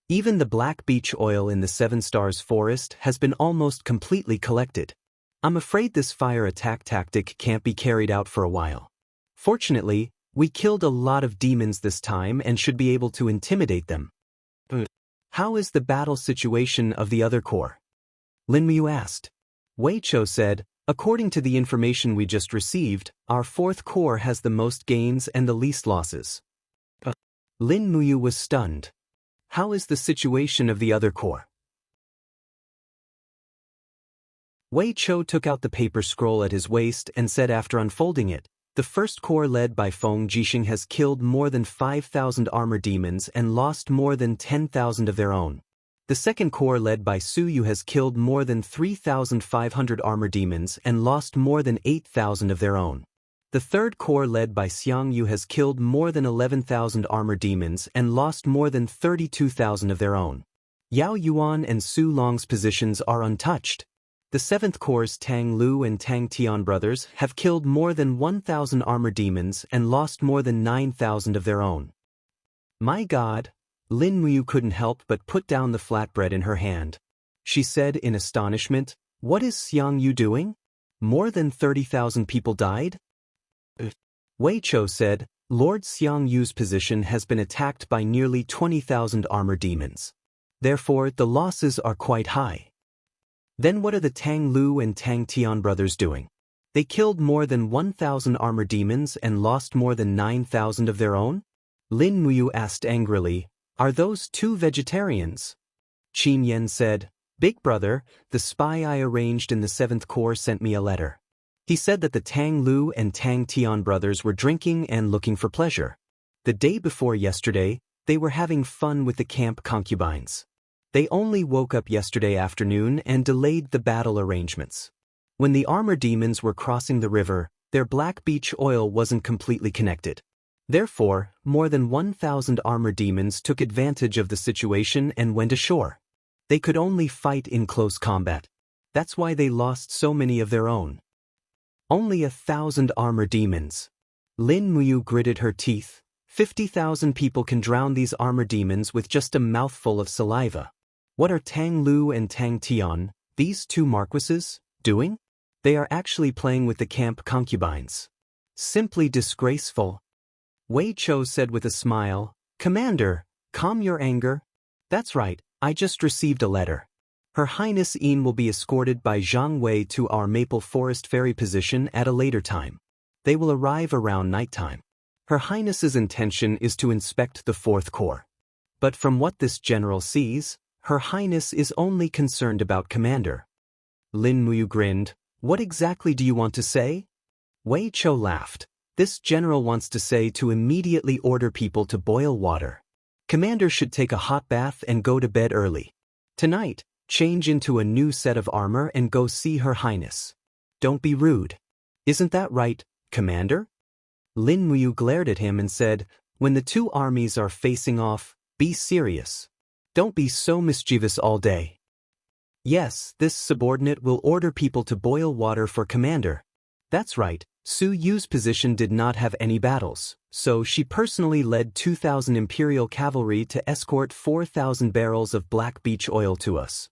Even the black beech oil in the Seven Stars forest has been almost completely collected. I'm afraid this fire attack tactic can't be carried out for a while. Fortunately, we killed a lot of demons this time and should be able to intimidate them." "How is the battle situation of the other corps?" Lin Muyu asked. Wei Chou said, "According to the information we just received, our 4th Corps has the most gains and the least losses." Lin Muyu was stunned. "How is the situation of the other corps?" Wei Chou took out the paper scroll at his waist and said after unfolding it, "The 1st Corps led by Feng Jixing has killed more than 5,000 armor demons and lost more than 10,000 of their own. The second corps led by Su Yu has killed more than 3,500 armor demons and lost more than 8,000 of their own. The third corps led by Xiang Yu has killed more than 11,000 armor demons and lost more than 32,000 of their own. Yao Yuan and Su Long's positions are untouched. The 7th Corps' Tang Lu and Tang Tian brothers have killed more than 1,000 armor demons and lost more than 9,000 of their own. My God! Lin Muyu couldn't help but put down the flatbread in her hand. She said in astonishment, "What is Xiang Yu doing? More than 30,000 people died?" Wei Chou said, "Lord Xiang Yu's position has been attacked by nearly 20,000 armor demons. Therefore, the losses are quite high." Then what are the Tang Lu and Tang Tian brothers doing? They killed more than 1,000 armor demons and lost more than 9,000 of their own? Lin Muyu asked angrily, "Are those two vegetarians?" Qin Yan said, "Big brother, the spy I arranged in the 7th Corps sent me a letter. He said that the Tang Lu and Tang Tian brothers were drinking and looking for pleasure. The day before yesterday, they were having fun with the camp concubines. They only woke up yesterday afternoon and delayed the battle arrangements. When the armor demons were crossing the river, their black beach oil wasn't completely connected. Therefore, more than 1,000 armor demons took advantage of the situation and went ashore. They could only fight in close combat. That's why they lost so many of their own. Only 1,000 armor demons." Lin Muyu gritted her teeth. 50,000 people can drown these armor demons with just a mouthful of saliva. What are Tang Lu and Tang Tian, these two marquises, doing? They are actually playing with the camp concubines. Simply disgraceful. Wei Chou said with a smile, "Commander, calm your anger. That's right, I just received a letter. Her Highness Yin will be escorted by Zhang Wei to our Maple Forest ferry position at a later time. They will arrive around nighttime. Her Highness's intention is to inspect the 4th Corps. But from what this general sees, Her Highness is only concerned about Commander." Lin Muyu grinned. "What exactly do you want to say?" Wei Chou laughed. "This general wants to say to immediately order people to boil water. Commander should take a hot bath and go to bed early. Tonight, change into a new set of armor and go see Her Highness. Don't be rude. Isn't that right, Commander?" Lin Muyu glared at him and said, "When the two armies are facing off, be serious. Don't be so mischievous all day." "Yes, this subordinate will order people to boil water for Commander. That's right, Su Yu's position did not have any battles, so she personally led 2,000 Imperial cavalry to escort 4,000 barrels of black beach oil to us.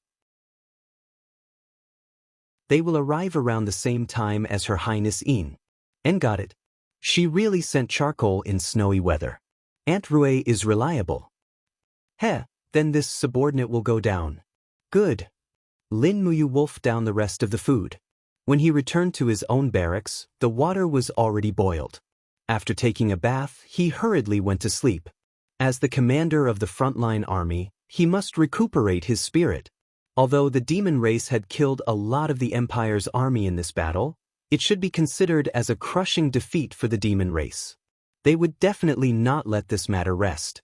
They will arrive around the same time as Her Highness Yin. And got it. She really sent charcoal in snowy weather. Aunt Rui is reliable. Heh, then this subordinate will go down. Good." Lin Muyu wolfed down the rest of the food. When he returned to his own barracks, the water was already boiled. After taking a bath, he hurriedly went to sleep. As the commander of the frontline army, he must recuperate his spirit. Although the demon race had killed a lot of the Empire's army in this battle, it should be considered as a crushing defeat for the demon race. They would definitely not let this matter rest.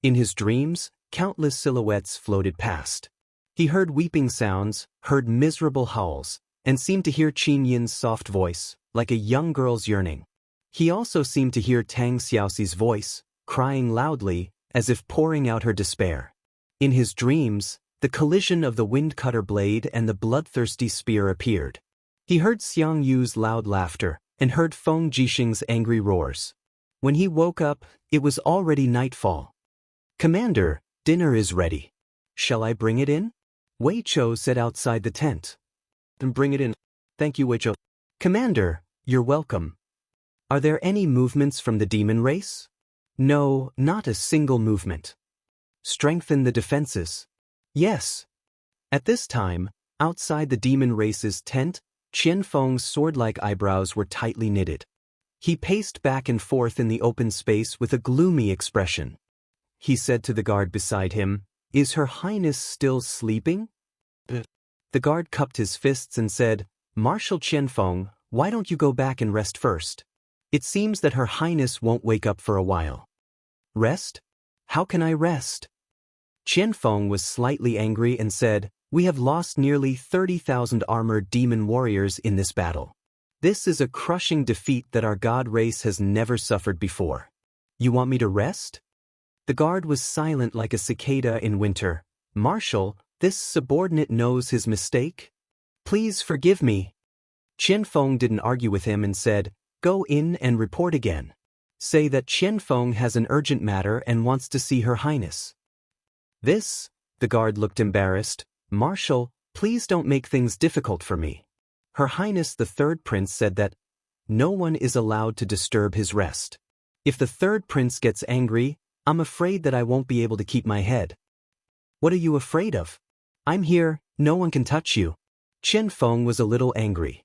In his dreams, countless silhouettes floated past. He heard weeping sounds, heard miserable howls, and seemed to hear Qin Yin's soft voice, like a young girl's yearning. He also seemed to hear Tang Xiaoxi's voice, crying loudly, as if pouring out her despair. In his dreams, the collision of the wind-cutter blade and the bloodthirsty spear appeared. He heard Xiang Yu's loud laughter, and heard Feng Jixing's angry roars. When he woke up, it was already nightfall. "Commander, dinner is ready. Shall I bring it in?" Wei Chou said outside the tent. "Then bring it in." "Thank you, Wei Chou." "Commander, you're welcome. Are there any movements from the demon race?" "No, not a single movement." "Strengthen the defenses." "Yes." At this time, outside the demon race's tent, Qian Feng's sword-like eyebrows were tightly knitted. He paced back and forth in the open space with a gloomy expression. He said to the guard beside him, "Is Her Highness still sleeping?" The guard cupped his fists and said, "Marshal Qian Feng, why don't you go back and rest first? It seems that Her Highness won't wake up for a while." "Rest? How can I rest?" Qianfeng was slightly angry and said, "We have lost nearly 30,000 armored demon warriors in this battle. This is a crushing defeat that our god race has never suffered before. You want me to rest?" The guard was silent like a cicada in winter. "Marshal, this subordinate knows his mistake? Please forgive me." Qianfeng didn't argue with him and said, "Go in and report again. Say that Qianfeng has an urgent matter and wants to see Her Highness." "This?" The guard looked embarrassed. "Marshal, please don't make things difficult for me. Her Highness the Third Prince said that no one is allowed to disturb his rest. If the Third Prince gets angry, I'm afraid that I won't be able to keep my head." "What are you afraid of? I'm here, no one can touch you." Qianfeng was a little angry.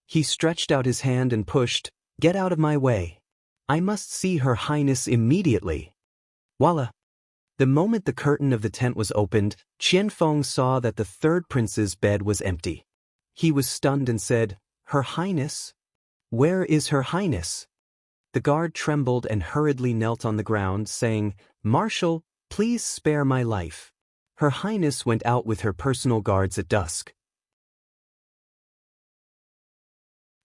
He stretched out his hand and pushed, "Get out of my way. I must see Her Highness immediately." Voila! The moment the curtain of the tent was opened, Qianfeng saw that the Third Prince's bed was empty. He was stunned and said, "Her Highness? Where is Her Highness?" The guard trembled and hurriedly knelt on the ground, saying, "Marshal, please spare my life. Her Highness went out with her personal guards at dusk.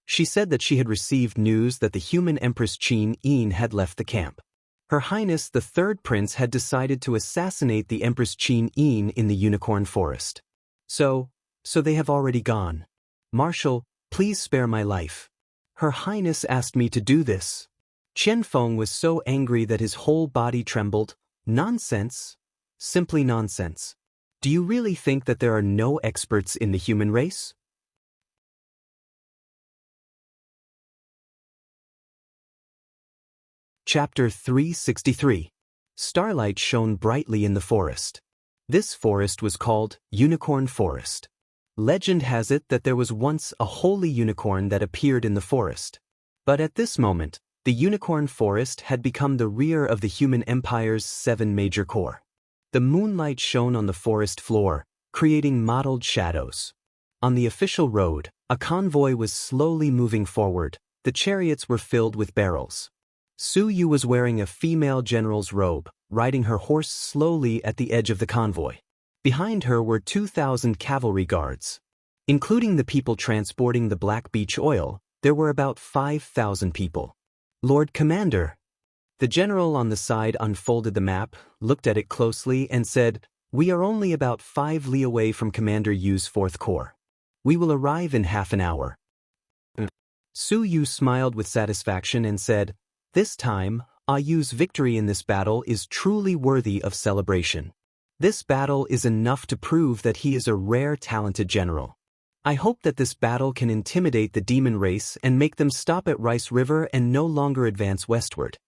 She said that she had received news that the human Empress Qin Yin had left the camp. Her Highness the Third Prince had decided to assassinate the Empress Qin Yin in the Unicorn Forest. So they have already gone. Marshal, please spare my life. Her Highness asked me to do this." Qianfeng was so angry that his whole body trembled. "Nonsense. Simply nonsense. Do you really think that there are no experts in the human race?" Chapter 363. Starlight shone brightly in the forest. This forest was called Unicorn Forest. Legend has it that there was once a holy unicorn that appeared in the forest. But at this moment, the Unicorn Forest had become the rear of the human empire's 7 major core. The moonlight shone on the forest floor, creating mottled shadows. On the official road, a convoy was slowly moving forward. The chariots were filled with barrels. Su Yu was wearing a female general's robe, riding her horse slowly at the edge of the convoy. Behind her were 2,000 cavalry guards. Including the people transporting the black beech oil, there were about 5,000 people. "Lord Commander." The general on the side unfolded the map, looked at it closely, and said, "We are only about 5 li away from Commander Yu's 4th Corps. We will arrive in half an hour." Su Yu smiled with satisfaction and said, "This time, Yu's victory in this battle is truly worthy of celebration. This battle is enough to prove that he is a rare talented general. I hope that this battle can intimidate the demon race and make them stop at Rice River and no longer advance westward."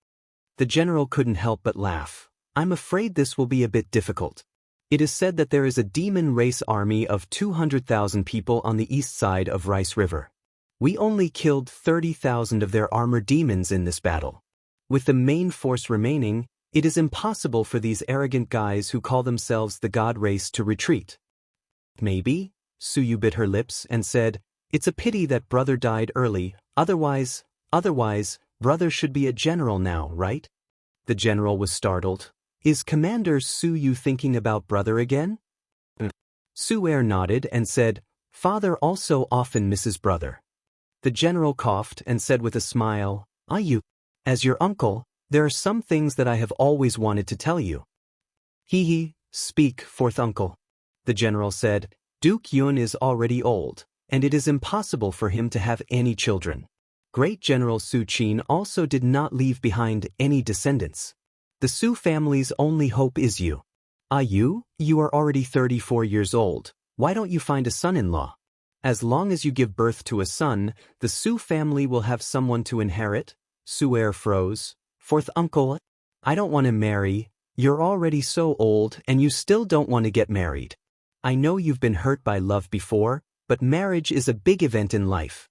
The general couldn't help but laugh. "I'm afraid this will be a bit difficult. It is said that there is a demon race army of 200,000 people on the east side of Rice River. We only killed 30,000 of their armored demons in this battle. With the main force remaining, it is impossible for these arrogant guys who call themselves the god race to retreat." "Maybe," Su Yu bit her lips and said, "It's a pity that brother died early, otherwise, brother should be a general now, right?" The general was startled. "Is Commander Su Yu thinking about brother again?" Su Er nodded and said, "Father also often misses brother." The general coughed and said with a smile, "Yu, as your uncle, there are some things that I have always wanted to tell you." "Hee, speak, 4th uncle." The general said, "Duke Yun is already old, and it is impossible for him to have any children. Great General Su Qin also did not leave behind any descendants. The Su family's only hope is you. Yu, you are already 34 years old. Why don't you find a son-in-law? As long as you give birth to a son, the Su family will have someone to inherit." Su Er froze. "4th uncle, I don't want to marry. You're already so old and you still don't want to get married. I know you've been hurt by love before, but marriage is a big event in life.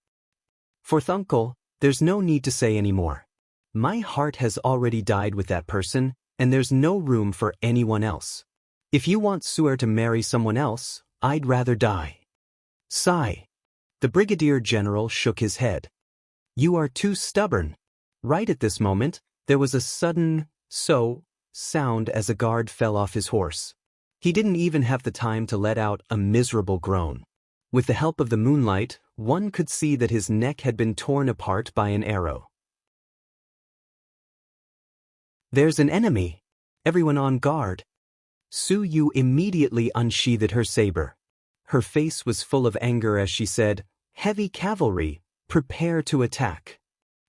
4th uncle, there's no need to say any more. My heart has already died with that person, and there's no room for anyone else. If you want Suer to marry someone else, I'd rather die." Sigh. The brigadier general shook his head. "You are too stubborn." Right at this moment, there was a sudden sound as a guard fell off his horse. He didn't even have the time to let out a miserable groan. With the help of the moonlight, one could see that his neck had been torn apart by an arrow. "There's an enemy! Everyone on guard!" Su Yu immediately unsheathed her saber. Her face was full of anger as she said, "Heavy cavalry, prepare to attack."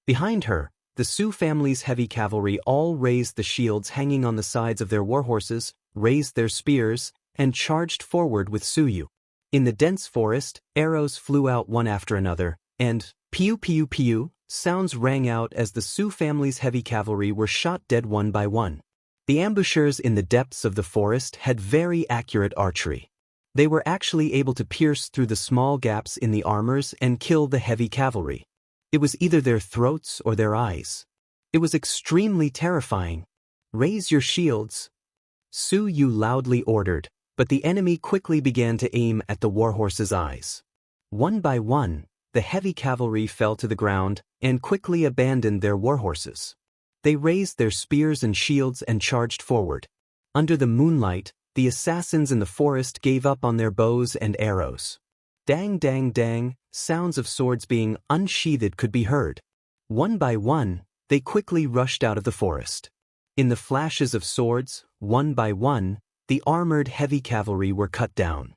Behind her, the Su family's heavy cavalry all raised the shields hanging on the sides of their warhorses, raised their spears, and charged forward with Su Yu. In the dense forest, arrows flew out one after another, and pew pew pew sounds rang out as the Su family's heavy cavalry were shot dead one by one. The ambushers in the depths of the forest had very accurate archery. They were actually able to pierce through the small gaps in the armors and kill the heavy cavalry. It was either their throats or their eyes. It was extremely terrifying. "Raise your shields," Su Yu loudly ordered, but the enemy quickly began to aim at the warhorses' eyes. One by one, the heavy cavalry fell to the ground and quickly abandoned their warhorses. They raised their spears and shields and charged forward. Under the moonlight, the assassins in the forest gave up on their bows and arrows. Dang dang dang, sounds of swords being unsheathed could be heard. One by one, they quickly rushed out of the forest. In the flashes of swords, one by one, the armored heavy cavalry were cut down.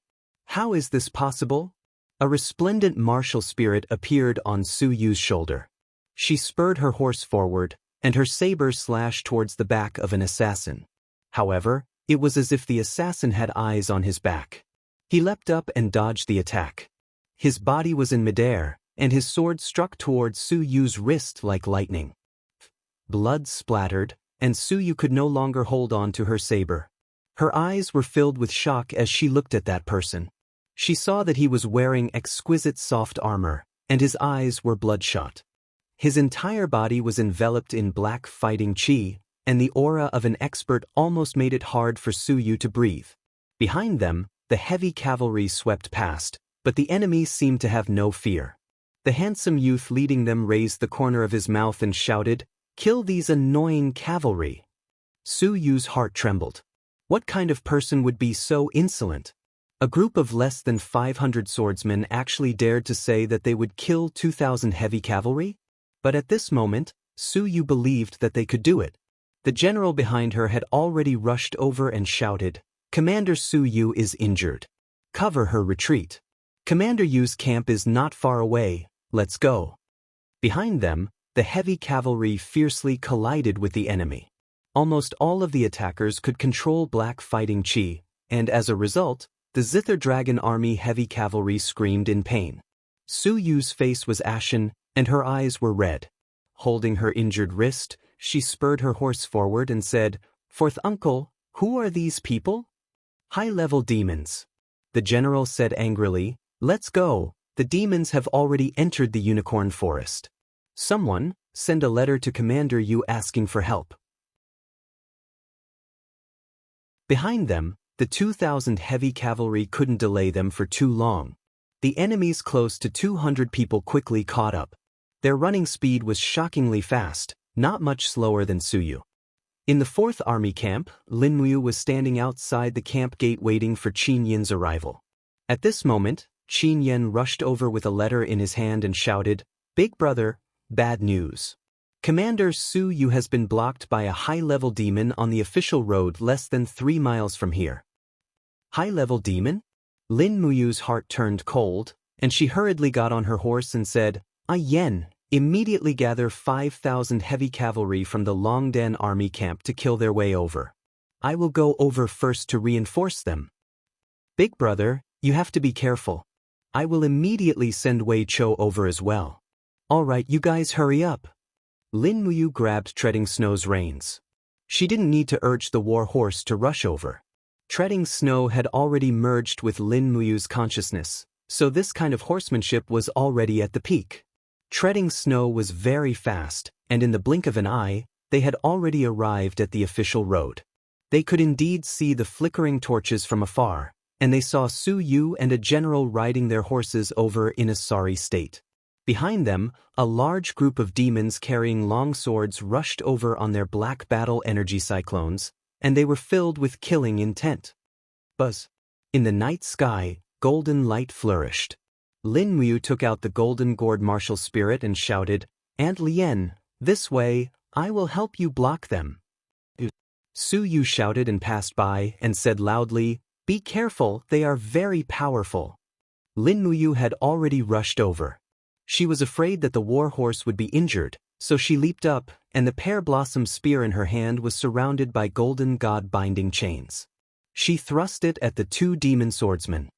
How is this possible? A resplendent martial spirit appeared on Su Yu's shoulder. She spurred her horse forward, and her saber slashed towards the back of an assassin. However, it was as if the assassin had eyes on his back. He leapt up and dodged the attack. His body was in midair, and his sword struck towards Su Yu's wrist like lightning. Blood splattered, and Su Yu could no longer hold on to her saber. Her eyes were filled with shock as she looked at that person. She saw that he was wearing exquisite soft armor, and his eyes were bloodshot. His entire body was enveloped in black fighting chi, and the aura of an expert almost made it hard for Su Yu to breathe. Behind them, the heavy cavalry swept past, but the enemy seemed to have no fear. The handsome youth leading them raised the corner of his mouth and shouted, "Kill these annoying cavalry!" Su Yu's heart trembled. What kind of person would be so insolent? A group of less than 500 swordsmen actually dared to say that they would kill 2,000 heavy cavalry? But at this moment, Su Yu believed that they could do it. The general behind her had already rushed over and shouted, "Commander Su Yu is injured. Cover her retreat. Commander Yu's camp is not far away, let's go." Behind them, the heavy cavalry fiercely collided with the enemy. Almost all of the attackers could control black fighting chi, and as a result, the Zither Dragon Army heavy cavalry screamed in pain. Su Yu's face was ashen, and her eyes were red. Holding her injured wrist, she spurred her horse forward and said, "Fourth uncle, who are these people?" "High-level demons." The general said angrily, "Let's go, the demons have already entered the unicorn forest. Someone, send a letter to Commander Yu asking for help." Behind them, the 2,000 heavy cavalry couldn't delay them for too long. The enemy's close to 200 people quickly caught up. Their running speed was shockingly fast, not much slower than Su Yu. In the 4th Army camp, Lin Muyu was standing outside the camp gate waiting for Qin Yin's arrival. At this moment, Qin Yin rushed over with a letter in his hand and shouted, "Big brother, bad news. Commander Su Yu has been blocked by a high-level demon on the official road less than 3 miles from here." High-level demon? Lin Muyu's heart turned cold, and she hurriedly got on her horse and said, Yen, immediately gather 5,000 heavy cavalry from the Longdan army camp to kill their way over. I will go over first to reinforce them." "Big brother, you have to be careful. I will immediately send Wei Chou over as well." "All right, you guys hurry up." Lin Muyu grabbed Treading Snow's reins. She didn't need to urge the war horse to rush over. Treading Snow had already merged with Lin Muyu's consciousness, so this kind of horsemanship was already at the peak. Treading Snow was very fast, and in the blink of an eye, they had already arrived at the official road. They could indeed see the flickering torches from afar, and they saw Su Yu and a general riding their horses over in a sorry state. Behind them, a large group of demons carrying long swords rushed over on their black battle energy cyclones, and they were filled with killing intent. Buzz. In the night sky, golden light flourished. Lin Muyu took out the golden gourd martial spirit and shouted, "Aunt Lien, this way, I will help you block them." Su Yu shouted and passed by and said loudly, "Be careful, they are very powerful." Lin Muyu had already rushed over. She was afraid that the war horse would be injured, so she leaped up, and the pear blossom spear in her hand was surrounded by golden god binding chains. She thrust it at the two demon swordsmen.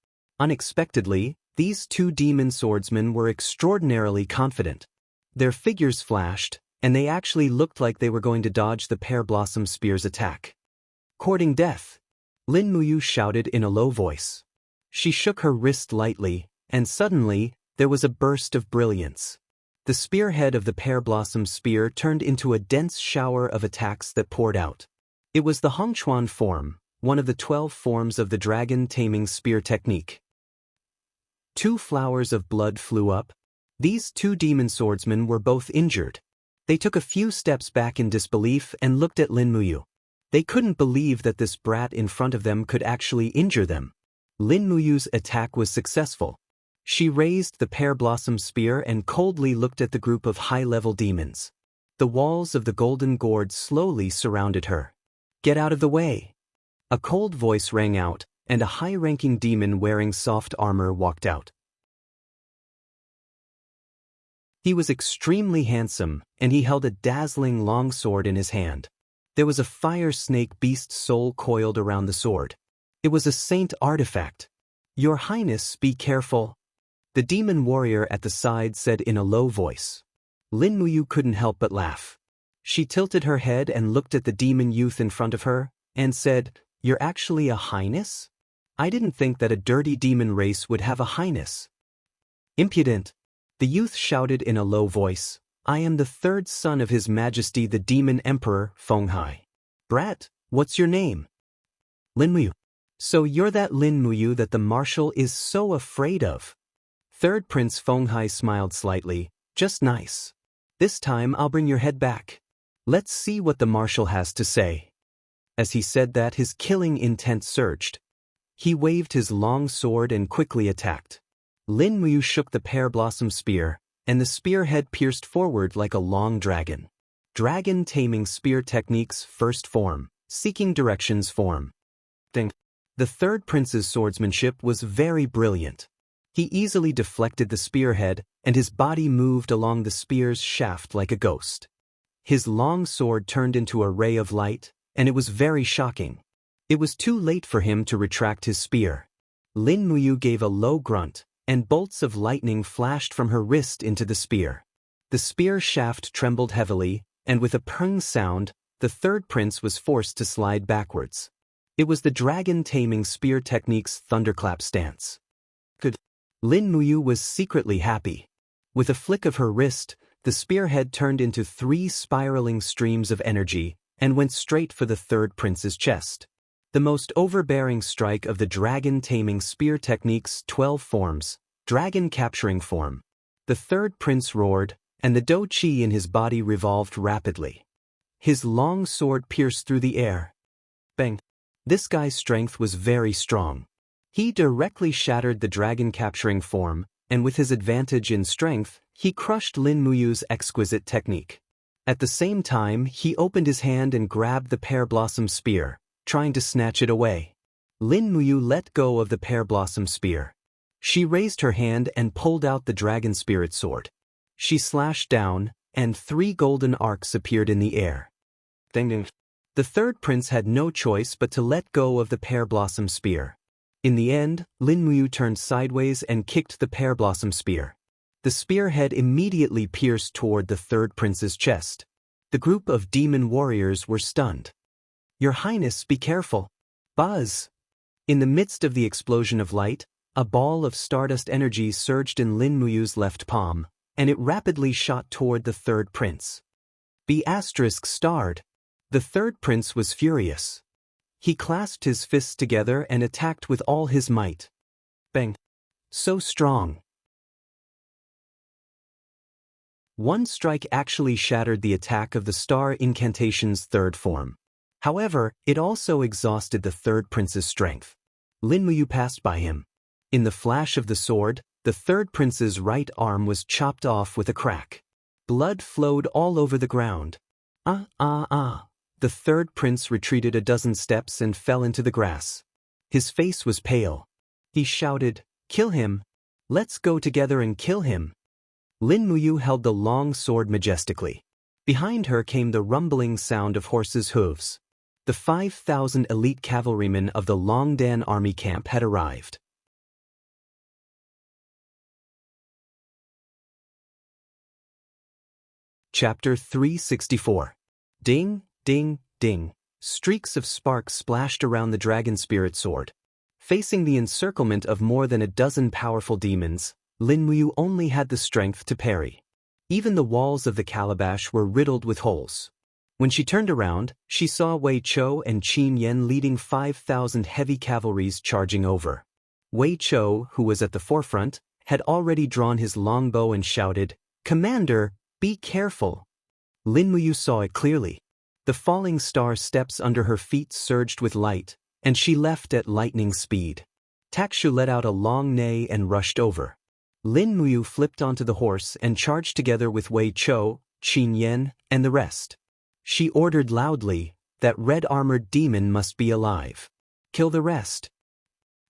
Unexpectedly, these two demon swordsmen were extraordinarily confident. Their figures flashed, and they actually looked like they were going to dodge the pear blossom spear's attack. "Courting death," Lin Muyu shouted in a low voice. She shook her wrist lightly, and suddenly, there was a burst of brilliance. The spearhead of the pear blossom spear turned into a dense shower of attacks that poured out. It was the Hongchuan form, one of the 12 forms of the dragon taming spear technique. 2 flowers of blood flew up. These two demon swordsmen were both injured. They took a few steps back in disbelief and looked at Lin Muyu. They couldn't believe that this brat in front of them could actually injure them. Lin Muyu's attack was successful. She raised the pear blossom spear and coldly looked at the group of high-level demons. The walls of the golden gourd slowly surrounded her. "Get out of the way!" A cold voice rang out, and a high-ranking demon wearing soft armor walked out. He was extremely handsome, and he held a dazzling long sword in his hand. There was a fire snake beast soul coiled around the sword. It was a saint artifact. "Your Highness, be careful," the demon warrior at the side said in a low voice. Lin Muyu couldn't help but laugh. She tilted her head and looked at the demon youth in front of her, and said, "You're actually a highness? I didn't think that a dirty demon race would have a highness." "Impudent!" the youth shouted in a low voice. "I am the 3rd son of His Majesty the Demon Emperor, Fenghai." "Brat, what's your name?" "Lin Muyu." "So you're that Lin Muyu that the marshal is so afraid of?" 3rd Prince Fenghai smiled slightly. "Just nice. This time I'll bring your head back. Let's see what the marshal has to say." As he said that, his killing intent surged. He waved his long sword and quickly attacked. Lin Muyu shook the pear blossom spear, and the spearhead pierced forward like a long dragon. Dragon taming spear techniques first form, seeking directions form. Think. The 3rd prince's swordsmanship was very brilliant. He easily deflected the spearhead, and his body moved along the spear's shaft like a ghost. His long sword turned into a ray of light, and it was very shocking. It was too late for him to retract his spear. Lin Muyu gave a low grunt, and bolts of lightning flashed from her wrist into the spear. The spear shaft trembled heavily, and with a pung sound, the 3rd prince was forced to slide backwards. It was the dragon taming spear technique's thunderclap stance. Good. Lin Muyu was secretly happy. With a flick of her wrist, the spearhead turned into 3 spiraling streams of energy, and went straight for the 3rd prince's chest. The most overbearing strike of the dragon taming spear technique's 12 forms, dragon capturing form. The 3rd prince roared, and the do qi in his body revolved rapidly. His long sword pierced through the air. Bang! This guy's strength was very strong. He directly shattered the dragon capturing form, and with his advantage in strength, he crushed Lin Muyu's exquisite technique. At the same time, he opened his hand and grabbed the pear blossom spear, trying to snatch it away. Lin Muyu let go of the pear blossom spear. She raised her hand and pulled out the dragon spirit sword. She slashed down, and 3 golden arcs appeared in the air. Ding ding. The 3rd prince had no choice but to let go of the pear blossom spear. In the end, Lin Muyu turned sideways and kicked the pear blossom spear. The spearhead immediately pierced toward the 3rd prince's chest. The group of demon warriors were stunned. "Your Highness, be careful." Buzz! In the midst of the explosion of light, a ball of stardust energy surged in Lin Muyu's left palm, and it rapidly shot toward the 3rd prince. Be *starred. The 3rd prince was furious. He clasped his fists together and attacked with all his might. Bang! So strong. One strike actually shattered the attack of the star incantation's 3rd form. However, it also exhausted the 3rd prince's strength. Lin Muyu passed by him. In the flash of the sword, the third prince's right arm was chopped off with a crack. Blood flowed all over the ground. Ah, ah, ah. The third prince retreated a dozen steps and fell into the grass. His face was pale. He shouted, "Kill him! Let's go together and kill him!" Lin Muyu held the long sword majestically. Behind her came the rumbling sound of horses' hooves. The 5,000 elite cavalrymen of the Longdan army camp had arrived. Chapter 364. Ding, ding, ding. Streaks of sparks splashed around the dragon spirit sword. Facing the encirclement of more than a dozen powerful demons, Lin Muyu only had the strength to parry. Even the walls of the calabash were riddled with holes. When she turned around, she saw Wei Chou and Qin Yan leading 5,000 heavy cavalries charging over. Wei Chou, who was at the forefront, had already drawn his longbow and shouted, "Commander, be careful!" Lin Muyu saw it clearly. The falling star steps under her feet surged with light, and she left at lightning speed. Takshu let out a long neigh and rushed over. Lin Muyu flipped onto the horse and charged together with Wei Chou, Qin Yan, and the rest. She ordered loudly, "That red-armored demon must be alive. Kill the rest."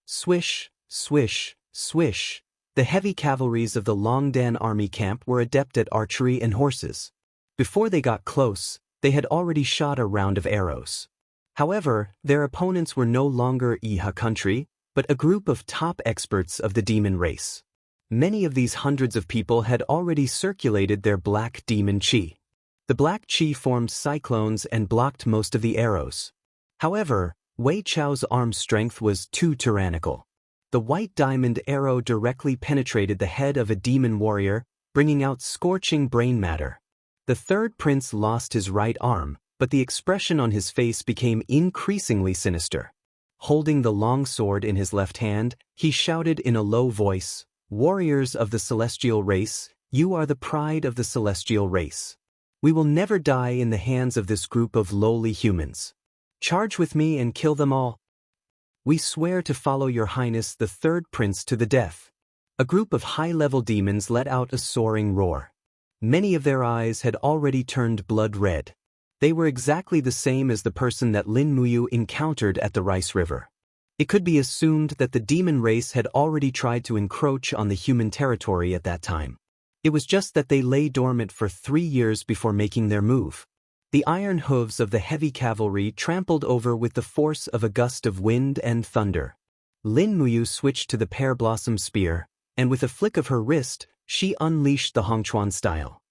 Swish, swish, swish. The heavy cavalries of the Longdan army camp were adept at archery and horses. Before they got close, they had already shot a round of arrows. However, their opponents were no longer Iha country, but a group of top experts of the demon race. Many of these hundreds of people had already circulated their black demon chi. The black chi formed cyclones and blocked most of the arrows. However, Wei Chou's arm strength was too tyrannical. The white diamond arrow directly penetrated the head of a demon warrior, bringing out scorching brain matter. The third prince lost his right arm, but the expression on his face became increasingly sinister. Holding the long sword in his left hand, he shouted in a low voice, "Warriors of the celestial race, you are the pride of the celestial race. We will never die in the hands of this group of lowly humans. Charge with me and kill them all. We swear to follow your highness the third prince to the death." A group of high-level demons let out a soaring roar. Many of their eyes had already turned blood red. They were exactly the same as the person that Lin Muyu encountered at the Rice River. It could be assumed that the demon race had already tried to encroach on the human territory at that time. It was just that they lay dormant for 3 years before making their move. The iron hooves of the heavy cavalry trampled over with the force of a gust of wind and thunder. Lin Muyu switched to the pear blossom spear, and with a flick of her wrist, she unleashed the Hongchuan style.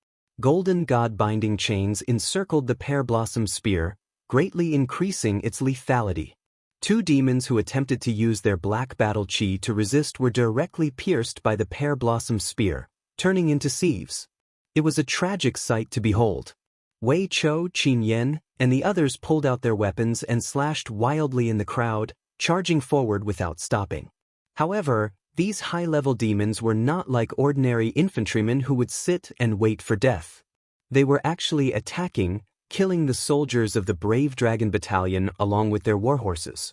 Golden god-binding chains encircled the pear blossom spear, greatly increasing its lethality. 2 demons who attempted to use their black battle chi to resist were directly pierced by the pear blossom spear, turning into sieves. It was a tragic sight to behold. Wei Chou, Qin Yan, and the others pulled out their weapons and slashed wildly in the crowd, charging forward without stopping. However, these high-level demons were not like ordinary infantrymen who would sit and wait for death. They were actually attacking, killing the soldiers of the brave dragon battalion along with their warhorses.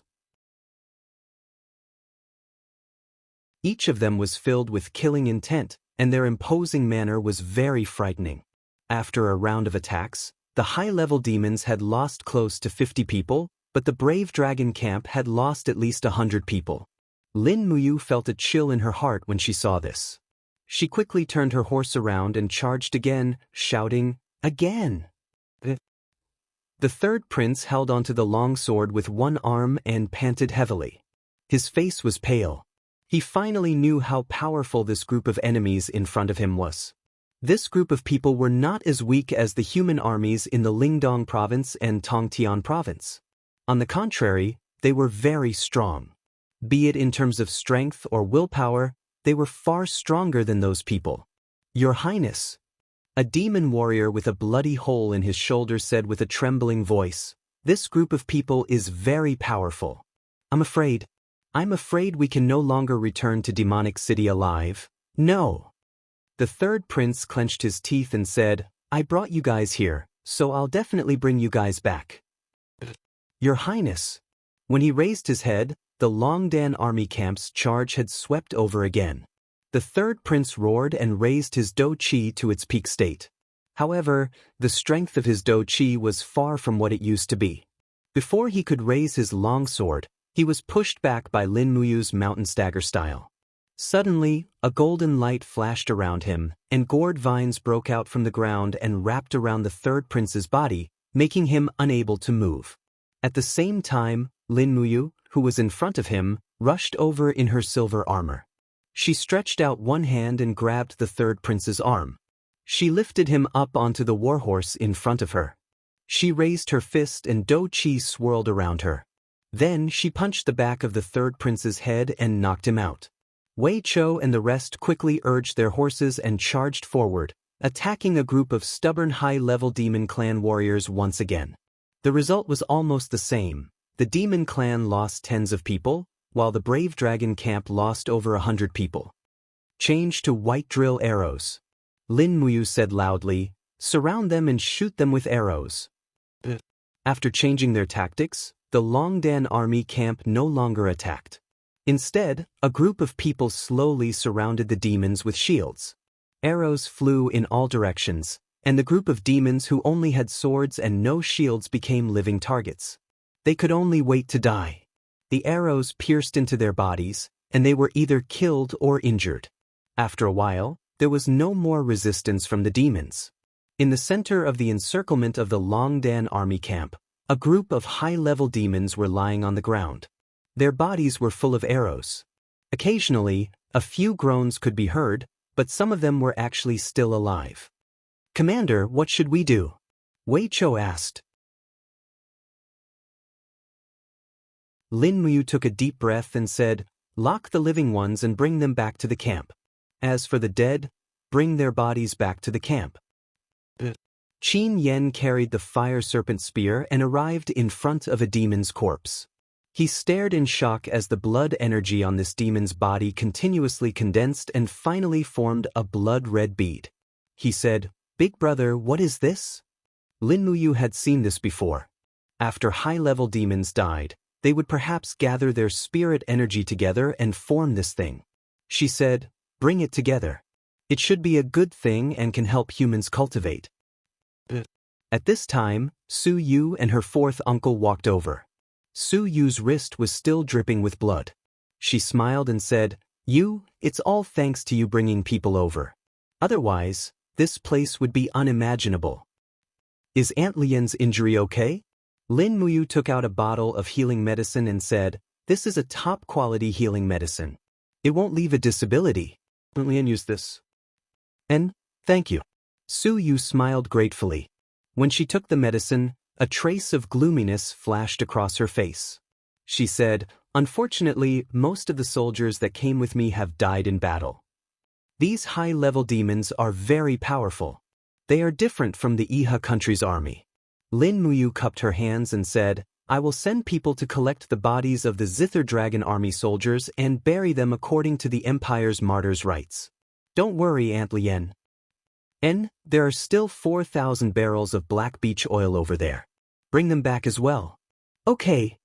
Each of them was filled with killing intent, and their imposing manner was very frightening. After a round of attacks, the high-level demons had lost close to 50 people, but the brave dragon camp had lost at least 100 people. Lin Muyu felt a chill in her heart when she saw this. She quickly turned her horse around and charged again, shouting, "Again!" The third prince held onto the long sword with one arm and panted heavily. His face was pale. He finally knew how powerful this group of enemies in front of him was. This group of people were not as weak as the human armies in the Lingdong province and Tongtian province. On the contrary, they were very strong. Be it in terms of strength or willpower, they were far stronger than those people. "Your Highness," a demon warrior with a bloody hole in his shoulder said with a trembling voice, "this group of people is very powerful. I'm afraid we can no longer return to Demonic City alive. No." The third prince clenched his teeth and said, "I brought you guys here, so I'll definitely bring you guys back." "Your Highness." When he raised his head, the Longdan army camp's charge had swept over again. The third prince roared and raised his Do Chi to its peak state. However, the strength of his Do Chi was far from what it used to be. Before he could raise his longsword, he was pushed back by Lin Muyu's mountain stagger style. Suddenly, a golden light flashed around him, and gourd vines broke out from the ground and wrapped around the third prince's body, making him unable to move. At the same time, Lin Muyu, who was in front of him, rushed over in her silver armor. She stretched out one hand and grabbed the third prince's arm. She lifted him up onto the warhorse in front of her. She raised her fist and Do Chi swirled around her. Then she punched the back of the third prince's head and knocked him out. Wei Chou and the rest quickly urged their horses and charged forward, attacking a group of stubborn high-level demon clan warriors once again. The result was almost the same. The demon clan lost tens of people, while the brave dragon camp lost over 100 people. Change to white drill arrows. Lin Muyu said loudly, surround them and shoot them with arrows. After changing their tactics, the Longdan army camp no longer attacked. Instead, a group of people slowly surrounded the demons with shields. Arrows flew in all directions, and the group of demons who only had swords and no shields became living targets. They could only wait to die. The arrows pierced into their bodies, and they were either killed or injured. After a while, there was no more resistance from the demons. In the center of the encirclement of the Longdan army camp, a group of high-level demons were lying on the ground. Their bodies were full of arrows. Occasionally, a few groans could be heard, but some of them were actually still alive. "Commander, what should we do?" Wei Chou asked. Lin Muyu took a deep breath and said, lock the living ones and bring them back to the camp. As for the dead, bring their bodies back to the camp. Qin Yen carried the fire serpent spear and arrived in front of a demon's corpse. He stared in shock as the blood energy on this demon's body continuously condensed and finally formed a blood-red bead. He said, "Big brother, what is this?" Lin Muyu had seen this before. After high-level demons died, they would perhaps gather their spirit energy together and form this thing. She said, "Bring it together. It should be a good thing and can help humans cultivate." At this time, Su Yu and her fourth uncle walked over. Su Yu's wrist was still dripping with blood. She smiled and said, "Yu, it's all thanks to you bringing people over. Otherwise, this place would be unimaginable." "Is Aunt Lian's injury okay?" Lin Muyu took out a bottle of healing medicine and said, "This is a top-quality healing medicine. It won't leave a disability." "Aunt Lian used this." "And, thank you." Su Yu smiled gratefully. When she took the medicine, a trace of gloominess flashed across her face. She said, "Unfortunately, most of the soldiers that came with me have died in battle. These high-level demons are very powerful. They are different from the Iha country's army." Lin Muyu cupped her hands and said, "I will send people to collect the bodies of the Zither Dragon army soldiers and bury them according to the Empire's martyrs' rites. Don't worry, Aunt Lian. And there are still 4,000 barrels of black beech oil over there. Bring them back as well." "Okay."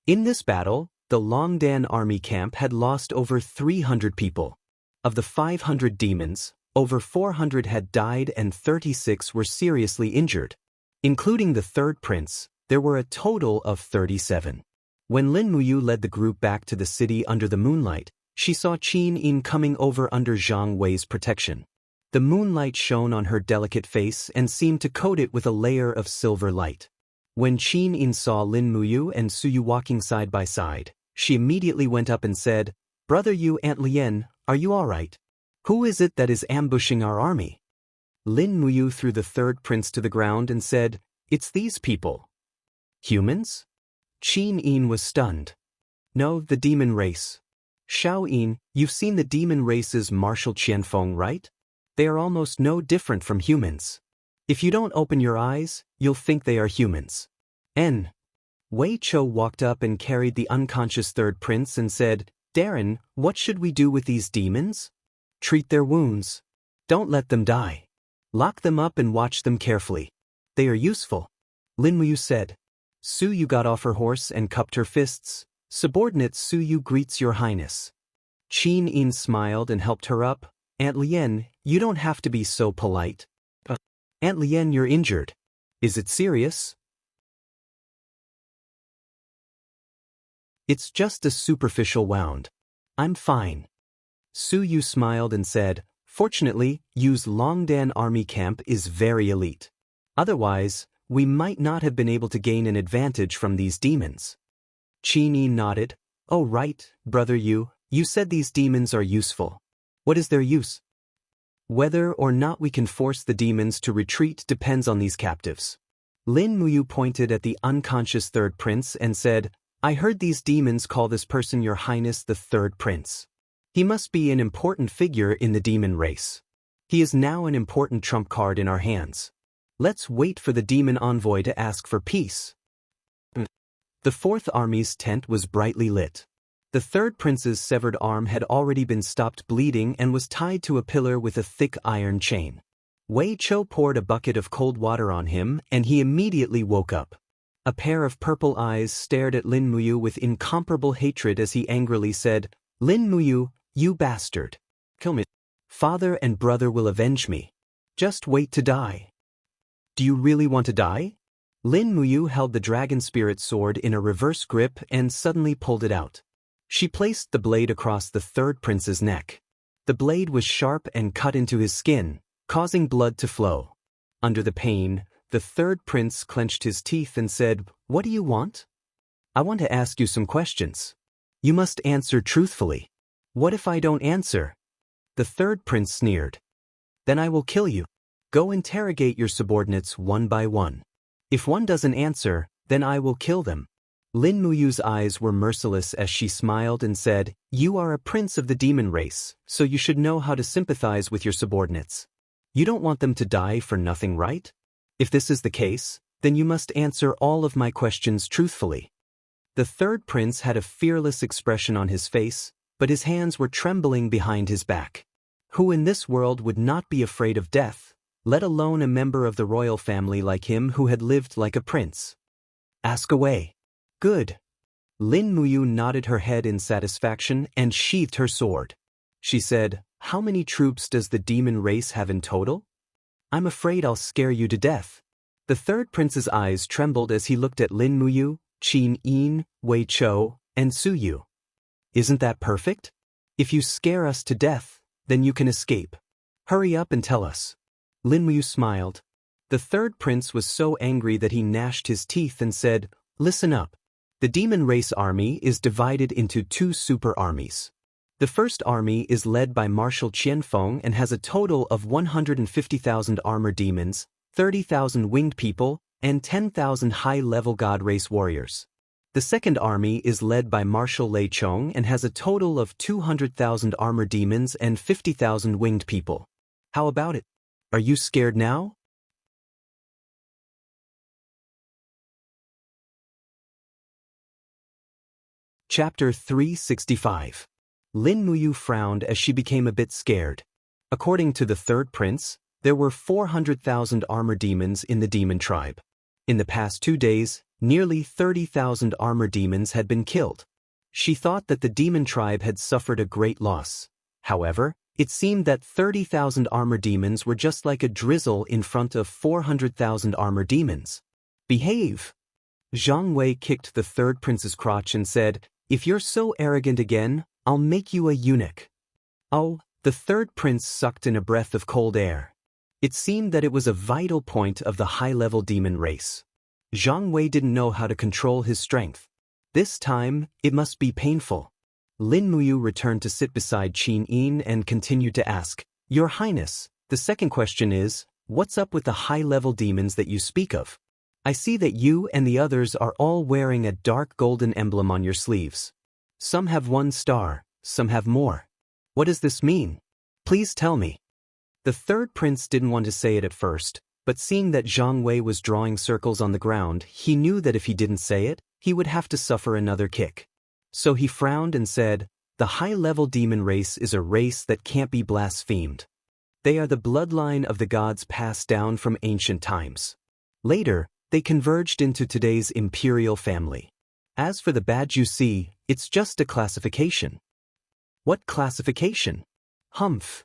In this battle, the Longdan army camp had lost over 300 people. Of the 500 demons, over 400 had died and 36 were seriously injured. Including the third prince, there were a total of 37. When Lin Muyu led the group back to the city under the moonlight, she saw Qin Yin coming over under Zhang Wei's protection. The moonlight shone on her delicate face and seemed to coat it with a layer of silver light. When Qin Yin saw Lin Muyu and Su Yu walking side by side, she immediately went up and said, "Brother Yu, Aunt Lian, are you all right? Who is it that is ambushing our army?" Lin Muyu threw the third prince to the ground and said, "It's these people." "Humans?" Qin Yin was stunned. "No, the demon race." "Shao Yin, you've seen the demon race's martial Qianfeng, right? They are almost no different from humans. If you don't open your eyes, you'll think they are humans." N. Wei Chou walked up and carried the unconscious third prince and said, "Darren, what should we do with these demons?" "Treat their wounds. Don't let them die. Lock them up and watch them carefully. They are useful," Lin Muyu said. Su Yu got off her horse and cupped her fists. Subordinate Suyu greets your highness. Qin Yin smiled and helped her up. Aunt Lien, you don't have to be so polite. Aunt Lien, you're injured. Is it serious? It's just a superficial wound. I'm fine. Suyu smiled and said, fortunately, Yu's Longdan army camp is very elite. Otherwise, we might not have been able to gain an advantage from these demons. Qin Yin nodded. Oh right, brother Yu, you said these demons are useful. What is their use? Whether or not we can force the demons to retreat depends on these captives. Lin Muyu pointed at the unconscious third prince and said, I heard these demons call this person Your Highness the Third Prince. He must be an important figure in the demon race. He is now an important trump card in our hands. Let's wait for the demon envoy to ask for peace. The fourth army's tent was brightly lit. The third prince's severed arm had already been stopped bleeding and was tied to a pillar with a thick iron chain. Wei Chou poured a bucket of cold water on him and he immediately woke up. A pair of purple eyes stared at Lin Muyu with incomparable hatred as he angrily said, Lin Muyu, you bastard. Kill me. Father and brother will avenge me. Just wait to die. Do you really want to die? Lin Muyu held the dragon spirit sword in a reverse grip and suddenly pulled it out. She placed the blade across the third prince's neck. The blade was sharp and cut into his skin, causing blood to flow. Under the pain, the third prince clenched his teeth and said, What do you want? I want to ask you some questions. You must answer truthfully. What if I don't answer? The third prince sneered. Then I will kill you. Go interrogate your subordinates one by one. If one doesn't answer, then I will kill them. Lin Muyu's eyes were merciless as she smiled and said, You are a prince of the demon race, so you should know how to sympathize with your subordinates. You don't want them to die for nothing, right? If this is the case, then you must answer all of my questions truthfully. The third prince had a fearless expression on his face, but his hands were trembling behind his back. Who in this world would not be afraid of death, let alone a member of the royal family like him who had lived like a prince? Ask away. Good. Lin Muyu nodded her head in satisfaction and sheathed her sword. She said, How many troops does the demon race have in total? I'm afraid I'll scare you to death. The third prince's eyes trembled as he looked at Lin Muyu, Qin Yin, Wei Chou, and Suyu. Isn't that perfect? If you scare us to death, then you can escape. Hurry up and tell us. Lin Muyu smiled. The third prince was so angry that he gnashed his teeth and said, Listen up. The demon race army is divided into two super armies. The first army is led by Marshal Qianfeng and has a total of 150,000 armor demons, 30,000 winged people, and 10,000 high-level god race warriors. The second army is led by Marshal Lei Chong and has a total of 200,000 armor demons and 50,000 winged people. How about it? Are you scared now? Chapter 365. Lin Muyu frowned as she became a bit scared. According to the third prince, there were 400,000 armor demons in the demon tribe. In the past 2 days, nearly 30,000 armor demons had been killed. She thought that the demon tribe had suffered a great loss. However, it seemed that 30,000 armor demons were just like a drizzle in front of 400,000 armor demons. Behave! Zhang Wei kicked the third prince's crotch and said, If you're so arrogant again, I'll make you a eunuch. Oh, the third prince sucked in a breath of cold air. It seemed that it was a vital point of the high-level demon race. Zhang Wei didn't know how to control his strength. This time, it must be painful. Lin Muyu returned to sit beside Qin Yin and continued to ask, Your Highness, the second question is, what's up with the high-level demons that you speak of? I see that you and the others are all wearing a dark golden emblem on your sleeves. Some have 1 star, some have more. What does this mean? Please tell me. The third prince didn't want to say it at first, but seeing that Zhang Wei was drawing circles on the ground, he knew that if he didn't say it, he would have to suffer another kick. So he frowned and said, The high-level demon race is a race that can't be blasphemed. They are the bloodline of the gods passed down from ancient times. Later, they converged into today's imperial family. As for the badge you see, it's just a classification. What classification? Humph.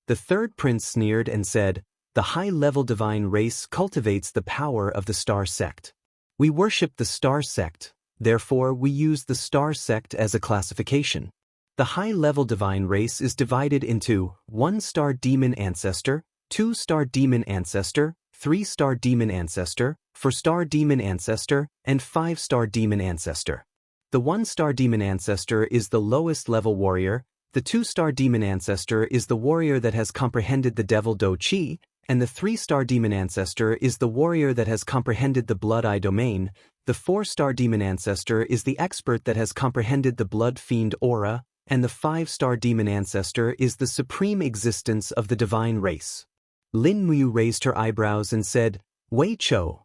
The third prince sneered and said, the high-level divine race cultivates the power of the star sect. We worship the star sect, therefore we use the star sect as a classification. The high-level divine race is divided into 1-star demon ancestor, 2-star demon ancestor, 3-star demon ancestor, 4-star demon ancestor, and 5-star demon ancestor. The 1-star demon ancestor is the lowest level warrior, the 2-star demon ancestor is the warrior that has comprehended the devil do chi, and the 3-star demon ancestor is the warrior that has comprehended the blood eye domain, the 4-star demon ancestor is the expert that has comprehended the blood fiend aura, and the 5-star demon ancestor is the supreme existence of the divine race. Lin Muyu raised her eyebrows and said, Wei Chou.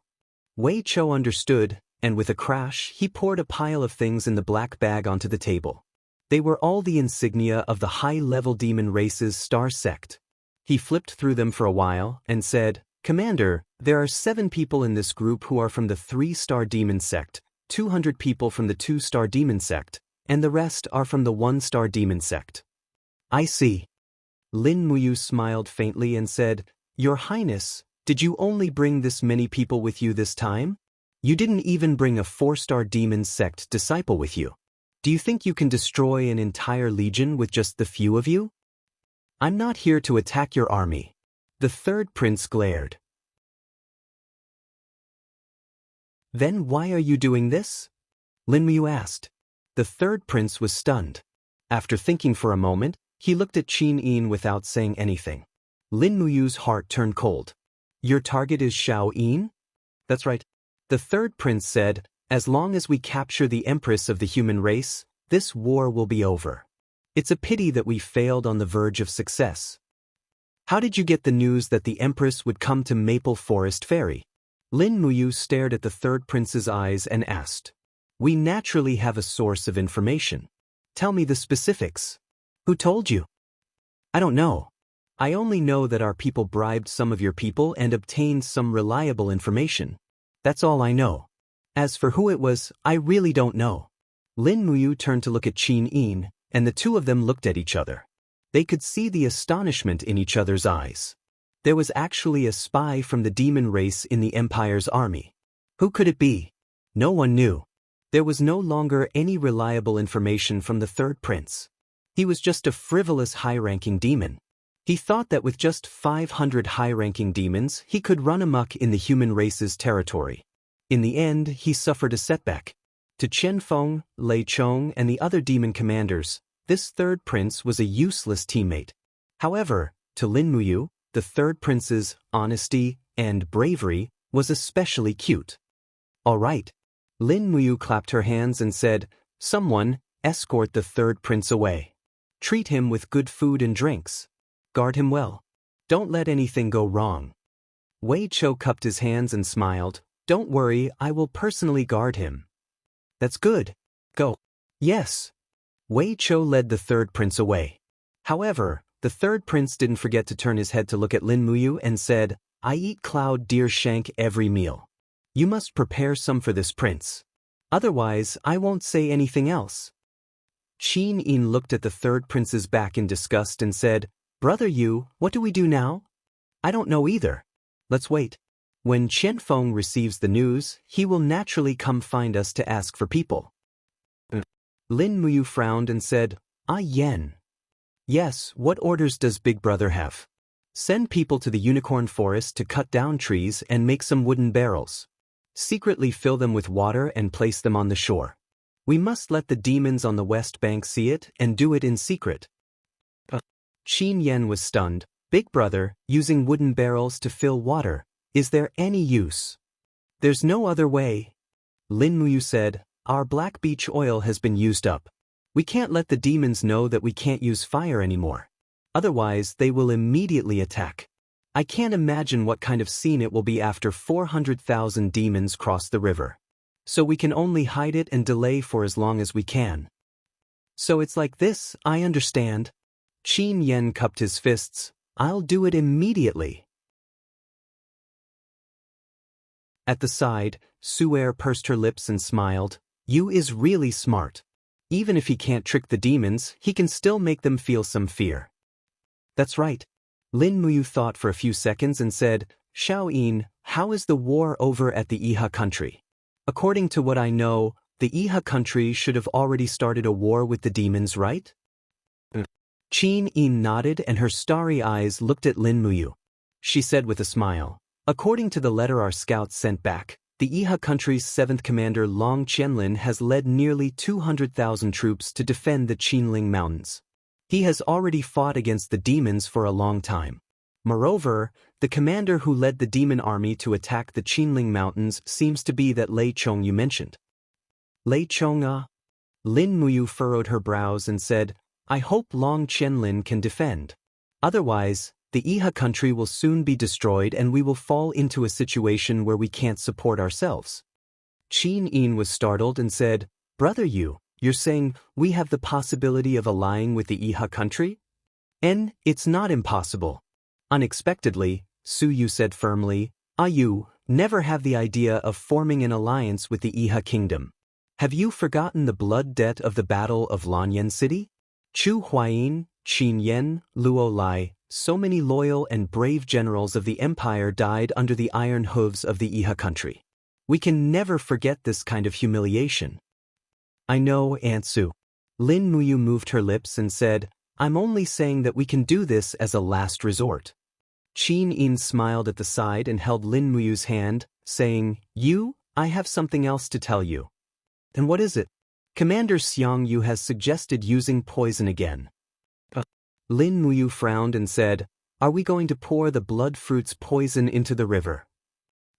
Wei Chou understood, and with a crash he poured a pile of things in the black bag onto the table. They were all the insignia of the high-level demon race's star sect. He flipped through them for a while and said, Commander, there are 7 people in this group who are from the 3-star demon sect, 200 people from the 2-star demon sect, and the rest are from the 1-star demon sect. I see. Lin Muyu smiled faintly and said, Your Highness, did you only bring this many people with you this time? You didn't even bring a 4-star demon sect disciple with you. Do you think you can destroy an entire legion with just the few of you? I'm not here to attack your army. The third prince glared. Then why are you doing this? Lin Muyu asked. The third prince was stunned. After thinking for a moment, he looked at Qin Yin without saying anything. Lin Muyu's heart turned cold. Your target is Xiao Yin? That's right. The third prince said, as long as we capture the empress of the human race, this war will be over. It's a pity that we failed on the verge of success. How did you get the news that the empress would come to Maple Forest Ferry? Lin Muyu stared at the third prince's eyes and asked. We naturally have a source of information. Tell me the specifics. Who told you? I don't know. I only know that our people bribed some of your people and obtained some reliable information. That's all I know. As for who it was, I really don't know. Lin Muyu turned to look at Qin Yin, and the two of them looked at each other. They could see the astonishment in each other's eyes. There was actually a spy from the demon race in the Empire's army. Who could it be? No one knew. There was no longer any reliable information from the third prince. He was just a frivolous high-ranking demon. He thought that with just 500 high-ranking demons, he could run amok in the human race's territory. In the end, he suffered a setback. To Chen Feng, Lei Chong, and the other demon commanders, this third prince was a useless teammate. However, to Lin Muyu, the third prince's honesty and bravery was especially cute. All right. Lin Muyu clapped her hands and said, Someone, escort the third prince away. Treat him with good food and drinks. Guard him well. Don't let anything go wrong. Wei Chou cupped his hands and smiled. Don't worry, I will personally guard him. That's good. Go. Yes. Wei Chou led the third prince away. However, the third prince didn't forget to turn his head to look at Lin Muyu and said, I eat cloud deer shank every meal. You must prepare some for this prince. Otherwise, I won't say anything else. Qin Yin looked at the third prince's back in disgust and said, Brother Yu, what do we do now? I don't know either. Let's wait. When Chen Feng receives the news, he will naturally come find us to ask for people. Lin Muyu frowned and said, Ah Yen. Yes, what orders does Big Brother have? Send people to the unicorn forest to cut down trees and make some wooden barrels. Secretly fill them with water and place them on the shore. We must let the demons on the west bank see it and do it in secret. Qin Yen was stunned. Big Brother, using wooden barrels to fill water, is there any use? There's no other way. Lin Muyu said, Our black beech oil has been used up. We can't let the demons know that we can't use fire anymore. Otherwise, they will immediately attack. I can't imagine what kind of scene it will be after 400,000 demons cross the river. So we can only hide it and delay for as long as we can. So it's like this, I understand. Qin Yen cupped his fists. I'll do it immediately. At the side, Su'er pursed her lips and smiled. Yu is really smart. Even if he can't trick the demons, he can still make them feel some fear. That's right. Lin Muyu thought for a few seconds and said, Xiao Yin, how is the war over at the Iha country? According to what I know, the Iha country should have already started a war with the demons, right? Qin Yin nodded and her starry eyes looked at Lin Muyu. She said with a smile, according to the letter our scouts sent back, the Iha country's 7th commander Long Qianlin has led nearly 200,000 troops to defend the Qinling Mountains. He has already fought against the demons for a long time. Moreover, the commander who led the demon army to attack the Qinling Mountains seems to be that Lei Chong you mentioned. Lei Chong? Lin Muyu furrowed her brows and said, I hope Long Qianlin can defend. Otherwise, the Iha country will soon be destroyed and we will fall into a situation where we can't support ourselves. Qin Yin was startled and said, Brother Yu, you're saying we have the possibility of allying with the Iha country? It's not impossible. Unexpectedly, Su Yu said firmly, Yu, never have the idea of forming an alliance with the Iha kingdom. Have you forgotten the blood debt of the Battle of Lanyan City? Chu Huayin, Qin Yan, Luo Lai, so many loyal and brave generals of the empire died under the iron hooves of the Iha country. We can never forget this kind of humiliation. I know, Aunt Su. Lin Muyu moved her lips and said, I'm only saying that we can do this as a last resort. Qin Yin smiled at the side and held Lin Muyu's hand, saying, I have something else to tell you. And what is it? Commander Xiang Yu has suggested using poison again. Lin Muyu frowned and said, Are we going to pour the blood fruit's poison into the river?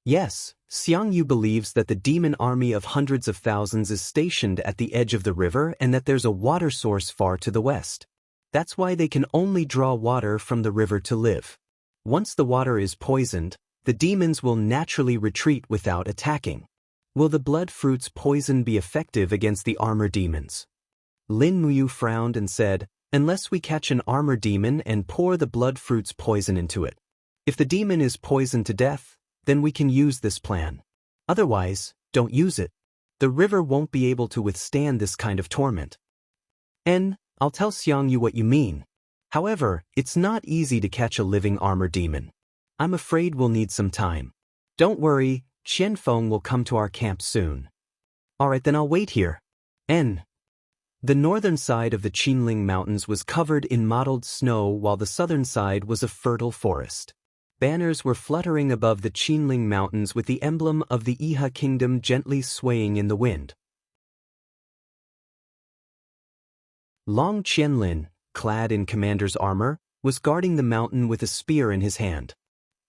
Yes, Xiang Yu believes that the demon army of hundreds of thousands is stationed at the edge of the river and that there's a water source far to the west. That's why they can only draw water from the river to live. Once the water is poisoned, the demons will naturally retreat without attacking. Will the blood fruit's poison be effective against the armor demons? Lin Muyu frowned and said, Unless we catch an armor demon and pour the blood fruit's poison into it. If the demon is poisoned to death, then we can use this plan. Otherwise, don't use it. The river won't be able to withstand this kind of torment. I'll tell Xiang Yu what you mean. However, it's not easy to catch a living armor demon. I'm afraid we'll need some time. Don't worry, Qian Feng will come to our camp soon. Alright, then I'll wait here. The northern side of the Qinling Mountains was covered in mottled snow while the southern side was a fertile forest. Banners were fluttering above the Qinling Mountains with the emblem of the Iha kingdom gently swaying in the wind. Long Qianlin, clad in commander's armor, was guarding the mountain with a spear in his hand.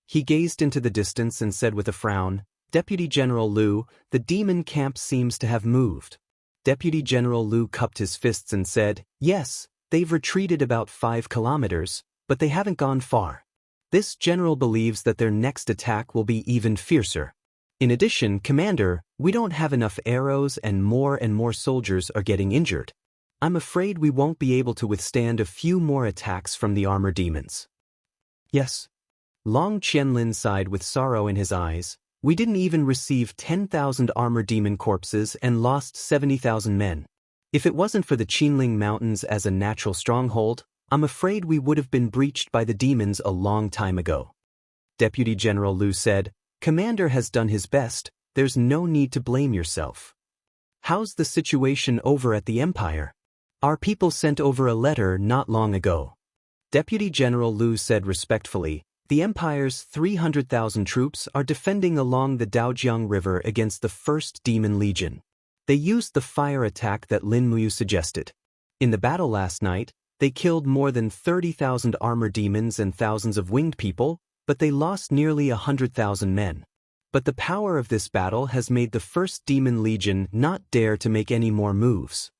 He gazed into the distance and said with a frown, Deputy General Liu, the demon camp seems to have moved. Deputy General Liu cupped his fists and said, Yes, they've retreated about 5 kilometers, but they haven't gone far. This general believes that their next attack will be even fiercer. In addition, Commander, we don't have enough arrows and more soldiers are getting injured. I'm afraid we won't be able to withstand a few more attacks from the armor demons. Yes. Long Qianlin sighed with sorrow in his eyes. We didn't even receive 10,000 armor demon corpses and lost 70,000 men. If it wasn't for the Qinling Mountains as a natural stronghold, I'm afraid we would have been breached by the demons a long time ago. Deputy General Liu said, Commander has done his best, there's no need to blame yourself. How's the situation over at the Empire? Our people sent over a letter not long ago. Deputy General Liu said respectfully, The Empire's 300,000 troops are defending along the Daojiang River against the 1st Demon Legion. They used the fire attack that Lin Muyu suggested. In the battle last night, they killed more than 30,000 armor demons and thousands of winged people, but they lost nearly 100,000 men. But the power of this battle has made the 1st Demon Legion not dare to make any more moves.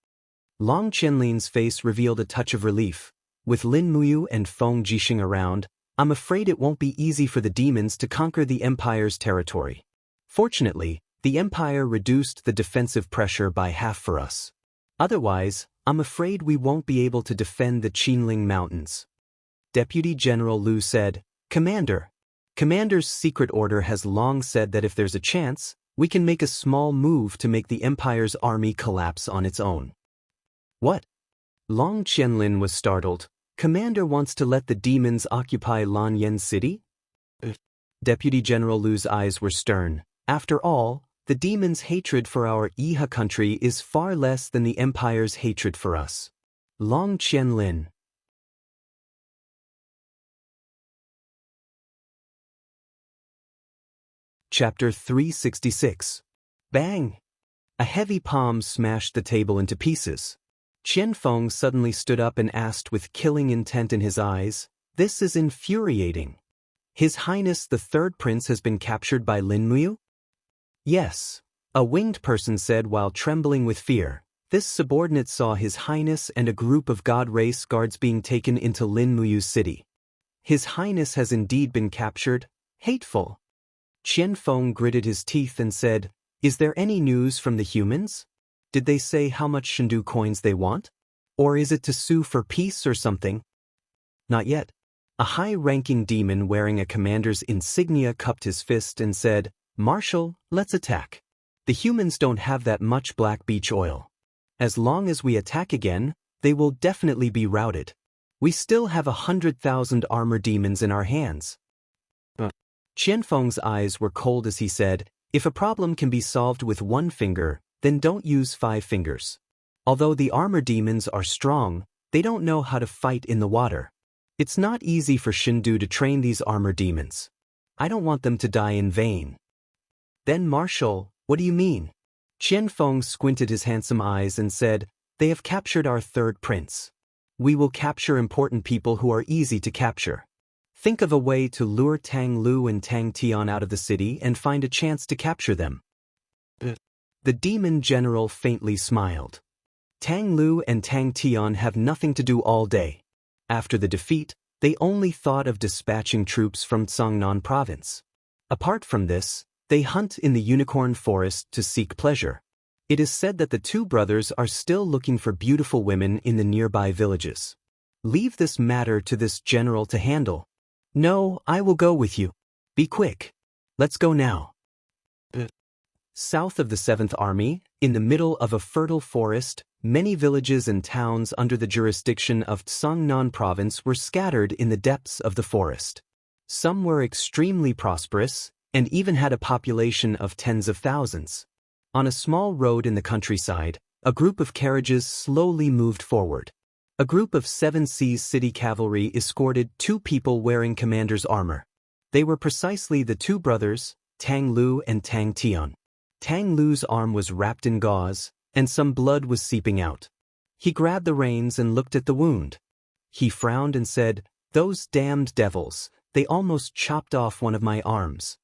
Long Qianlin's face revealed a touch of relief. With Lin Muyu and Feng Jixing around, I'm afraid it won't be easy for the demons to conquer the Empire's territory. Fortunately, the Empire reduced the defensive pressure by half for us. Otherwise, I'm afraid we won't be able to defend the Qinling Mountains. Deputy General Liu said, Commander's secret order has long said that if there's a chance, We can make a small move to make the Empire's army collapse on its own. What? Long Qianlin was startled. Commander wants to let the demons occupy Lanyan City? Deputy General Lu's eyes were stern. After all, the demons' hatred for our Iha country is far less than the Empire's hatred for us. Long Qianlin. Chapter 366. Bang! A heavy palm smashed the table into pieces. Qianfeng suddenly stood up and asked with killing intent in his eyes, "This is infuriating. His Highness the Third Prince has been captured by Lin Muyu?" "Yes," a winged person said while trembling with fear. This subordinate saw His Highness and a group of God race guards being taken into Lin Muyu's city. "His Highness has indeed been captured? Hateful." Qianfeng gritted his teeth and said, "Is there any news from the humans? Did they say how much Shindu coins they want? Or is it to sue for peace or something?" "Not yet." A high-ranking demon wearing a commander's insignia cupped his fist and said, "Marshal, let's attack. The humans don't have that much black beach oil. As long as we attack again, they will definitely be routed. We still have 100,000 armor demons in our hands." Qianfeng's eyes were cold as he said, "If a problem can be solved with one finger, then don't use 5 fingers. Although the armor demons are strong, they don't know how to fight in the water. It's not easy for Shindu to train these armor demons. I don't want them to die in vain." "Then Marshal, what do you mean?" Qianfeng squinted his handsome eyes and said, "They have captured our third prince. We will capture important people who are easy to capture. Think of a way to lure Tang Lu and Tang Tian out of the city and find a chance to capture them." The demon general faintly smiled. "Tang Lu and Tang Tian have nothing to do all day. After the defeat, they only thought of dispatching troops from Tsangnan province. Apart from this, they hunt in the Unicorn Forest to seek pleasure. It is said that the two brothers are still looking for beautiful women in the nearby villages. Leave this matter to this general to handle." "No, I will go with you. Be quick. Let's go now." South of the 7th Army, in the middle of a fertile forest, many villages and towns under the jurisdiction of Tsangnan province were scattered in the depths of the forest. Some were extremely prosperous, and even had a population of tens of thousands. On a small road in the countryside, a group of carriages slowly moved forward. A group of 7 Seas City cavalry escorted 2 people wearing commander's armor. They were precisely the 2 brothers, Tang Lu and Tang Tian. Tang Lu's arm was wrapped in gauze, and some blood was seeping out. He grabbed the reins and looked at the wound. He frowned and said, "Those damned devils, they almost chopped off one of my arms.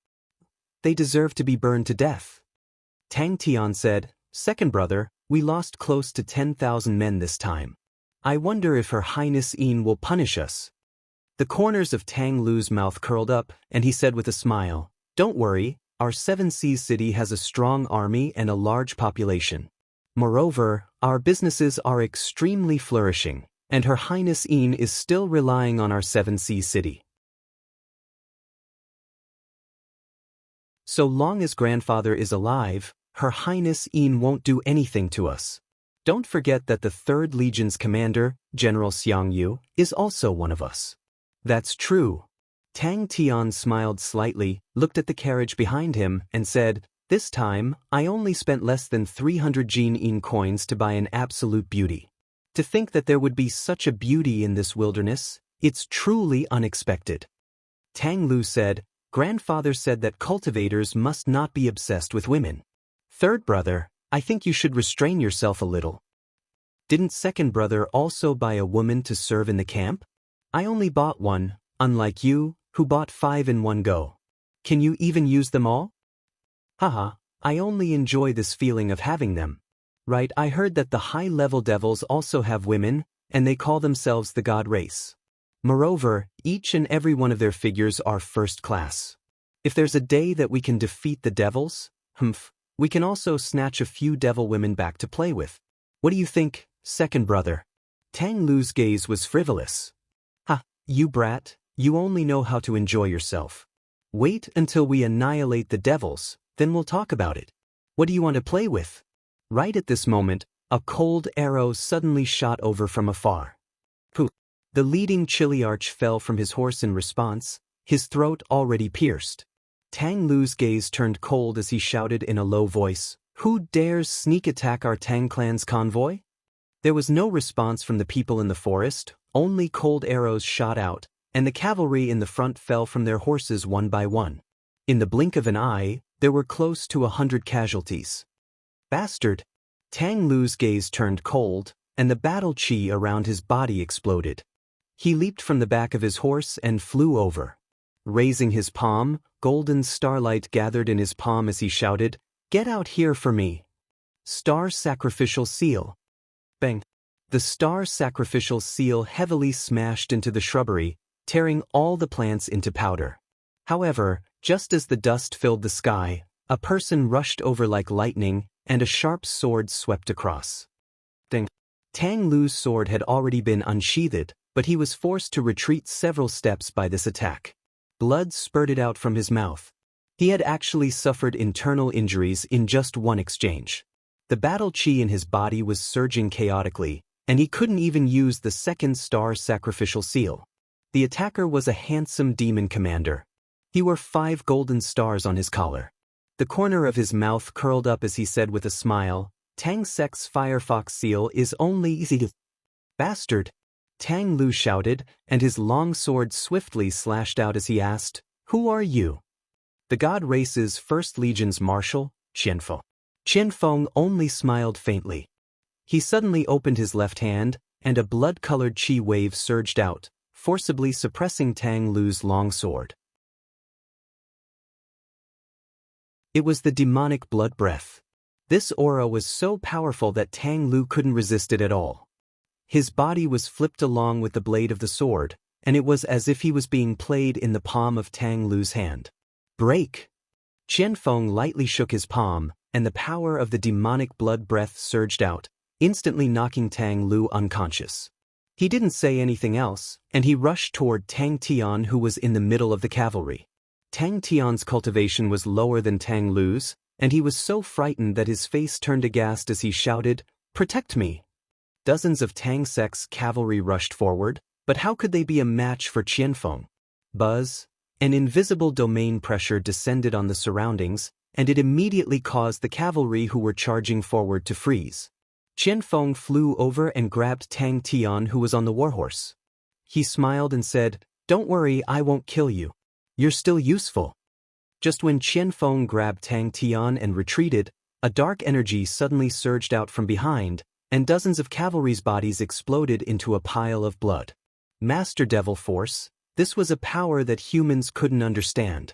They deserve to be burned to death." Tang Tian said, "Second brother, we lost close to 10,000 men this time. I wonder if Her Highness Yin will punish us." The corners of Tang Lu's mouth curled up, and he said with a smile, "Don't worry, our 7 Seas city has a strong army and a large population. Moreover, our businesses are extremely flourishing, and Her Highness Yin is still relying on our 7 Seas city. So long as grandfather is alive, Her Highness Yin won't do anything to us. Don't forget that the 3rd Legion's commander, General Xiang Yu, is also one of us." "That's true." Tang Tian smiled slightly, looked at the carriage behind him, and said, "This time, I only spent less than 300 Jin Yin coins to buy an absolute beauty. To think that there would be such a beauty in this wilderness, it's truly unexpected." Tang Lu said, "Grandfather said that cultivators must not be obsessed with women. Third brother, I think you should restrain yourself a little. Didn't second brother also buy a woman to serve in the camp? I only bought one, unlike you, who bought 5 in one go. Can you even use them all?" "Haha, I only enjoy this feeling of having them. Right, I heard that the high-level devils also have women, and they call themselves the God race. Moreover, each and every one of their figures are first class. If there's a day that we can defeat the devils, we can also snatch a few devil women back to play with. What do you think, second brother?" Tang Lu's gaze was frivolous. "Ha, you brat, you only know how to enjoy yourself. Wait until we annihilate the devils, Then we'll talk about it. What do you want to play with? Right at this moment, a cold arrow suddenly shot over from afar. Pooh! The leading Chiliarch fell from his horse in response, his throat already pierced. Tang Lu's gaze turned cold as he shouted in a low voice, "Who dares sneak attack our Tang clan's convoy?" There was no response from the people in the forest, only cold arrows shot out, and the cavalry in the front fell from their horses one by one. In the blink of an eye, there were close to 100 casualties. Bastard! Tang Lu's gaze turned cold, and the battle chi around his body exploded. He leaped from the back of his horse and flew over. Raising his palm, golden starlight gathered in his palm as he shouted, "Get out here for me!" Star Sacrificial Seal. Bang! The star sacrificial seal heavily smashed into the shrubbery, tearing all the plants into powder. However, just as the dust filled the sky, a person rushed over like lightning, and a sharp sword swept across. Ding! Tang Lu's sword had already been unsheathed, but he was forced to retreat several steps by this attack. Blood spurted out from his mouth. He had actually suffered internal injuries in just one exchange. The battle chi in his body was surging chaotically, and he couldn't even use the second star sacrificial seal. The attacker was a handsome demon commander. He wore 5 golden stars on his collar. The corner of his mouth curled up as he said with a smile, "Tang Sek's Firefox seal is only easy to..." Bastard! Tang Lu shouted, and his long sword swiftly slashed out as he asked, "Who are you?" "The God Race's First Legion's Marshal, Qianfeng." Qianfeng only smiled faintly. He suddenly opened his left hand, and a blood-colored chi wave surged out, forcibly suppressing Tang Lu's long sword. It was the demonic blood breath. This aura was so powerful that Tang Lu couldn't resist it at all. His body was flipped along with the blade of the sword, and it was as if he was being played in the palm of Tang Lu's hand. Break! Qianfeng lightly shook his palm, and the power of the demonic blood breath surged out, instantly knocking Tang Lu unconscious. He didn't say anything else, and he rushed toward Tang Tian, who was in the middle of the cavalry. Tang Tian's cultivation was lower than Tang Lu's, and he was so frightened that his face turned aghast as he shouted, "Protect me!" Dozens of Tang Sek's cavalry rushed forward, but how could they be a match for Qianfeng? Buzz! An invisible domain pressure descended on the surroundings, and it immediately caused the cavalry who were charging forward to freeze. Qianfeng flew over and grabbed Tang Tian, who was on the warhorse. He smiled and said, "Don't worry, I won't kill you. You're still useful." Just when Qianfeng grabbed Tang Tian and retreated, a dark energy suddenly surged out from behind, and dozens of cavalry's bodies exploded into a pile of blood. Master Devil Force, this was a power that humans couldn't understand.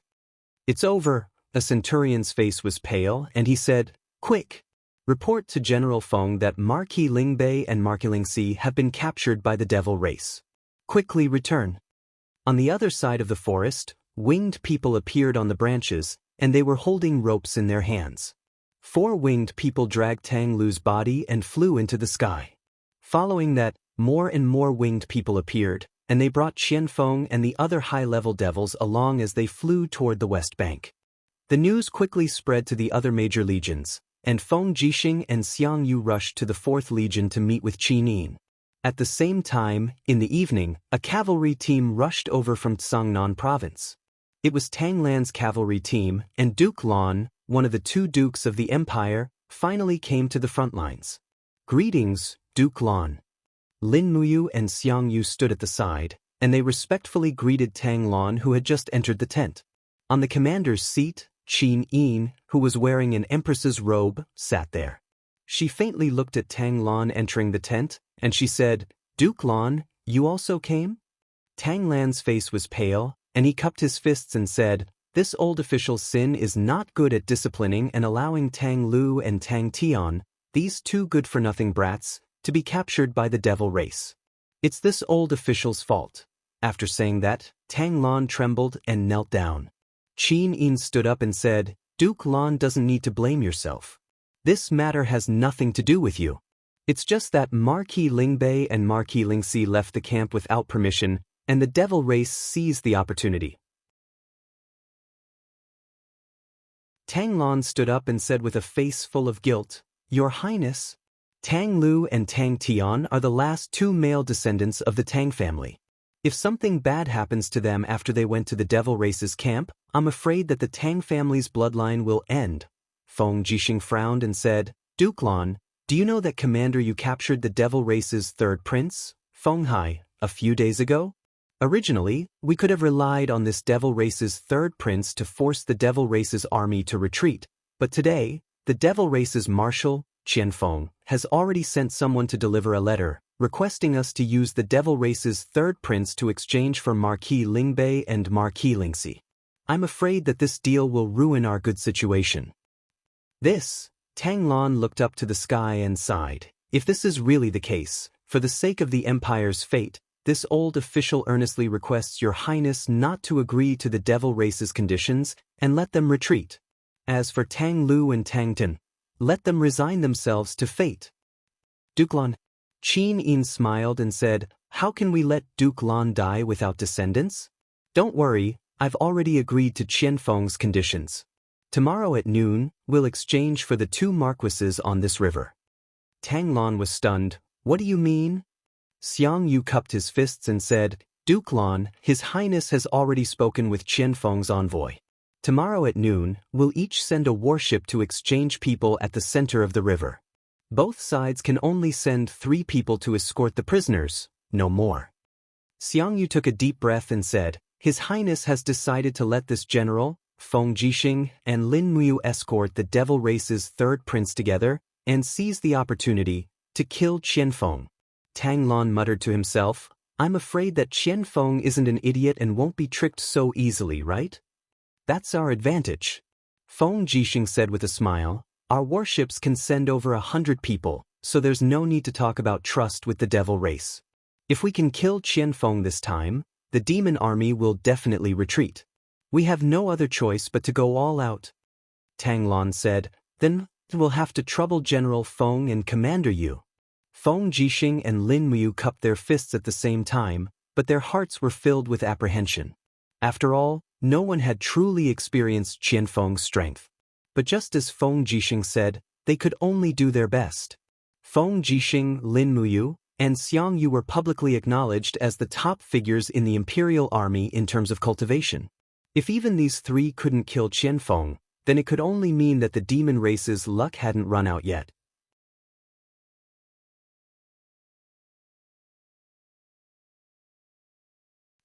"It's over." A centurion's face was pale, and he said, "Quick! Report to General Feng that Marquis Lingbei and Marquis Lingxi have been captured by the Devil Race. Quickly return." On the other side of the forest, winged people appeared on the branches, and they were holding ropes in their hands. 4 winged people dragged Tang Lu's body and flew into the sky. Following that, more and more winged people appeared, and they brought Qianfeng and the other high-level devils along as they flew toward the west bank. The news quickly spread to the other major legions, and Feng Jixing and Xiang Yu rushed to the 4th Legion to meet with Qin Yin. At the same time, in the evening, a cavalry team rushed over from Tsangnan province. It was Tang Lan's cavalry team, and Duke Lan, one of the 2 dukes of the empire, finally came to the front lines. "Greetings, Duke Lan." Lin Muyu and Xiang Yu stood at the side, and they respectfully greeted Tang Lan, who had just entered the tent. On the commander's seat, Qin Yin, who was wearing an empress's robe, sat there. She faintly looked at Tang Lan entering the tent, and she said, "Duke Lan, you also came?" Tang Lan's face was pale, and he cupped his fists and said, "This old official Sin is not good at disciplining and allowing Tang Lu and Tang Tian, these 2 good-for-nothing brats, to be captured by the Devil Race. It's this old official's fault." After saying that, Tang Lan trembled and knelt down. Qin Yin stood up and said, "Duke Lan doesn't need to blame yourself. This matter has nothing to do with you. It's just that Marquis Lingbei and Marquis Lingxi left the camp without permission, and the Devil Race seized the opportunity." Tang Lon stood up and said with a face full of guilt, "Your Highness, Tang Lu and Tang Tian are the last two male descendants of the Tang family. If something bad happens to them after they went to the Devil Race's camp, I'm afraid that the Tang family's bloodline will end." Feng Jixing frowned and said, "Duke Lon, do you know that Commander you captured the Devil Race's third prince, Feng Hai, a few days ago? Originally, we could have relied on this Devil Race's third prince to force the Devil Race's army to retreat, but today, the Devil Race's marshal, Qianfeng, has already sent someone to deliver a letter, requesting us to use the Devil Race's third prince to exchange for Marquis Lingbei and Marquis Lingxi. I'm afraid that this deal will ruin our good situation." Tang Lon looked up to the sky and sighed. If this is really the case, for the sake of the Empire's fate, this old official earnestly requests Your Highness not to agree to the Devil Race's conditions and let them retreat. As for Tang Lu and Tang Tin, let them resign themselves to fate. Duke Lon. Qin Yin smiled and said, "How can we let Duke Lon die without descendants? Don't worry, I've already agreed to Qianfeng's conditions. Tomorrow at noon, we'll exchange for the two marquises on this river." Tang Lon was stunned. "What do you mean?" Xiang Yu cupped his fists and said, "Duke Lon, His Highness has already spoken with Qianfeng's envoy. Tomorrow at noon, we'll each send a warship to exchange people at the center of the river. Both sides can only send 3 people to escort the prisoners, no more." Xiang Yu took a deep breath and said, "His Highness has decided to let this general, Feng Jixing, and Lin Muyu escort the Devil Race's third prince together and seize the opportunity to kill Qianfeng." Tang Lon muttered to himself, "I'm afraid that Qianfeng isn't an idiot and won't be tricked so easily, right? That's our advantage." Feng Jixing said with a smile, "Our warships can send over 100 people, so there's no need to talk about trust with the Devil Race. If we can kill Qianfeng this time, the demon army will definitely retreat. We have no other choice but to go all out." Tang Lon said, "Then we'll have to trouble General Feng and Commander Yu." Feng Jixing and Lin Muyu cupped their fists at the same time, but their hearts were filled with apprehension. After all, no one had truly experienced Qianfeng's strength. But just as Feng Jixing said, they could only do their best. Feng Jixing, Lin Muyu, and Xiang Yu were publicly acknowledged as the top figures in the Imperial Army in terms of cultivation. If even these 3 couldn't kill Qianfeng, then it could only mean that the demon race's luck hadn't run out yet.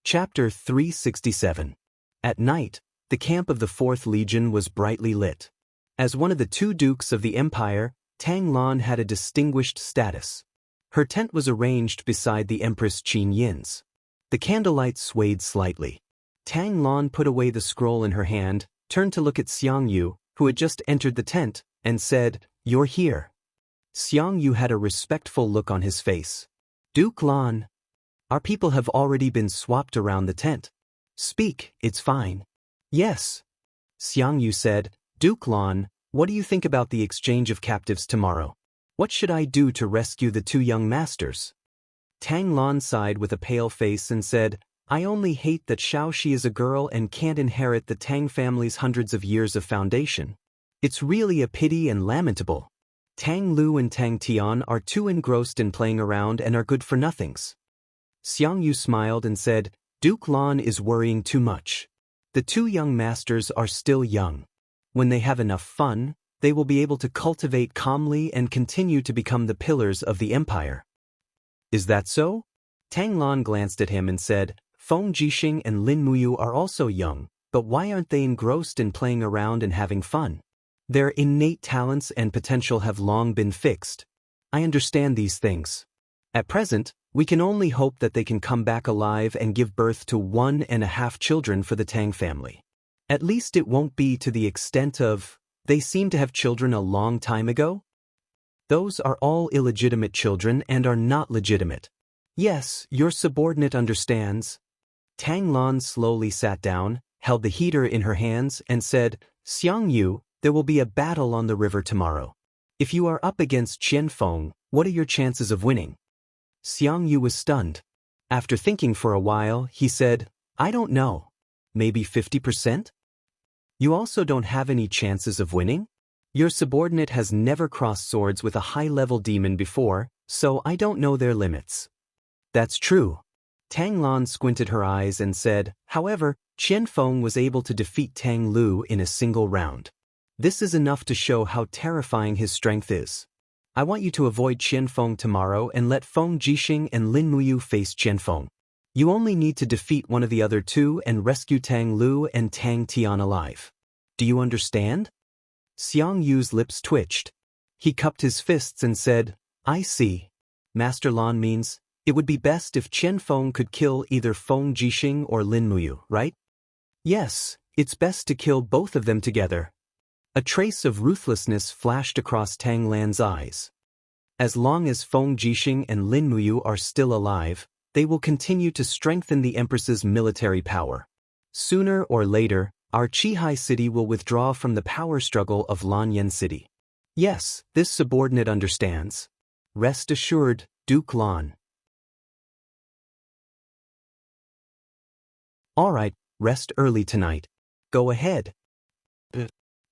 Chapter 367. At night, the camp of the 4th Legion was brightly lit. As one of the 2 dukes of the Empire, Tang Lon had a distinguished status. Her tent was arranged beside the Empress Qin Yin's. The candlelight swayed slightly. Tang Lon put away the scroll in her hand, turned to look at Xiang Yu, who had just entered the tent, and said, "You're here." Xiang Yu had a respectful look on his face. "Duke Lon, our people have already been swapped around the tent. Speak, it's fine." "Yes." Xiang Yu said, "Duke Lon, what do you think about the exchange of captives tomorrow? What should I do to rescue the 2 young masters?" Tang Lon sighed with a pale face and said, "I only hate that Shaoxi is a girl and can't inherit the Tang family's hundreds of years of foundation. It's really a pity and lamentable. Tang Lu and Tang Tian are too engrossed in playing around and are good for nothings." Xiang Yu smiled and said, "Duke Lon is worrying too much. The 2 young masters are still young. When they have enough fun, they will be able to cultivate calmly and continue to become the pillars of the Empire." "Is that so?" Tang Lon glanced at him and said, "Feng Jixing and Lin Muyu are also young, but why aren't they engrossed in playing around and having fun? Their innate talents and potential have long been fixed. I understand these things. At present, we can only hope that they can come back alive and give birth to 1.5 children for the Tang family. At least it won't be to the extent of, they seem to have children a long time ago. Those are all illegitimate children and are not legitimate." "Yes, your subordinate understands." Tang Lon slowly sat down, held the heater in her hands, and said, "Xiang Yu, there will be a battle on the river tomorrow. If you are up against Qianfeng, what are your chances of winning?" Xiang Yu was stunned. After thinking for a while, he said, "I don't know. Maybe 50%? You also don't have any chances of winning? Your subordinate has never crossed swords with a high-level demon before, so I don't know their limits. That's true. Tang Lan squinted her eyes and said, however, Qian Feng was able to defeat Tang Lu in a single round. This is enough to show how terrifying his strength is. I want you to avoid Qian Feng tomorrow and let Feng Jixing and Lin Muyu face Qian Feng. You only need to defeat one of the other two and rescue Tang Lu and Tang Tian alive. Do you understand? Xiang Yu's lips twitched. He cupped his fists and said, I see. Master Lan means, it would be best if Qian Feng could kill either Feng Jixing or Lin Muyu, right? Yes, it's best to kill both of them together. A trace of ruthlessness flashed across Tang Lan's eyes. As long as Feng Jixing and Lin Muyu are still alive, they will continue to strengthen the Empress's military power. Sooner or later, our Qihai city will withdraw from the power struggle of Lanyan City. Yes, this subordinate understands. Rest assured, Duke Lan. All right, rest early tonight. Go ahead.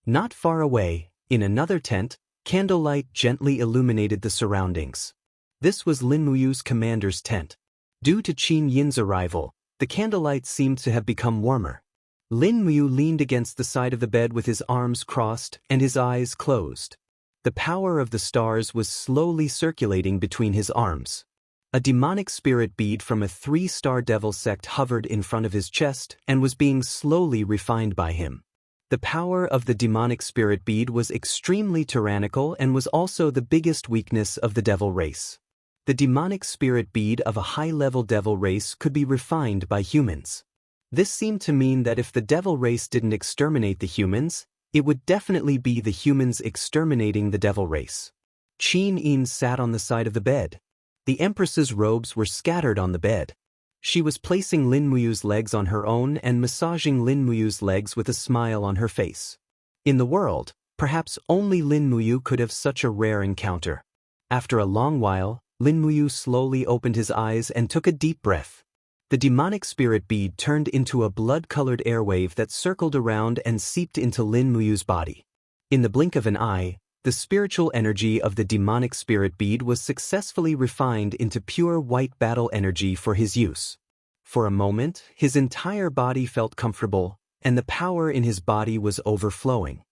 Not far away, in another tent, candlelight gently illuminated the surroundings. This was Lin Muyu's commander's tent. Due to Qin Yin's arrival, the candlelight seemed to have become warmer. Lin Muyu leaned against the side of the bed with his arms crossed and his eyes closed. The power of the stars was slowly circulating between his arms. A demonic spirit bead from a 3-star devil sect hovered in front of his chest and was being slowly refined by him. The power of the demonic spirit bead was extremely tyrannical and was also the biggest weakness of the devil race. The demonic spirit bead of a high-level devil race could be refined by humans. This seemed to mean that if the devil race didn't exterminate the humans, it would definitely be the humans exterminating the devil race. Qin Yin sat on the side of the bed. The Empress's robes were scattered on the bed. She was placing Lin Muyu's legs on her own and massaging Lin Muyu's legs with a smile on her face. In the world, perhaps only Lin Muyu could have such a rare encounter. After a long while, Lin Muyu slowly opened his eyes and took a deep breath. The demonic spirit bead turned into a blood-colored airwave that circled around and seeped into Lin Muyu's body. In the blink of an eye, the spiritual energy of the demonic spirit bead was successfully refined into pure white battle energy for his use. For a moment, his entire body felt comfortable, and the power in his body was overflowing.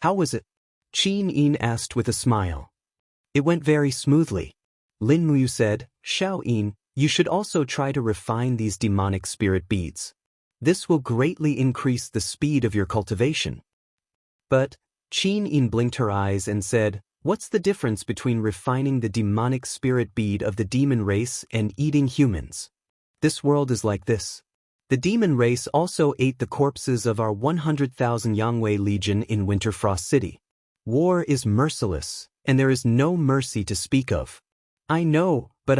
How was it? Qin Yin asked with a smile. It went very smoothly. Lin Muyu said, Xiao Yin, you should also try to refine these demonic spirit beads. This will greatly increase the speed of your cultivation. But, Qin Yin blinked her eyes and said, what's the difference between refining the demonic spirit bead of the demon race and eating humans? This world is like this. The demon race also ate the corpses of our 100,000 Yangwei Legion in Winterfrost City. War is merciless, and there is no mercy to speak of. I know, but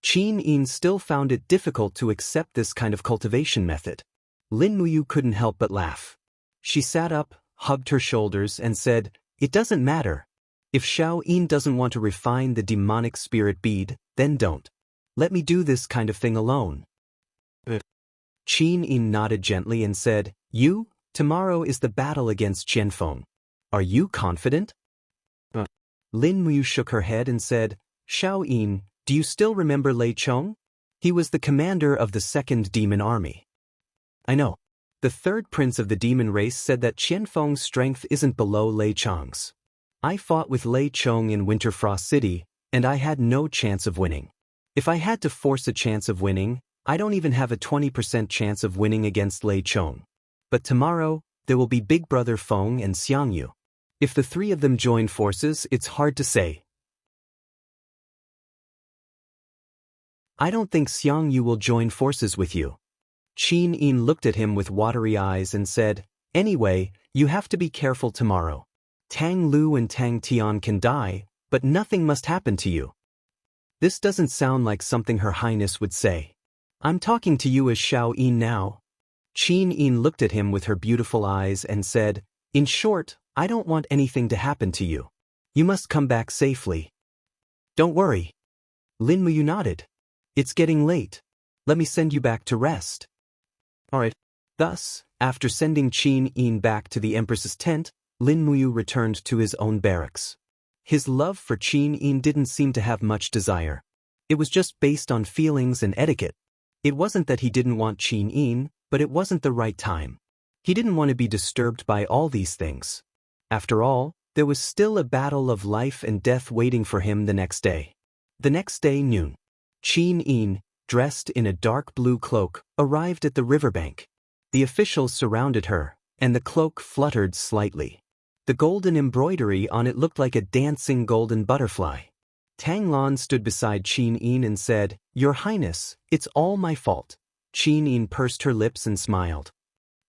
Qin Yin still found it difficult to accept this kind of cultivation method. Lin Muyu couldn't help but laugh. She sat up, hugged her shoulders, and said, it doesn't matter. If Xiao Yin doesn't want to refine the demonic spirit bead, then don't. Let me do this kind of thing alone. Qin Yin nodded gently and said, tomorrow is the battle against Qian Feng. Are you confident? Lin Muyu shook her head and said, Xiao Yin, do you still remember Lei Chong? He was the commander of the 2nd Demon Army. I know. The 3rd prince of the demon race said that Qian Feng's strength isn't below Lei Chong's. I fought with Lei Chong in Winterfrost City, and I had no chance of winning. If I had to force a chance of winning, I don't even have a 20% chance of winning against Lei Chong. But tomorrow, there will be Big Brother Feng and Xiang Yu. If the 3 of them join forces, it's hard to say. I don't think Xiang Yu will join forces with you. Qin Yin looked at him with watery eyes and said, anyway, you have to be careful tomorrow. Tang Lu and Tang Tian can die, but nothing must happen to you. This doesn't sound like something Her Highness would say. I'm talking to you as Xiao Yin now. Qin Yin looked at him with her beautiful eyes and said, in short, I don't want anything to happen to you. You must come back safely. Don't worry. Lin Muyu nodded. It's getting late. Let me send you back to rest. All right. Thus, after sending Qin Yin back to the Empress's tent, Lin Muyu returned to his own barracks. His love for Qin Yin didn't seem to have much desire. It was just based on feelings and etiquette. It wasn't that he didn't want Qin Yin, but it wasn't the right time. He didn't want to be disturbed by all these things. After all, there was still a battle of life and death waiting for him the next day. The next day noon, Qin Yin, dressed in a dark blue cloak, arrived at the riverbank. The officials surrounded her, and the cloak fluttered slightly. The golden embroidery on it looked like a dancing golden butterfly. Tang Lan stood beside Qin Yin and said, "Your Highness, it's all my fault." Qin Yin pursed her lips and smiled.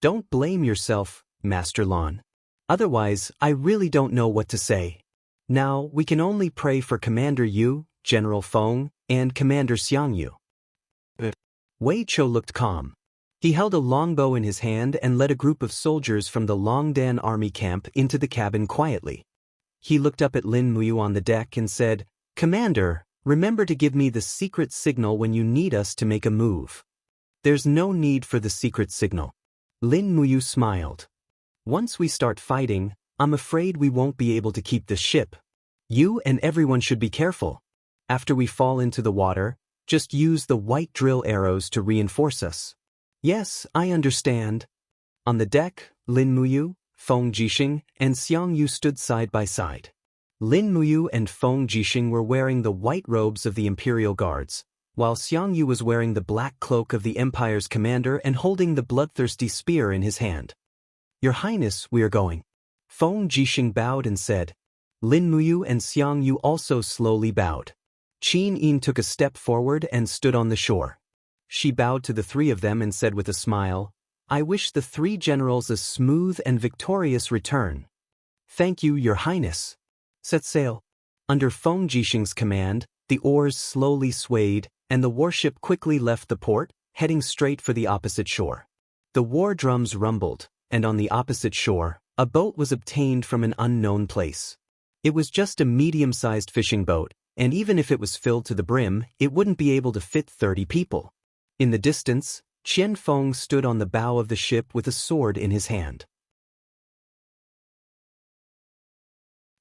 "Don't blame yourself, Master Lan. Otherwise, I really don't know what to say. Now, we can only pray for Commander Yu, General Feng, and Commander Xiang Yu." Wei Chou looked calm. He held a longbow in his hand and led a group of soldiers from the Longdan army camp into the cabin quietly. He looked up at Lin Muyu on the deck and said, "Commander, remember to give me the secret signal when you need us to make a move." "There's no need for the secret signal." Lin Muyu smiled. "Once we start fighting, I'm afraid we won't be able to keep the ship. You and everyone should be careful. After we fall into the water, just use the white drill arrows to reinforce us." "Yes, I understand." On the deck, Lin Muyu, Feng Jixing, and Xiang Yu stood side by side. Lin Muyu and Feng Jixing were wearing the white robes of the Imperial Guards, while Xiang Yu was wearing the black cloak of the Empire's commander and holding the bloodthirsty spear in his hand. "Your Highness, we are going." Feng Jixing bowed and said. Lin Muyu and Xiang Yu also slowly bowed. Qin Yin took a step forward and stood on the shore. She bowed to the three of them and said with a smile, "I wish the three generals a smooth and victorious return." "Thank you, Your Highness." Set sail. Under Feng Jixing's command, the oars slowly swayed, and the warship quickly left the port, heading straight for the opposite shore. The war drums rumbled, and on the opposite shore, a boat was obtained from an unknown place. It was just a medium-sized fishing boat, and even if it was filled to the brim, it wouldn't be able to fit 30 people. In the distance, Qian Feng stood on the bow of the ship with a sword in his hand.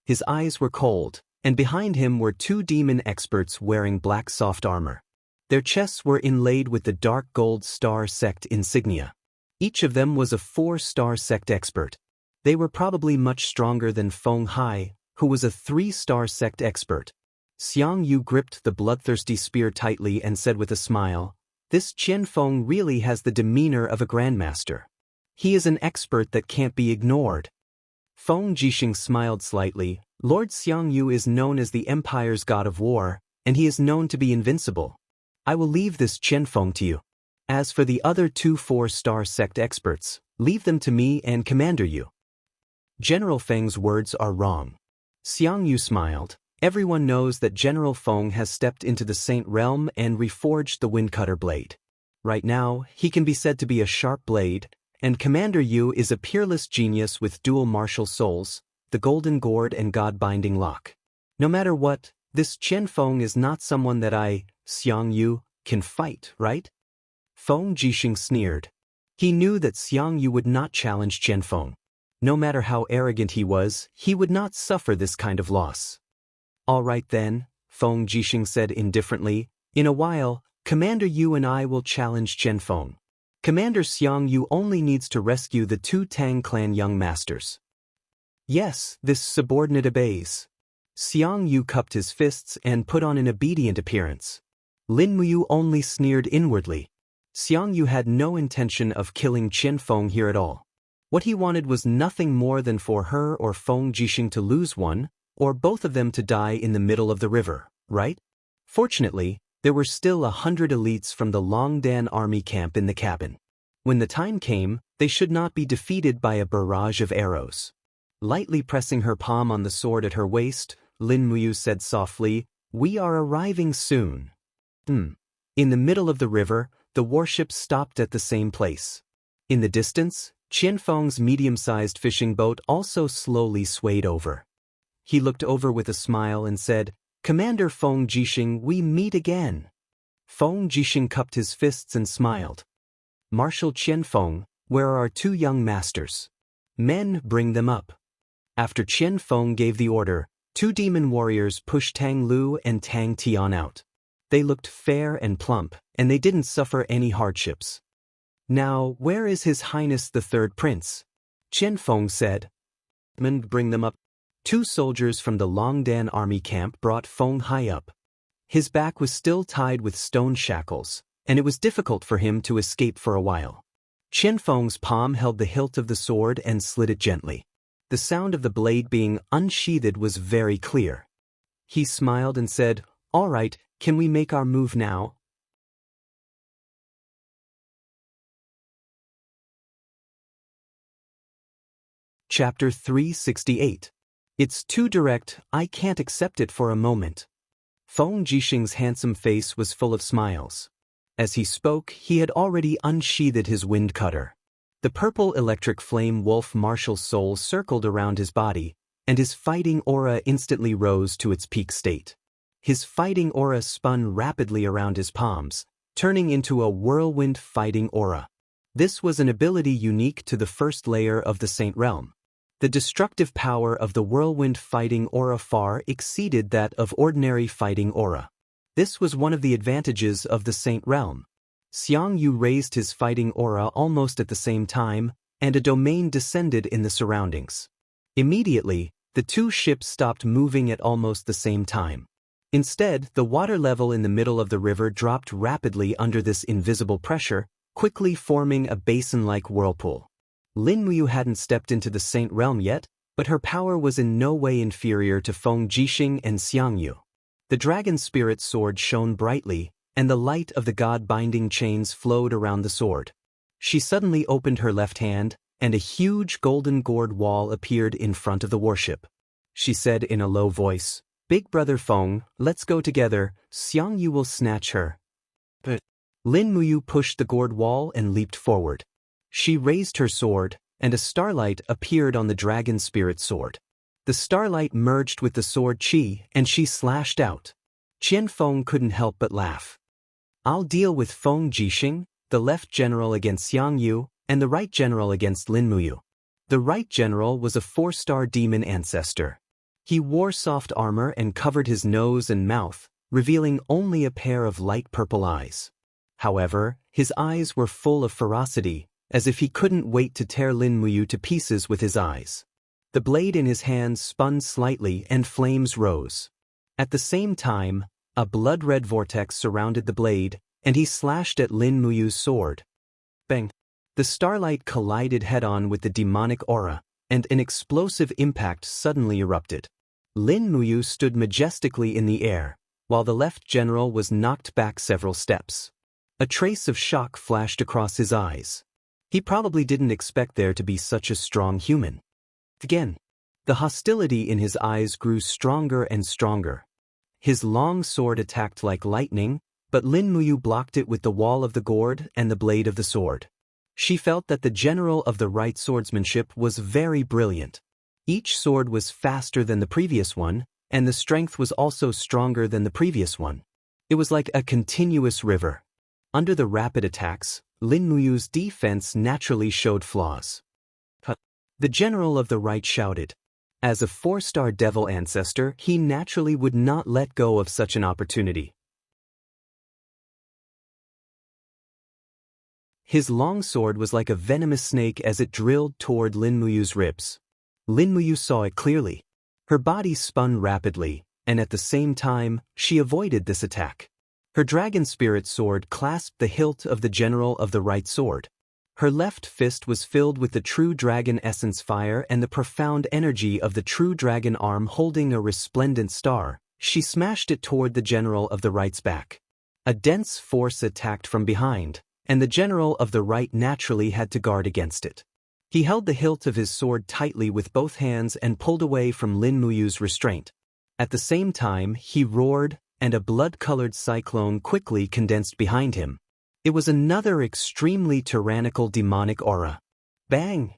His eyes were cold, and behind him were two demon experts wearing black soft armor. Their chests were inlaid with the dark gold star sect insignia. Each of them was a 4-star sect expert. They were probably much stronger than Feng Hai, who was a 3-star sect expert. Xiang Yu gripped the bloodthirsty spear tightly and said with a smile, "This Qian Feng really has the demeanor of a grandmaster. He is an expert that can't be ignored." Feng Jixing smiled slightly. "Lord Xiang Yu is known as the Empire's god of war, and he is known to be invincible. I will leave this Qian Feng to you. As for the other 2 4-star sect experts, leave them to me and Commander Yu." General Feng's words are wrong. Xiang Yu smiled. Everyone knows that General Feng has stepped into the Saint Realm and reforged the Windcutter blade. Right now, he can be said to be a sharp blade, and Commander Yu is a peerless genius with dual martial souls, the Golden Gourd and God-binding lock. No matter what, this Qian Feng is not someone that I, Xiang Yu, can fight, right? Feng Jixing sneered. He knew that Xiang Yu would not challenge Qian Feng. No matter how arrogant he was, he would not suffer this kind of loss. "All right then," Feng Jixing said indifferently. "In a while, Commander Yu and I will challenge Qian Feng. Commander Xiang Yu only needs to rescue the 2 Tang clan young masters." "Yes, this subordinate obeys." Xiang Yu cupped his fists and put on an obedient appearance. Lin Muyu only sneered inwardly. Xiang Yu had no intention of killing Qian Feng here at all. What he wanted was nothing more than for her or Feng Jixing to lose one, or both of them to die in the middle of the river, right? Fortunately, there were still 100 elites from the Longdan army camp in the cabin. When the time came, they should not be defeated by a barrage of arrows. Lightly pressing her palm on the sword at her waist, Lin Muyu said softly, "We are arriving soon." In the middle of the river, the warship stopped at the same place. In the distance, Qian Feng's medium-sized fishing boat also slowly swayed over. He looked over with a smile and said, "Commander Feng Jixing, we meet again." Feng Jixing cupped his fists and smiled. "Marshal Qian Feng, Where are our two young masters? Men, bring them up. After Qian Feng gave the order, two demon warriors pushed Tang Lu and Tang Tian out. They looked fair and plump, and they didn't suffer any hardships. Now, where is His Highness the Third Prince? Qian Feng said. Men, bring them up. Two soldiers from the Longdan army camp brought Feng Hai up. His back was still tied with stone shackles, and it was difficult for him to escape for a while. Qian Feng's palm held the hilt of the sword and slid it gently. The sound of the blade being unsheathed was very clear. He smiled and said, "All right, can we make our move now?" Chapter 368. It's too direct, I can't accept it for a moment. Feng Jixing's handsome face was full of smiles. As he spoke, he had already unsheathed his wind cutter. The purple electric flame wolf martial soul circled around his body, and his fighting aura instantly rose to its peak state. His fighting aura spun rapidly around his palms, turning into a whirlwind fighting aura. This was an ability unique to the first layer of the Saint Realm. The destructive power of the whirlwind fighting aura far exceeded that of ordinary fighting aura. This was one of the advantages of the Saint Realm. Xiang Yu raised his fighting aura almost at the same time, and a domain descended in the surroundings. Immediately, the two ships stopped moving at almost the same time. Instead, the water level in the middle of the river dropped rapidly under this invisible pressure, quickly forming a basin-like whirlpool. Lin Muyu hadn't stepped into the Saint Realm yet, but her power was in no way inferior to Feng Jixing and Xiang Yu. The dragon spirit sword shone brightly, and the light of the god-binding chains flowed around the sword. She suddenly opened her left hand, and a huge golden gourd wall appeared in front of the warship. She said in a low voice, "Big brother Feng, let's go together, Xiang Yu will snatch her." But Lin Muyu pushed the gourd wall and leaped forward. She raised her sword, and a starlight appeared on the dragon spirit sword. The starlight merged with the sword chi, and she slashed out. Qian Feng couldn't help but laugh. "I'll deal with Feng Jixing, the left general against Xiang Yu, and the right general against Lin Muyu." The right general was a 4-star demon ancestor. He wore soft armor and covered his nose and mouth, revealing only a pair of light purple eyes. However, his eyes were full of ferocity, as if he couldn't wait to tear Lin Muyu to pieces with his eyes. The blade in his hand spun slightly and flames rose. At the same time, a blood-red vortex surrounded the blade, and he slashed at Lin Muyu's sword. Bang! The starlight collided head-on with the demonic aura, and an explosive impact suddenly erupted. Lin Muyu stood majestically in the air, while the left general was knocked back several steps. A trace of shock flashed across his eyes. He probably didn't expect there to be such a strong human. Again, the hostility in his eyes grew stronger and stronger. His long sword attacked like lightning, but Lin Muyu blocked it with the wall of the gourd and the blade of the sword. She felt that the general of the right swordsmanship was very brilliant. Each sword was faster than the previous one, and the strength was also stronger than the previous one. It was like a continuous river. Under the rapid attacks, Lin Muyu's defense naturally showed flaws. The general of the right shouted. As a 4-star devil ancestor, he naturally would not let go of such an opportunity. His long sword was like a venomous snake as it drilled toward Lin Muyu's ribs. Lin Muyu saw it clearly. Her body spun rapidly, and at the same time, she avoided this attack. Her dragon spirit sword clasped the hilt of the general of the right sword. Her left fist was filled with the true dragon essence fire and the profound energy of the true dragon arm holding a resplendent star. She smashed it toward the general of the right's back. A dense force attacked from behind, and the general of the right naturally had to guard against it. He held the hilt of his sword tightly with both hands and pulled away from Lin Muyu's restraint. At the same time, he roared, and a blood-colored cyclone quickly condensed behind him. It was another extremely tyrannical demonic aura. Bang!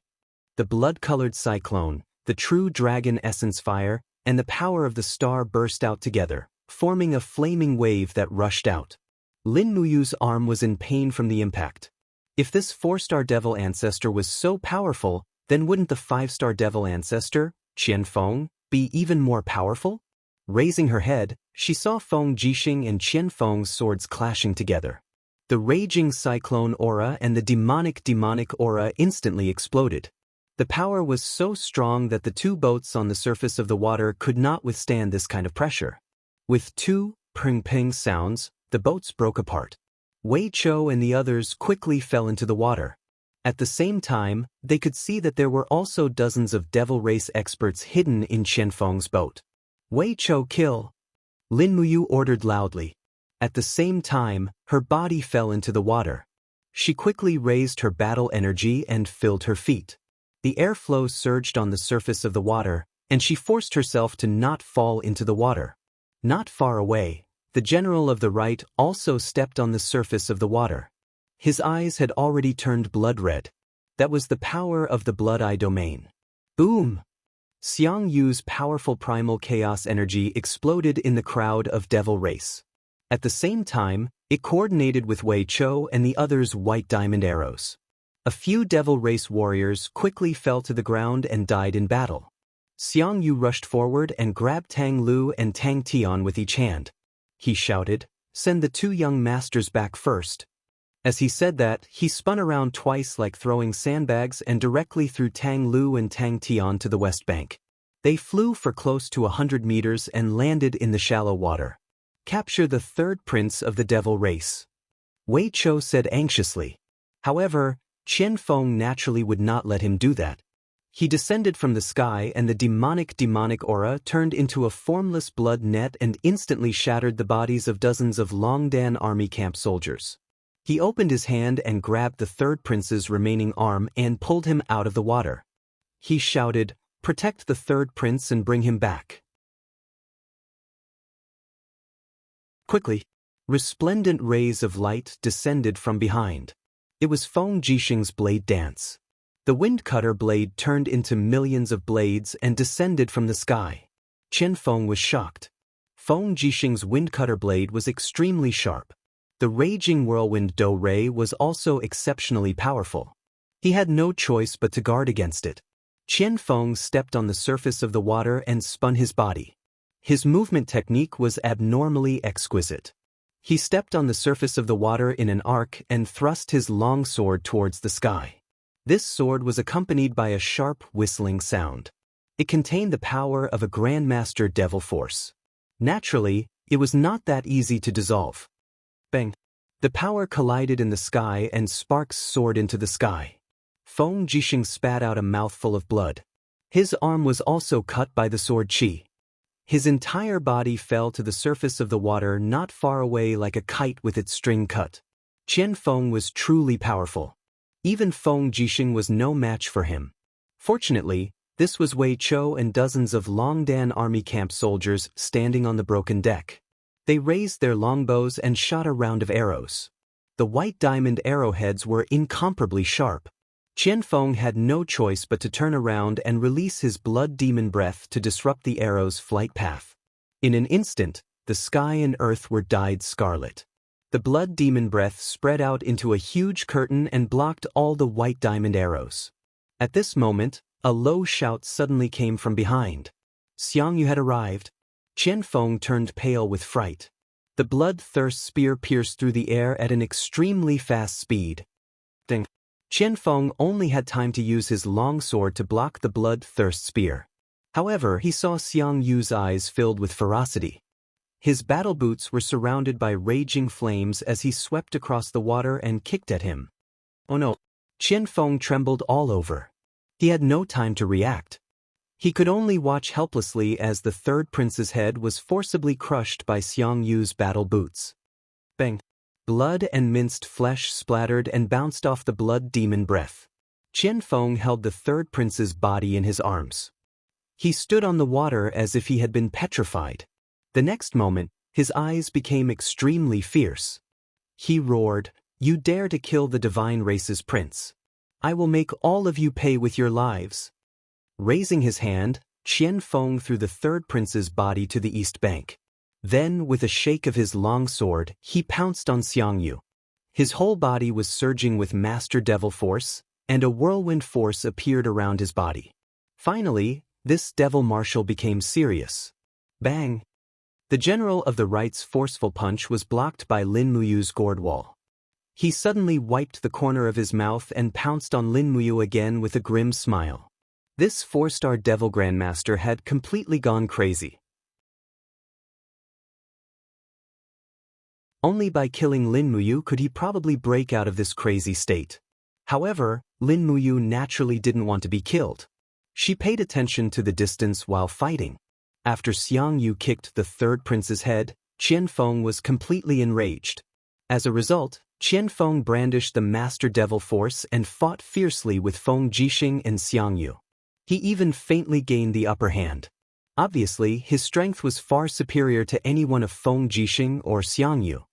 The blood-colored cyclone, the true dragon essence fire, and the power of the star burst out together, forming a flaming wave that rushed out. Lin Muyu's arm was in pain from the impact. If this 4-star devil ancestor was so powerful, then wouldn't the 5-star devil ancestor, Qian Feng, be even more powerful? Raising her head, she saw Feng Jixing and Qian Feng's swords clashing together. The raging cyclone aura and the demonic aura instantly exploded. The power was so strong that the two boats on the surface of the water could not withstand this kind of pressure. With two ping-ping sounds, the boats broke apart. Wei Chou and the others quickly fell into the water. At the same time, they could see that there were also dozens of devil race experts hidden in Qian Feng's boat. Wei Chou, kill! Lin Muyu ordered loudly. At the same time, her body fell into the water. She quickly raised her battle energy and filled her feet. The airflow surged on the surface of the water, and she forced herself to not fall into the water. Not far away, the general of the right also stepped on the surface of the water. His eyes had already turned blood red. That was the power of the Blood Eye domain. Boom! Xiang Yu's powerful primal chaos energy exploded in the crowd of devil race. At the same time, it coordinated with Wei Chou and the others' white diamond arrows. A few devil race warriors quickly fell to the ground and died in battle. Xiang Yu rushed forward and grabbed Tang Lu and Tang Tian with each hand. He shouted, "Send the two young masters back first." As he said that, he spun around twice like throwing sandbags and directly threw Tang Lu and Tang Tian to the west bank. They flew for close to 100 meters and landed in the shallow water. Capture the third prince of the devil race, Wei Chou said anxiously. However, Qian Feng naturally would not let him do that. He descended from the sky and the demonic aura turned into a formless blood net and instantly shattered the bodies of dozens of Longdan army camp soldiers. He opened his hand and grabbed the third prince's remaining arm and pulled him out of the water. He shouted, "Protect the third prince and bring him back." Quickly, resplendent rays of light descended from behind. It was Feng Jixing's blade dance. The wind cutter blade turned into millions of blades and descended from the sky. Qian Feng was shocked. Feng Jixing's wind cutter blade was extremely sharp. The raging whirlwind Do Ray was also exceptionally powerful. He had no choice but to guard against it. Qian Feng stepped on the surface of the water and spun his body. His movement technique was abnormally exquisite. He stepped on the surface of the water in an arc and thrust his long sword towards the sky. This sword was accompanied by a sharp whistling sound. It contained the power of a Grandmaster Devil Force. Naturally, it was not that easy to dissolve. Bang! The power collided in the sky and sparks soared into the sky. Feng Jixing spat out a mouthful of blood. His arm was also cut by the sword qi. His entire body fell to the surface of the water not far away like a kite with its string cut. Qian Feng was truly powerful. Even Feng Jixing was no match for him. Fortunately, this was Wei Chou and dozens of Longdan army camp soldiers standing on the broken deck. They raised their longbows and shot a round of arrows. The white diamond arrowheads were incomparably sharp. Qian Feng had no choice but to turn around and release his blood demon breath to disrupt the arrow's flight path. In an instant, the sky and earth were dyed scarlet. The blood demon breath spread out into a huge curtain and blocked all the white diamond arrows. At this moment, a low shout suddenly came from behind. Xiang Yu had arrived. Qian Feng turned pale with fright. The bloodthirst spear pierced through the air at an extremely fast speed. Ding! Qian Feng only had time to use his long sword to block the bloodthirst spear. However, he saw Xiang Yu's eyes filled with ferocity. His battle boots were surrounded by raging flames as he swept across the water and kicked at him. Oh no! Qian Feng trembled all over. He had no time to react. He could only watch helplessly as the third prince's head was forcibly crushed by Xiang Yu's battle boots. Bang! Blood and minced flesh splattered and bounced off the blood demon breath. Qian Feng held the third prince's body in his arms. He stood on the water as if he had been petrified. The next moment, his eyes became extremely fierce. He roared, "You dare to kill the divine race's prince? I will make all of you pay with your lives." Raising his hand, Qian Feng threw the third prince's body to the east bank. Then, with a shake of his long sword, he pounced on Xiang Yu. His whole body was surging with Master Devil Force, and a whirlwind force appeared around his body. Finally, this Devil Marshal became serious. Bang! The General of the Right's forceful punch was blocked by Lin Muyu's gourd wall. He suddenly wiped the corner of his mouth and pounced on Lin Muyu again with a grim smile. This 4-star Devil Grandmaster had completely gone crazy. Only by killing Lin Muyu could he probably break out of this crazy state. However, Lin Muyu naturally didn't want to be killed. She paid attention to the distance while fighting. After Xiang Yu kicked the third prince's head, Qian Feng was completely enraged. As a result, Qian Feng brandished the Master Devil Force and fought fiercely with Feng Jixing and Xiang Yu. He even faintly gained the upper hand. Obviously, his strength was far superior to any one of Feng Jixing or Xiang Yu.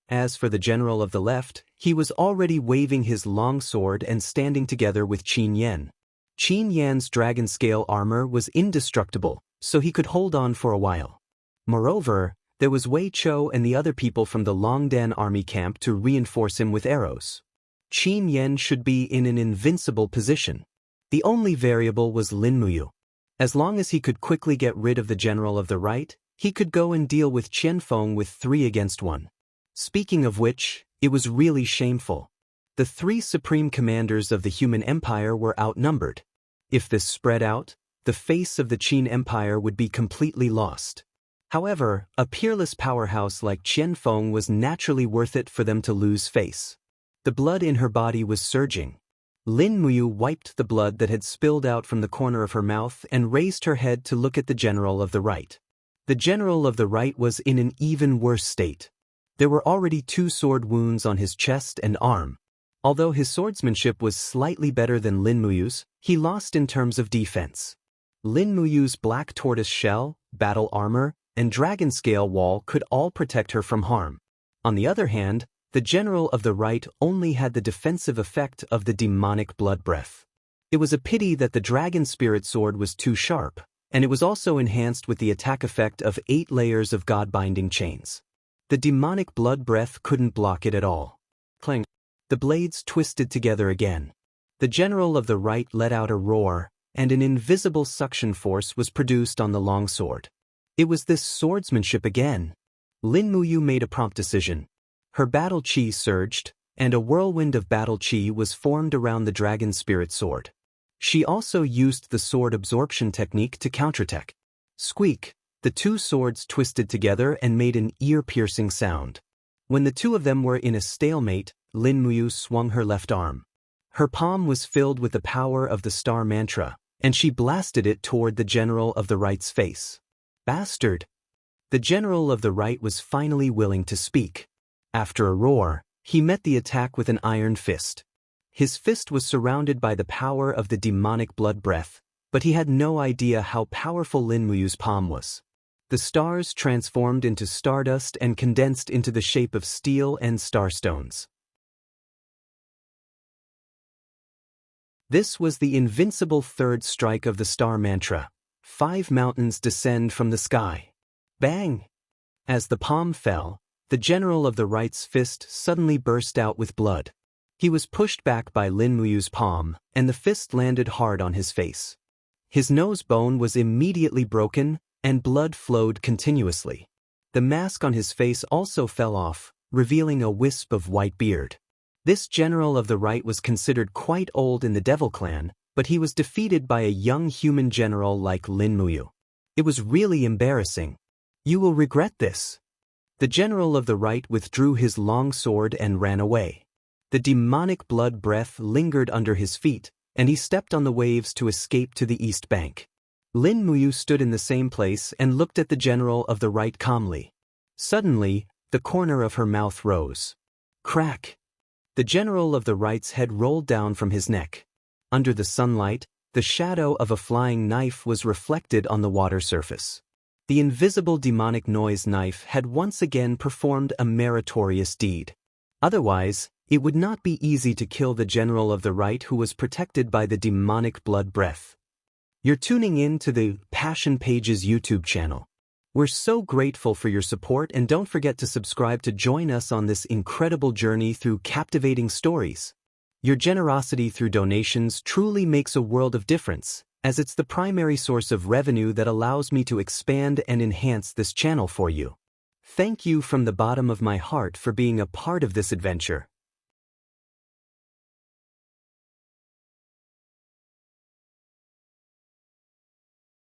As for the general of the left, he was already waving his long sword and standing together with Qin Yan. Qin Yan's dragon scale armor was indestructible, so he could hold on for a while. Moreover, there was Wei Chou and the other people from the Longdan army camp to reinforce him with arrows. Qin Yan should be in an invincible position. The only variable was Lin Muyu. As long as he could quickly get rid of the general of the right, he could go and deal with Qian Feng with 3 against 1. Speaking of which, it was really shameful. The 3 supreme commanders of the human empire were outnumbered. If this spread out, the face of the Qin Empire would be completely lost. However, a peerless powerhouse like Qian Feng was naturally worth it for them to lose face. The blood in her body was surging. Lin Muyu wiped the blood that had spilled out from the corner of her mouth and raised her head to look at the general of the right. The general of the right was in an even worse state. There were already 2 sword wounds on his chest and arm. Although his swordsmanship was slightly better than Lin Muyu's, he lost in terms of defense. Lin Muyu's black tortoise shell, battle armor, and dragon scale wall could all protect her from harm. On the other hand, the general of the right only had the defensive effect of the demonic blood breath. It was a pity that the dragon spirit sword was too sharp, and it was also enhanced with the attack effect of 8 layers of god-binding chains. The demonic blood breath couldn't block it at all. Clang! The blades twisted together again. The general of the right let out a roar, and an invisible suction force was produced on the longsword. It was this swordsmanship again. Lin Muyu made a prompt decision. Her battle chi surged, and a whirlwind of battle chi was formed around the dragon spirit sword. She also used the sword absorption technique to counterattack. Squeak! The 2 swords twisted together and made an ear-piercing sound. When the 2 of them were in a stalemate, Lin Muyu swung her left arm. Her palm was filled with the power of the star mantra, and she blasted it toward the general of the right's face. Bastard! The general of the right was finally willing to speak. After a roar, he met the attack with an iron fist. His fist was surrounded by the power of the demonic blood breath, but he had no idea how powerful Lin Muyu's palm was. The stars transformed into stardust and condensed into the shape of steel and starstones. This was the invincible 3rd strike of the star mantra. 5 mountains descend from the sky. Bang! As the palm fell, the general of the right's fist suddenly burst out with blood. He was pushed back by Lin Muyu's palm, and the fist landed hard on his face. His nose bone was immediately broken, and blood flowed continuously. The mask on his face also fell off, revealing a wisp of white beard. This general of the right was considered quite old in the Devil Clan, but he was defeated by a young human general like Lin Muyu. It was really embarrassing. You will regret this. The general of the right withdrew his long sword and ran away. The demonic blood breath lingered under his feet, and he stepped on the waves to escape to the east bank. Lin Muyu stood in the same place and looked at the general of the right calmly. Suddenly, the corner of her mouth rose. Crack! The general of the right's head rolled down from his neck. Under the sunlight, the shadow of a flying knife was reflected on the water surface. The invisible demonic noise knife had once again performed a meritorious deed. Otherwise, it would not be easy to kill the general of the right who was protected by the demonic blood breath. You're tuning in to the Passion Pages YouTube channel. We're so grateful for your support, and don't forget to subscribe to join us on this incredible journey through captivating stories. Your generosity through donations truly makes a world of difference, as it's the primary source of revenue that allows me to expand and enhance this channel for you. Thank you from the bottom of my heart for being a part of this adventure.